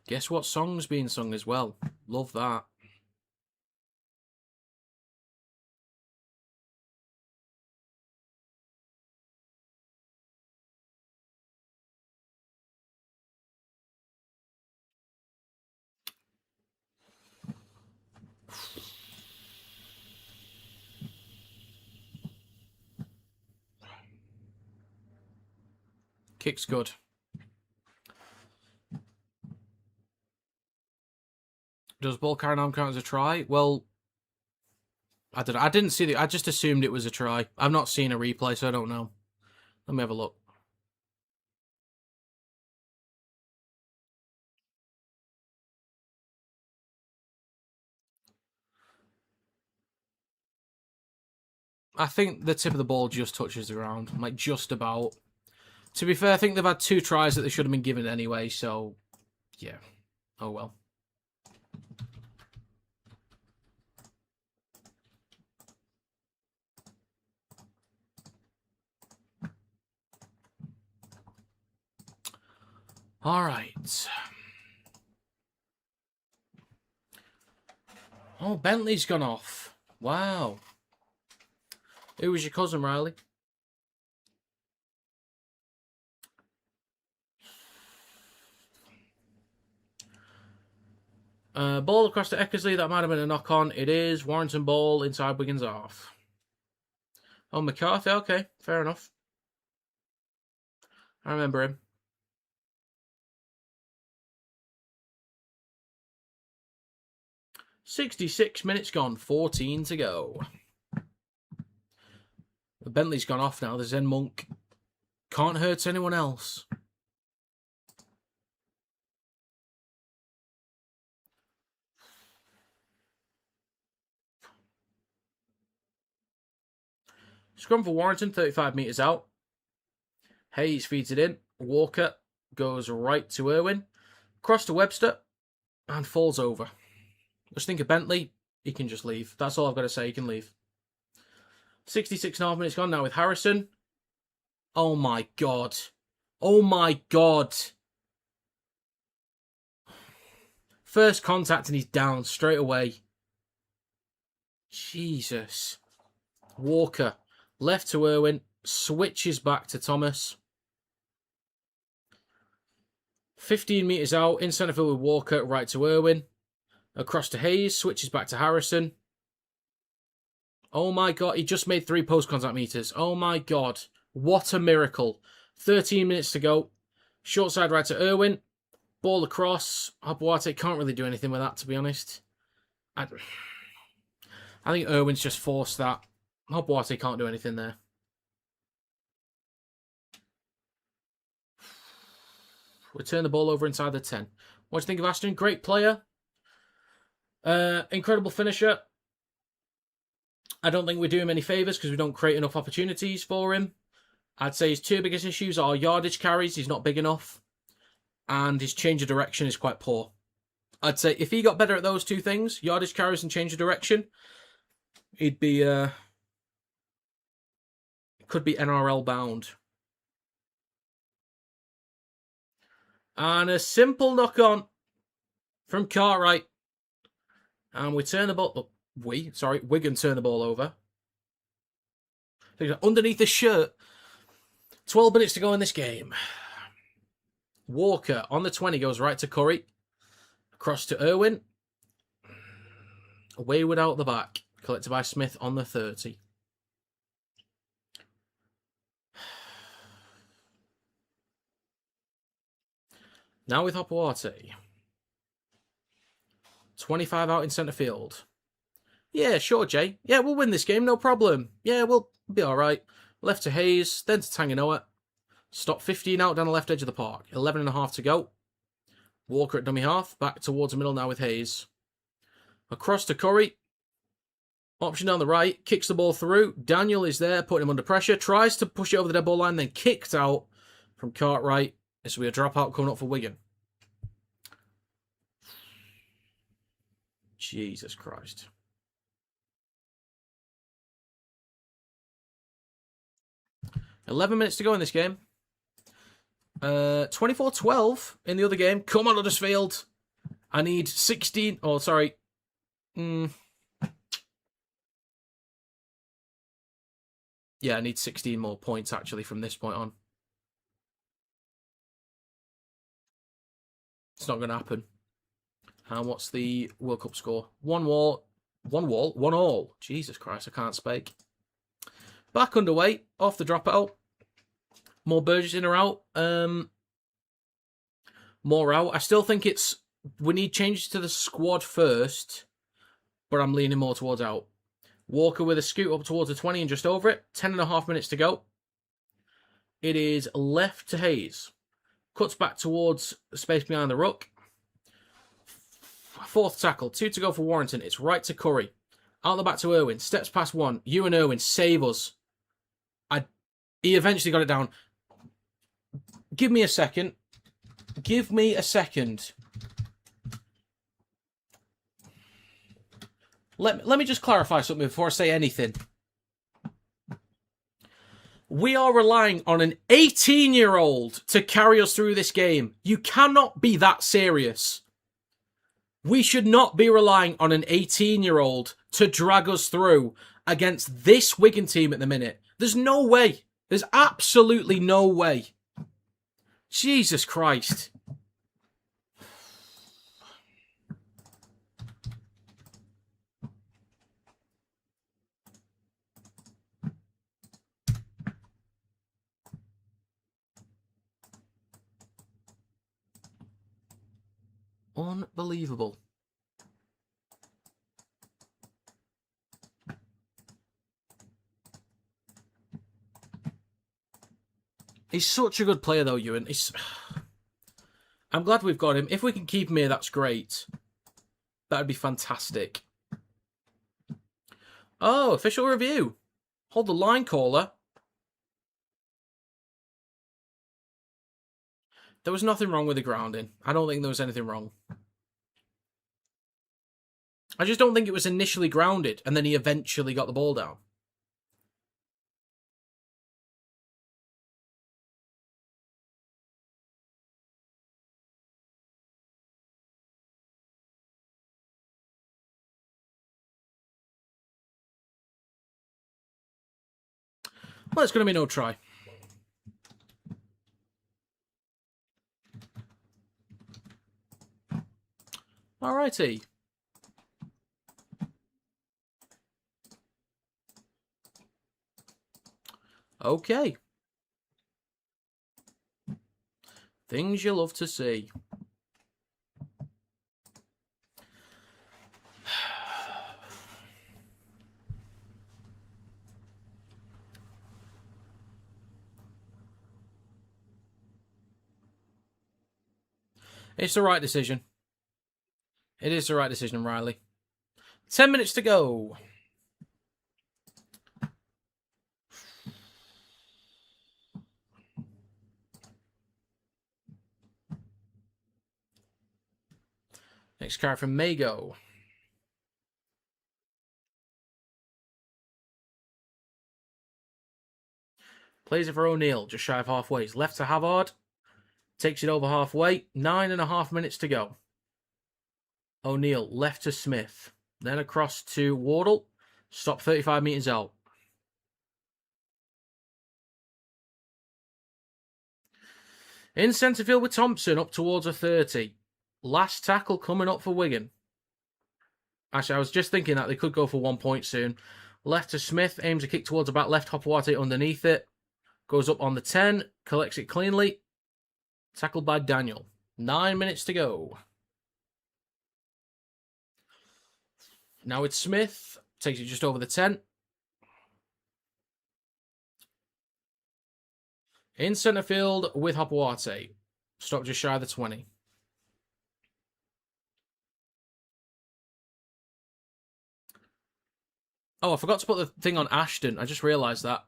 Guess what song's being sung as well? Love that. Kick's good. Does ball carrying arm count as a try? Well, I don't know. I didn't see I just assumed it was a try. I've not seen a replay, so I don't know. Let me have a look. I think the tip of the ball just touches the ground. Like, just about. To be fair, I think they've had 2 tries that they should have been given anyway, so yeah. Oh well. All right. Oh, Bentley's gone off. Wow. Who was your cousin, Riley? Ball across to Eckersley. That might have been a knock-on. It is. Warrington ball inside Wigan's half. Oh, McCarthy. Okay, fair enough. I remember him. "66 minutes gone. 14 to go. Bentley's gone off now. The Zen Monk can't hurt anyone else. Scrum for Warrington, 35 metres out. Hayes feeds it in. Walker goes right to Irwin. Cross to Webster. And falls over. Just think of Bentley. He can just leave. That's all I've got to say. He can leave. 66.5 minutes gone now with Harrison. Oh my God. Oh my God. First contact and he's down straight away. Jesus. Walker. Left to Irwin. Switches back to Thomas. 15 metres out. In centre field with Walker. Right to Irwin. Across to Hayes. Switches back to Harrison. Oh my God. He just made 3 post contact metres. Oh my God. What a miracle. 13 minutes to go. Short side right to Irwin. Ball across. Habuate can't really do anything with that, to be honest. I think Irwin's just forced that. Habuate can't do anything there. We turn the ball over inside the 10. What do you think of Ashton? Great player. Incredible finisher. I don't think we do him any favours because we don't create enough opportunities for him. I'd say his 2 biggest issues are yardage carries. He's not big enough. And his change of direction is quite poor. I'd say if he got better at those 2 things, yardage carries and change of direction, he'd be... could be NRL bound. And a simple knock-on from Cartwright. And we turn the ball... Wigan turn the ball over. Underneath the shirt. 12 minutes to go in this game. Walker on the 20 goes right to Curry. Across to Irwin. Wayward out the back. Collected by Smith on the 30. Now with Hapuate. 25 out in centre field. Yeah, sure, Jay. Yeah, we'll win this game, no problem. Yeah, we'll be all right. Left to Hayes, then to Tanganoa. Stop 15 out down the left edge of the park. 11.5 to go. Walker at dummy half. Back towards the middle now with Hayes. Across to Curry. Option down the right. Kicks the ball through. Daniel is there, putting him under pressure. Tries to push it over the dead ball line, then kicked out from Cartwright. This will be a dropout coming up for Wigan. Jesus Christ. $11 minutes to go in this game. 24-12 in the other game. Come on, Huddersfield. I need 16... Oh, sorry. Yeah, I need 16 more points, actually, from this point on. It's not going to happen. And what's the World Cup score? One all. Jesus Christ, I can't speak. Back underway, off the dropout. More Burgess in or out. More out. I still think we need changes to the squad first, but I'm leaning more towards out. Walker with a scoot up towards the 20 and just over it. 10.5 minutes to go. It is left to Hayes. Cuts back towards the space behind the ruck. 4th tackle. 2 to go for Warrington. It's right to Curry. Out the back to Irwin. Steps past 1. You and Irwin save us. He eventually got it down. Give me a second. Give me a second. Let me just clarify something before I say anything. We are relying on an 18-year-old to carry us through this game. You cannot be that serious. We should not be relying on an 18-year-old to drag us through against this Wigan team at the minute. There's no way. There's absolutely no way. Jesus Christ. Unbelievable. He's such a good player, though, Ewan. I'm glad we've got him. If we can keep him here, that's great. That'd be fantastic. Oh, official review. Hold the line, caller. There was nothing wrong with the grounding. I don't think there was anything wrong. I just don't think it was initially grounded, and then he eventually got the ball down. Well, it's going to be no try. Alrighty. Okay. Things you love to see. It's the right decision. It is the right decision, Riley. 10 minutes to go. Next card from Mago. Plays it for O'Neill, just shy of halfway. He's left to Havard. Takes it over halfway. 9.5 minutes to go. O'Neill left to Smith. Then across to Wardle. Stop 35 metres out. In centre field with Thompson up towards a 30. Last tackle coming up for Wigan. Actually, I was just thinking that they could go for 1 point soon. Left to Smith. Aims a kick towards the back left. Hopawate underneath it. Goes up on the 10. Collects it cleanly. Tackled by Daniel. 9 minutes to go. Now it's Smith. Takes it just over the 10. In centre field with Hopawate. Stop just shy of the 20. Oh, I forgot to put the thing on Ashton. I just realised that.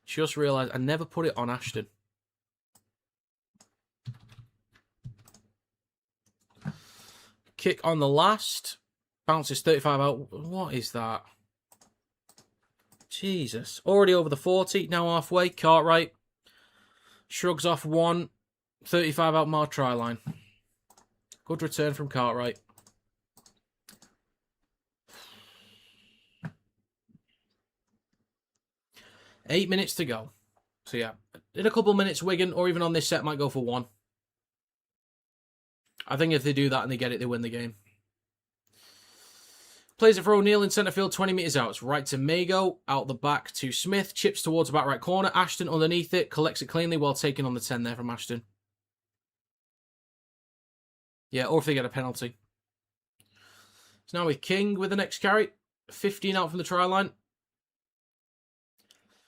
Just realised I never put it on Ashton. Kick on the last. Bounces 35 out. What is that? Jesus. Already over the 40. Now halfway. Cartwright. Shrugs off one. 35 out more try line. Good return from Cartwright. Eight minutes to go. So yeah, in a couple of minutes, Wigan, or even on this set, might go for one. I think if they do that and they get it, they win the game. Plays it for O'Neill in centre field, 20 metres out. It's right to Mago, out the back to Smith, chips towards the back right corner. Ashton underneath it, collects it cleanly while taking on the 10 there from Ashton. Yeah, or if they get a penalty. So now with King with the next carry. 15 out from the try line.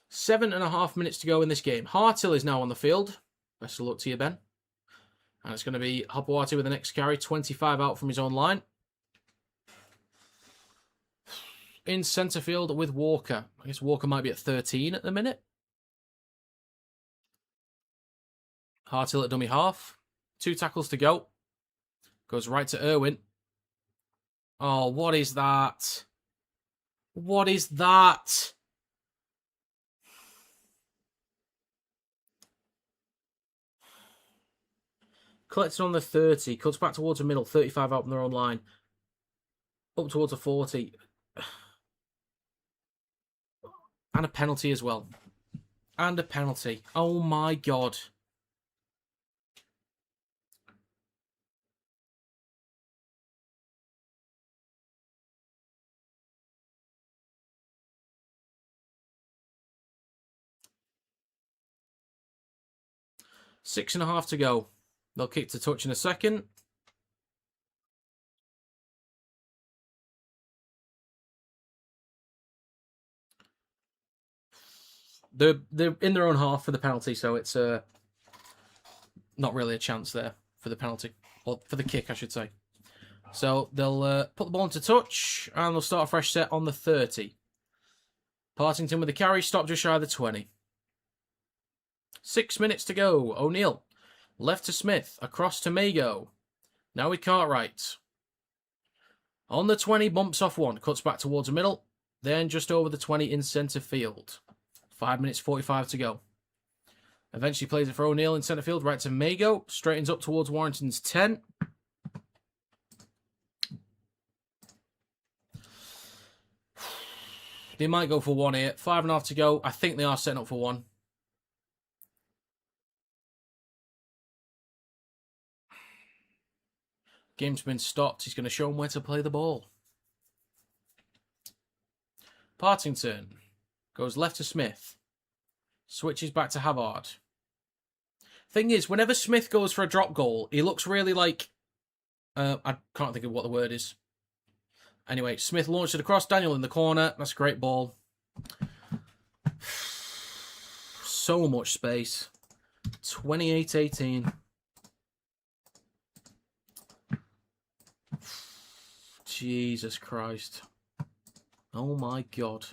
7.5 minutes to go in this game. Hartill is now on the field. Best of luck to you, Ben. And it's going to be Hopawate with the next carry. 25 out from his own line. In centre field with Walker. I guess Walker might be at 13 at the minute. Hartill at dummy half. 2 tackles to go. Goes right to Irwin. Oh, what is that? What is that? Collected on the 30. Cuts back towards the middle. 35 out from their own line. Up towards the 40. And a penalty as well. And a penalty. Oh my God. Six and a half to go. They'll kick to touch in a second. They're in their own half for the penalty, so it's not really a chance there for the penalty. Or for the kick, I should say. So they'll put the ball into touch, and they'll start a fresh set on the 30. Partington with the carry, stop just shy of the 20. 6 minutes to go. O'Neill. Left to Smith. Across to Mago. Now with Cartwright. On the 20, bumps off one. Cuts back towards the middle. Then just over the 20 in centre field. 5 minutes 45 to go. Eventually plays it for O'Neill in centre field. Right to Mago. Straightens up towards Warrington's 10. They might go for 1 here. 5.5 to go. I think they are setting up for 1. Game's been stopped. He's going to show them where to play the ball. Partington goes left to Smith. Switches back to Havard. Thing is, whenever Smith goes for a drop goal, he looks really like... I can't think of what the word is. Anyway, Smith launched it across. Daniel in the corner. That's a great ball. So much space. 28-18. Jesus Christ. Oh my God.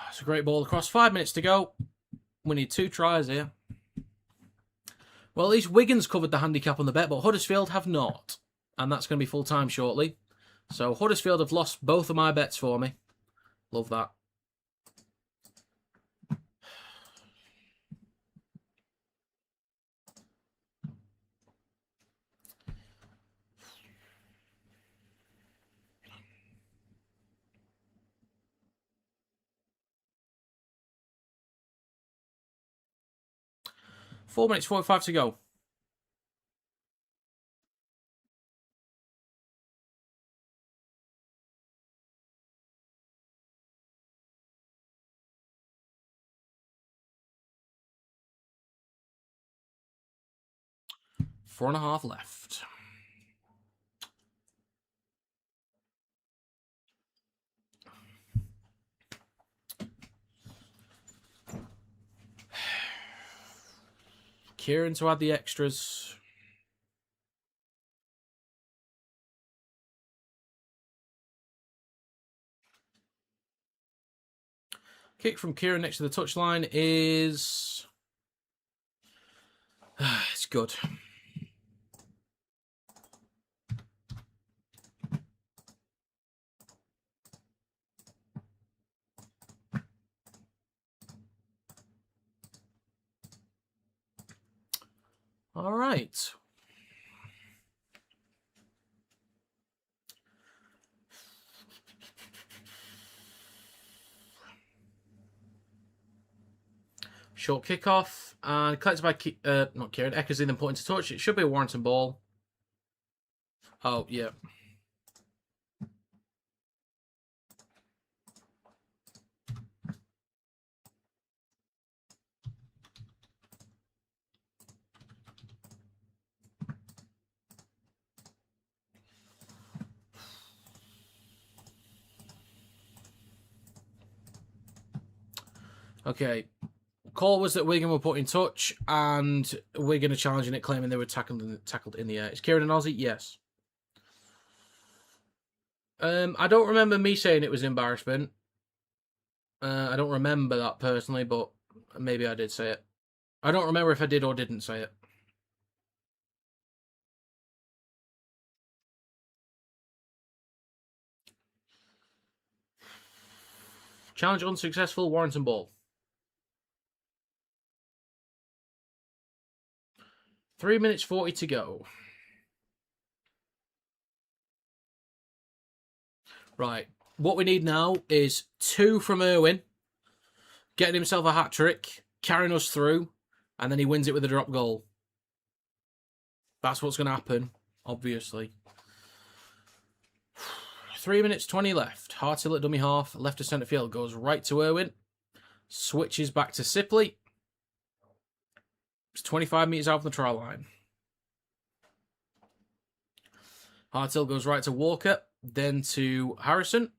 It's a great ball across. 5 minutes to go. We need 2 tries here. Well, at least Wigan's covered the handicap on the bet, but Huddersfield have not. And that's going to be full time shortly. So Huddersfield have lost both of my bets for me. Love that. Four minutes 45 to go. Four and a half left. Kieran to add the extras. Kick from Kieran next to the touchline is... it's good. All right. Short kickoff and collected by not Kieran. Eckersley then put into touch. It should be a Warrington ball. Oh, yeah. Okay. Call was that Wigan were put in touch, and Wigan are challenging it, claiming they were tackled in the air. Is Kieran an Aussie? Yes. I don't remember me saying it was embarrassment. I don't remember that personally, but maybe I did say it. I don't remember if I did or didn't say it. Challenge unsuccessful, Warrington ball. 3 minutes 40 to go. Right. What we need now is 2 from Irwin, getting himself a hat-trick, carrying us through, and then he wins it with a drop goal. That's what's going to happen, obviously. 3 minutes 20 left. Hartill at dummy half, left to centre field, goes right to Irwin, switches back to Sipley. It's 25 metres out from the try line. Hartill goes right to Walker, then to Harrison.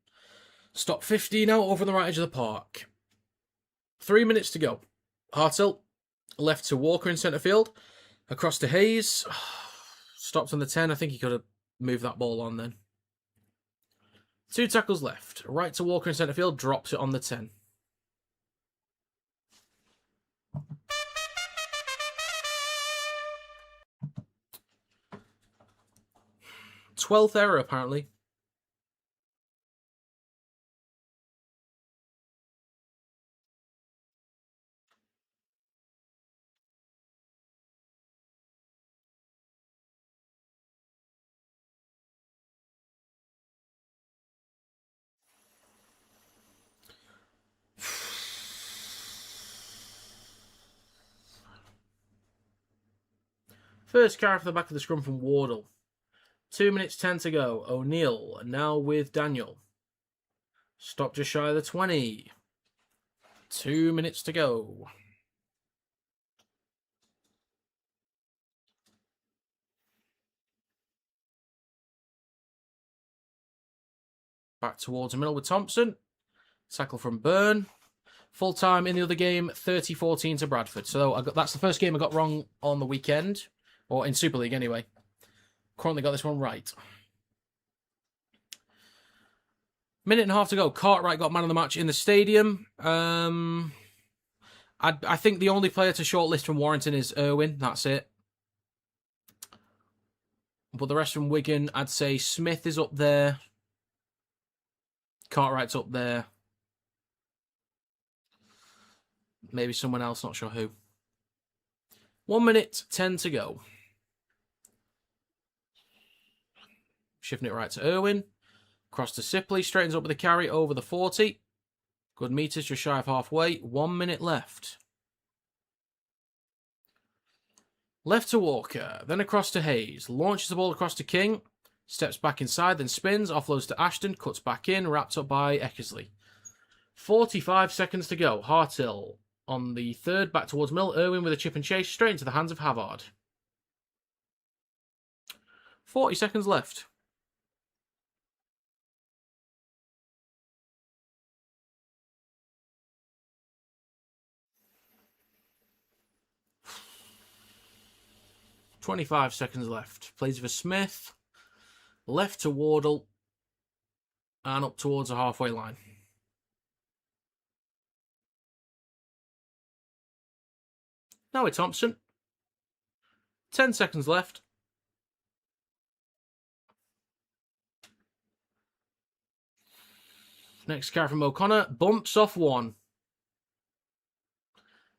Stop 15 out over the right edge of the park. 3 minutes to go. Hartill left to Walker in centre field. Across to Hayes. Stopped on the 10. I think he could have moved that ball on then. 2 tackles left. Right to Walker in centre field. Drops it on the 10. Twelfth error, apparently. First carry off the back of the scrum from Wardle. 2 minutes 10 to go. O'Neill now with Daniel. Stop just shy of the 20. 2 minutes to go. Back towards the middle with Thompson. Tackle from Byrne. Full time in the other game, 30-14 to Bradford. So that's the first game I got wrong on the weekend. Or in Super League anyway. Currently got this one right. Minute and a half to go. Cartwright got man of the match in the stadium. I think the only player to shortlist from Warrington is Irwin. That's it. But the rest from Wigan, I'd say Smith is up there. Cartwright's up there. Maybe someone else, not sure who. 1 minute, 10 to go. Shifting it right to Irwin. Cross to Sipley, straightens up with a carry over the 40. Good meters, just shy of halfway. 1 minute left. Left to Walker, then across to Hayes. Launches the ball across to King. Steps back inside, then spins. Offloads to Ashton, cuts back in. Wrapped up by Eckersley. 45 seconds to go. Hartill on the third, back towards Mill. Irwin with a chip and chase, straight into the hands of Havard. 40 seconds left. .25 seconds left. Plays for Smith. Left to Wardle. And up towards the halfway line. Now with Thompson. 10 seconds left. Next carry from O'Connor. Bumps off one.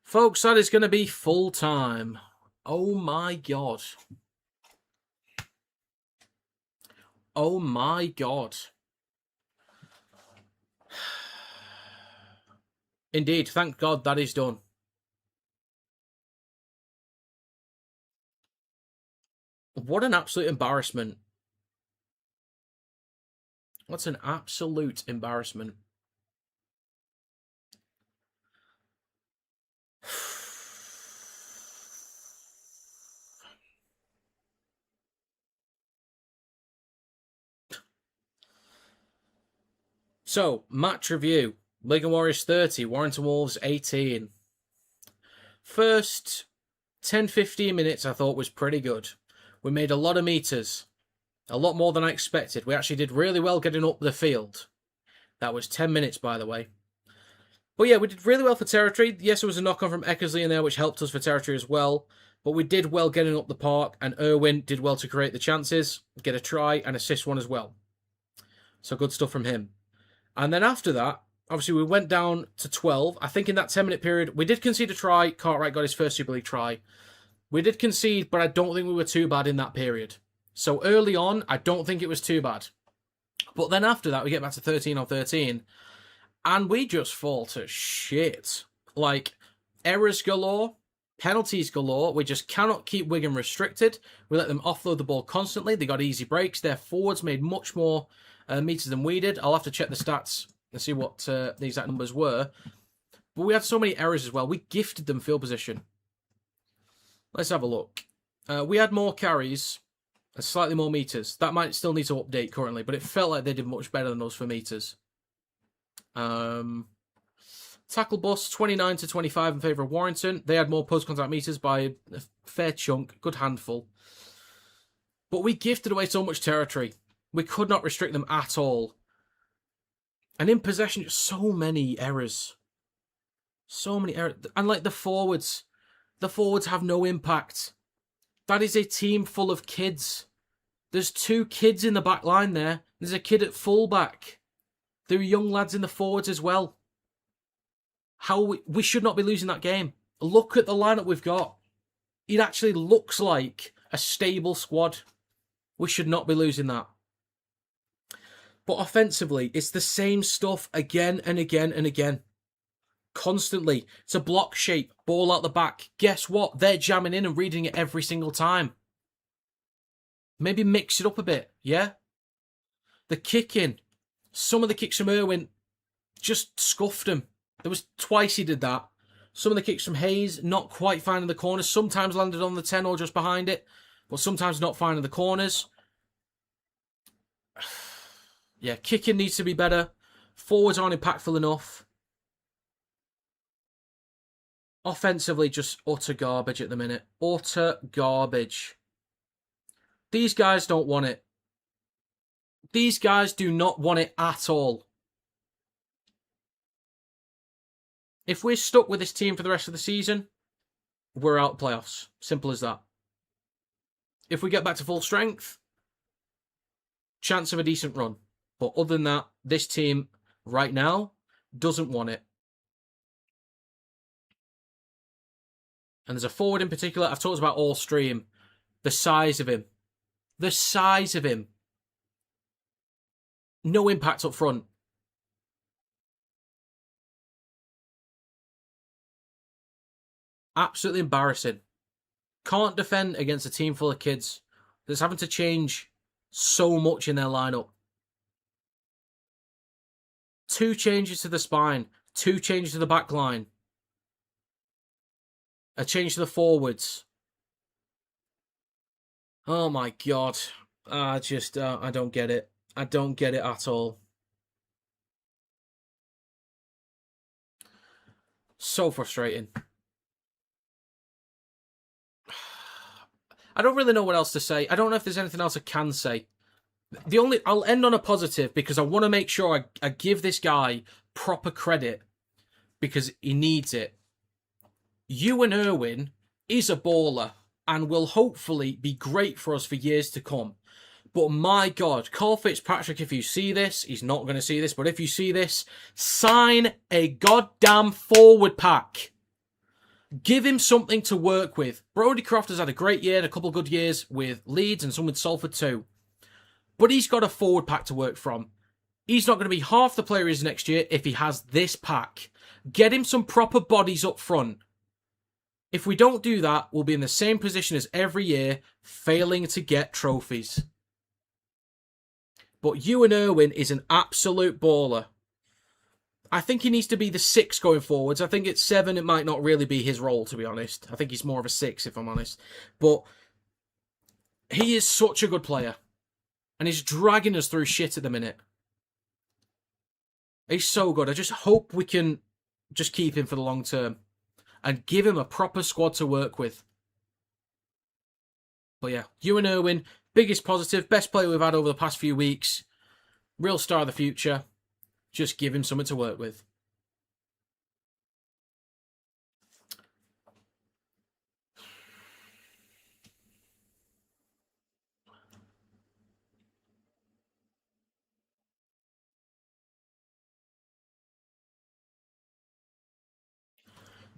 Folks, that is going to be full time. Oh my God. Oh my God. Indeed, thank God that is done. What an absolute embarrassment. What's an absolute embarrassment. So, match review. Wigan Warriors 30, Warrington Wolves 18. First 10-15 minutes I thought was pretty good. We made a lot of meters. A lot more than I expected. We actually did really well getting up the field. That was 10 minutes, by the way. But yeah, we did really well for territory. Yes, there was a knock-on from Eckersley in there, which helped us for territory as well. But we did well getting up the park, and Irwin did well to create the chances, get a try, and assist one as well. So good stuff from him. And then after that, obviously we went down to 12. I think in that 10-minute period, we did concede a try. Cartwright got his first Super League try. We did concede, but I don't think we were too bad in that period. So early on, I don't think it was too bad. But then after that, we get back to 13 on 13. And we just fall to shit. Like, errors galore, penalties galore. We just cannot keep Wigan restricted. We let them offload the ball constantly. They got easy breaks. Their forwards made much more meters than we did. I'll have to check the stats and see what the exact numbers were. But we had so many errors as well. We gifted them field position. Let's have a look. We had more carries and slightly more meters. That might still need to update currently, but it felt like they did much better than us for meters. Tackle bus, 29 to 25 in favour of Warrington. They had more post-contact meters by a fair chunk, good handful. But we gifted away so much territory. We could not restrict them at all. And in possession, just so many errors. So many errors. And like the forwards have no impact. That is a team full of kids. There's 2 kids in the back line there. There's a kid at fullback. There are young lads in the forwards as well. We should not be losing that game. Look at the lineup we've got. It actually looks like a stable squad. We should not be losing that. But offensively, it's the same stuff again and again and again. Constantly. It's a block shape, ball out the back. Guess what? They're jamming in and reading it every single time. Maybe mix it up a bit, yeah? The kicking. Some of the kicks from Irwin just scuffed him. There was twice he did that. Some of the kicks from Hayes, not quite finding the corners. Sometimes landed on the 10 or just behind it. But sometimes not finding the corners. Yeah, kicking needs to be better. Forwards aren't impactful enough. Offensively, just utter garbage at the minute. Utter garbage. These guys don't want it. These guys do not want it at all. If we're stuck with this team for the rest of the season, we're out playoffs. Simple as that. If we get back to full strength, chance of a decent run. But other than that, this team right now doesn't want it. And there's a forward in particular, I've talked about all stream. The size of him. The size of him. No impact up front. Absolutely embarrassing. Can't defend against a team full of kids that's having to change so much in their lineup. 2 changes to the spine. 2 changes to the back line. A change to the forwards. Oh my God. I don't get it. I don't get it at all. So frustrating. I don't really know what else to say. I don't know if there's anything else I can say. I'll end on a positive because I want to make sure I give this guy proper credit because he needs it. Ewan Irwin is a baller and will hopefully be great for us for years to come. But my God, Carl Fitzpatrick, if you see this, he's not going to see this, but if you see this, sign a goddamn forward pack. Give him something to work with. Brodie Croft has had a great year and a couple of good years with Leeds and some with Salford too. But he's got a forward pack to work from. He's not going to be half the player he is next year if he has this pack. Get him some proper bodies up front. If we don't do that, we'll be in the same position as every year, failing to get trophies. But Ewan Irwin is an absolute baller. I think he needs to be the 6 going forwards. I think at 7, it might not really be his role, to be honest. I think he's more of a 6, if I'm honest. But he is such a good player. And he's dragging us through shit at the minute. He's so good. I just hope we can just keep him for the long term. And give him a proper squad to work with. But yeah, Ewan Irwin, biggest positive, best player we've had over the past few weeks. Real star of the future. Just give him something to work with.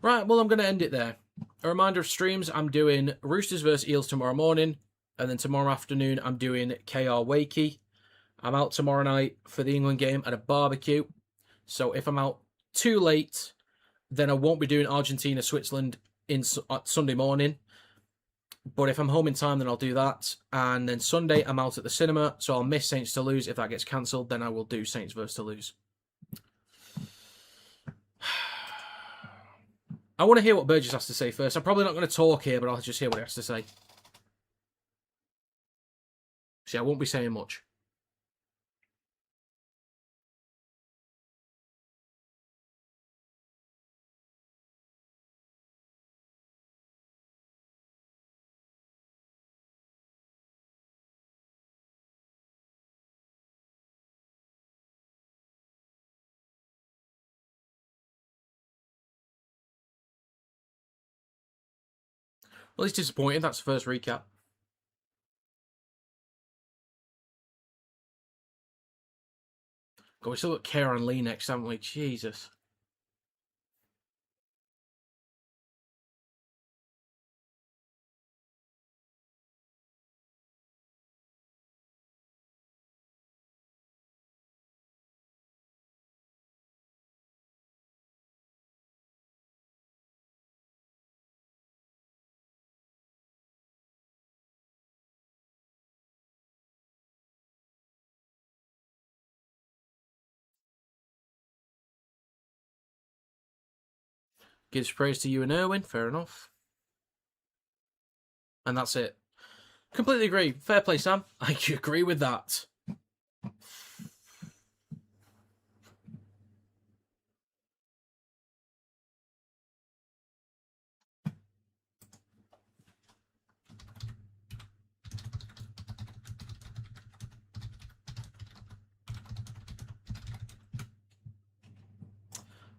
Right, well, I'm going to end it there. A reminder of streams, I'm doing Roosters vs Eels tomorrow morning. And then tomorrow afternoon, I'm doing KR Wakey. I'm out tomorrow night for the England game at a barbecue. So if I'm out too late, then I won't be doing Argentina-Switzerland Sunday morning. But if I'm home in time, then I'll do that. And then Sunday, I'm out at the cinema, so I'll miss Saints to lose. If that gets cancelled, then I will do Saints versus to lose. I want to hear what Burgess has to say first. I'm probably not going to talk here, but I'll just hear what he has to say. See, I won't be saying much. Well, he's disappointed. That's the first recap. God, we still got Kieran Lee next, haven't we? Jesus. Gives praise to you and Irwin. Fair enough. And that's it. Completely agree. Fair play, Sam. I agree with that.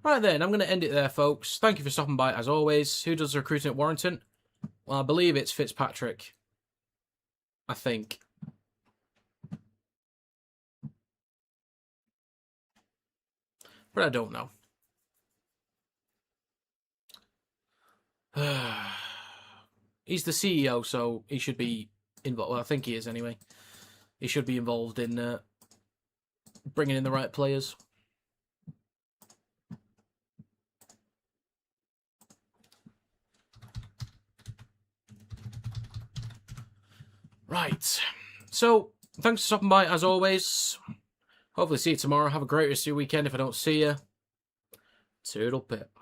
Right then, I'm going to end it there, folks. Thank you for stopping by, as always. Who does the recruiting at Warrington? Well, I believe it's Fitzpatrick. I think. But I don't know. He's the CEO, so he should be involved. Well, I think he is anyway. He should be involved in bringing in the right players. Right. So, thanks for stopping by, as always. Hopefully see you tomorrow. Have a great rest of your weekend if I don't see you. Toodle pip.